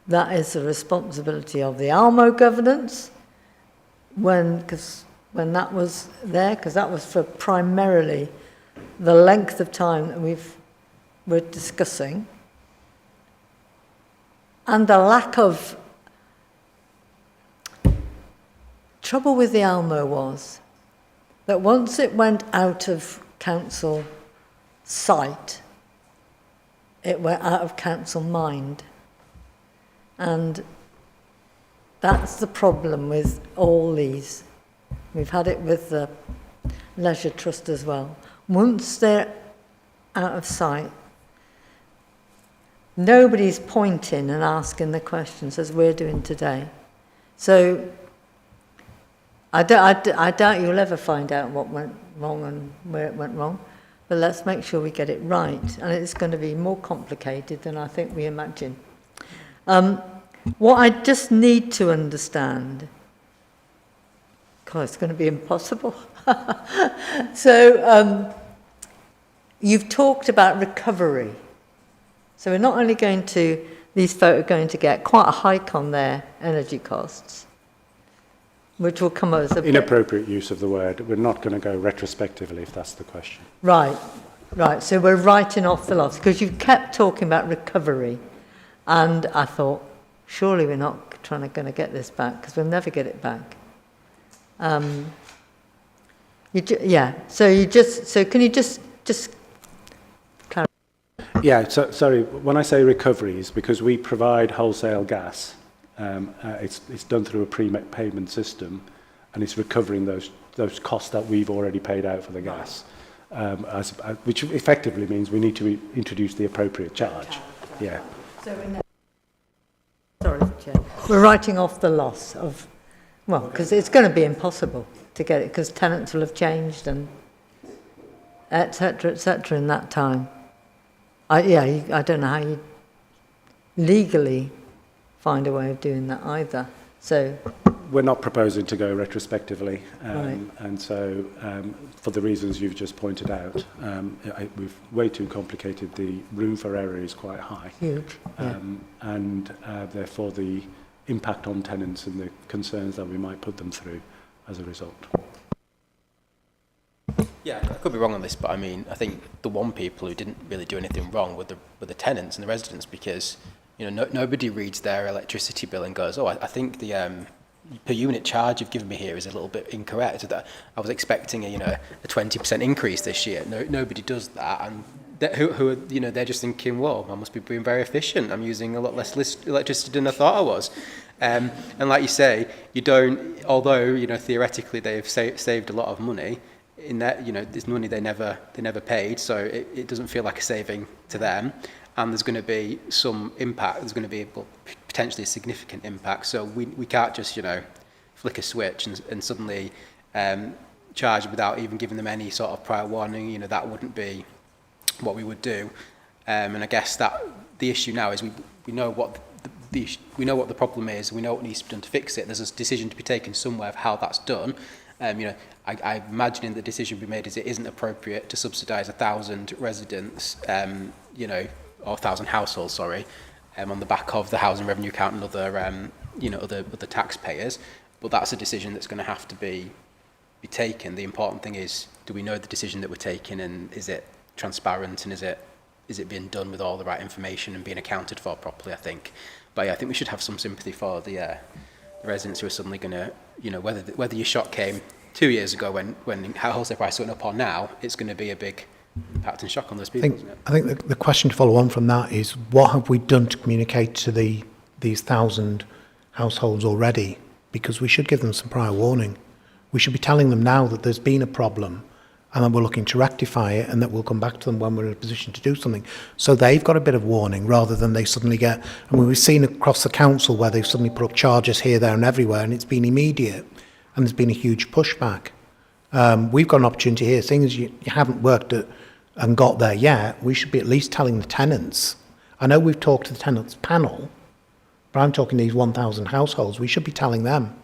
That is the responsibility of the ALMO governance, when that was there, because that was for primarily the length of time that we're discussing, and the lack of trouble with the ALMO was that once it went out of council sight, it went out of council mind. And that's the problem with all these. We've had it with the Leisure Trust as well. Once they're out of sight, nobody's pointing and asking the questions as we're doing today. So I doubt you'll ever find out what went wrong and where it went wrong, but let's make sure we get it right. And it's going to be more complicated than I think we imagine. What I just need to understand, God, it's going to be impossible. So you've talked about recovery. So we're not only going to, these folk are going to get quite a hike on their energy costs, which will come as a inappropriate use of the word. We're not going to go retrospectively, if that's the question. Right. So we're writing off the loss, because you've kept talking about recovery, and I thought, surely we're not going to get this back, because we'll never get it back. So can you just clarify? Yeah, so, sorry, when I say recoveries, because we provide wholesale gas, it's done through a pre-payment system, and it's recovering those costs that we've already paid out for the gas, which effectively means we need to introduce the appropriate charge. Yeah. Sorry, Chair. We're writing off the loss of, well, because it's going to be impossible. to get it, because tenants will have changed and et cetera, in that time. I don't know how you legally find a way of doing that either. So we're not proposing to go retrospectively, right. and so for the reasons you've just pointed out, we've way too complicated. The room for error is quite high. Huge. And therefore the impact on tenants and the concerns that we might put them through as a result. Yeah, I could be wrong on this, but I mean, I think the one people who didn't really do anything wrong were the tenants and the residents, because nobody reads their electricity bill and goes, oh, I think the per unit charge you've given me here is a little bit incorrect. I was expecting a 20% increase this year. Nobody does that, and who are, they're just thinking, well, I must be being very efficient. I'm using a lot less electricity than I thought I was. And like you say, you don't. Although theoretically they've saved a lot of money. In that, there's money they never paid, so it doesn't feel like a saving to them, and there's going to be some impact. There's going to be potentially a significant impact. So we can't just flick a switch and suddenly charge without even giving them any sort of prior warning. That wouldn't be what we would do. And I guess that the issue now is we know what we know what the problem is. We know what needs to be done to fix it. There's a decision to be taken somewhere of how that's done. I imagine the decision we made is it isn't appropriate to subsidise 1,000 residents, or 1,000 households, sorry, on the back of the housing revenue account and other taxpayers. But that's a decision that's going to have to be taken. The important thing is, do we know the decision that we're taking, and is it transparent, and is it being done with all the right information and being accounted for properly? I think, but yeah, I think we should have some sympathy for the residents who are suddenly going to, whether your shock came 2 years ago when wholesale prices went up, or now, it's going to be a big impact and shock on those people, isn't it? I think the question to follow on from that is, what have we done to communicate to these 1,000 households already? Because we should give them some prior warning. We should be telling them now that there's been a problem and that we're looking to rectify it, and that we'll come back to them when we're in a position to do something. So they've got a bit of warning, rather than they suddenly get... we've seen across the council where they've suddenly put up charges here, there and everywhere, and it's been immediate, and there's been a huge pushback. We've got an opportunity here, seeing as you haven't worked at and got there yet, we should be at least telling the tenants. I know we've talked to the tenants panel, but I'm talking these 1,000 households. We should be telling them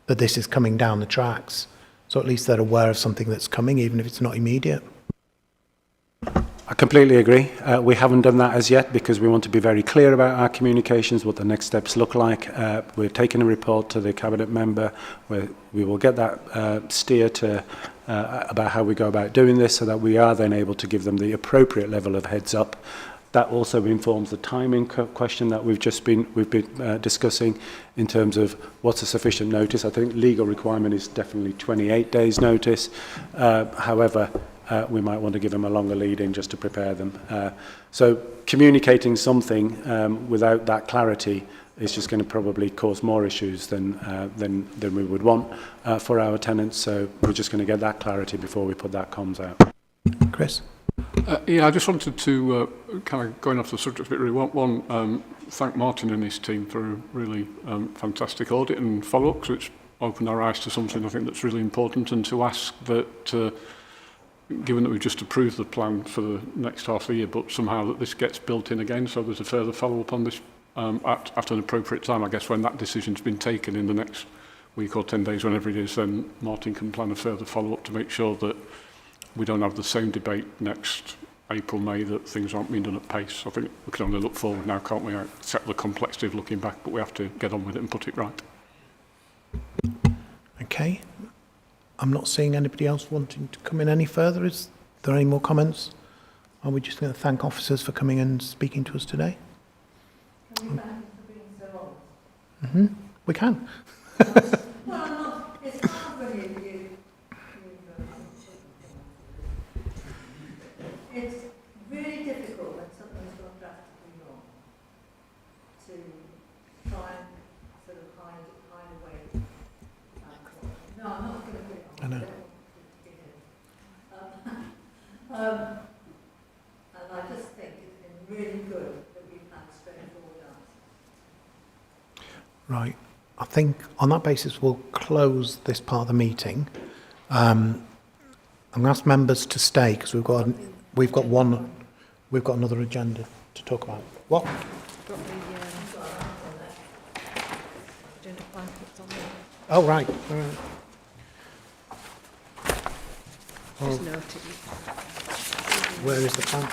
that this is coming down the tracks, so at least they're aware of something that's coming, even if it's not immediate. I completely agree. We haven't done that as yet because we want to be very clear about our communications, what the next steps look like. We're taking a report to the Cabinet member where we will get that steer to about how we go about doing this, so that we are then able to give them the appropriate level of heads up. That also informs the timing question that we've been discussing in terms of what's a sufficient notice. I think legal requirement is definitely 28 days notice. However, we might want to give them a longer lead in just to prepare them. So communicating something without that clarity is just going to probably cause more issues than we would want for our tenants. So we're just going to get that clarity before we put that comms out. Chris? Yeah, I just wanted to kind of going off the subject a bit really. Thank Martin and his team for a really fantastic audit and follow-up, because it's opened our eyes to something I think that's really important, and to ask that, given that we've just approved the plan for the next half of the year, but somehow that this gets built in again, so there's a further follow-up on this at an appropriate time, I guess, when that decision's been taken in the next week or 10 days, whenever it is, then Martin can plan a further follow-up to make sure that we don't have the same debate next April, May, that things aren't being done at pace. I think we can only look forward now, can't we? Accept the complexity of looking back, but we have to get on with it and put it right. Okay. I'm not seeing anybody else wanting to come in any further. Is there any more comments? Are we just going to thank officers for coming and speaking to us today? Can you thank them for being so Mm-hmm. honest? We can. Well, it's not really it's really difficult when something's gone drastically wrong to try and sort of hide away. No, I'm not going to put it on. I know. And I just think it's been really good that we've had straightforward answers. Right. I think on that basis we'll close this part of the meeting. I'm going to ask members to stay because we've got another agenda to talk about. What? Oh right. All right. Oh. Where is the plan?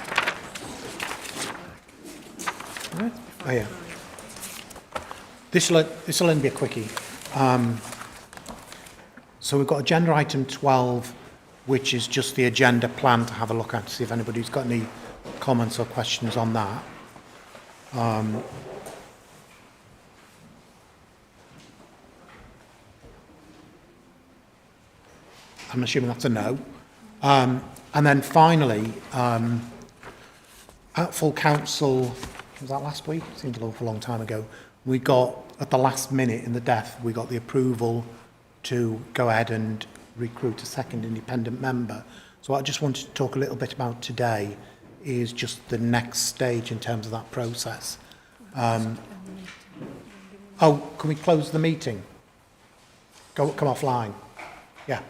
Right. Oh yeah. This will only be a quickie. So we've got agenda item 12, which is just the agenda plan to have a look at to see if anybody's got any comments or questions on that. I'm assuming that's a no. And then finally, at full council, was that last week? It seems an awful long time ago. We got, at the last minute in the death, we got the approval to go ahead and recruit a second independent member. So what I just wanted to talk a little bit about today is just the next stage in terms of that process. Oh, can we close the meeting? Come offline. Yeah.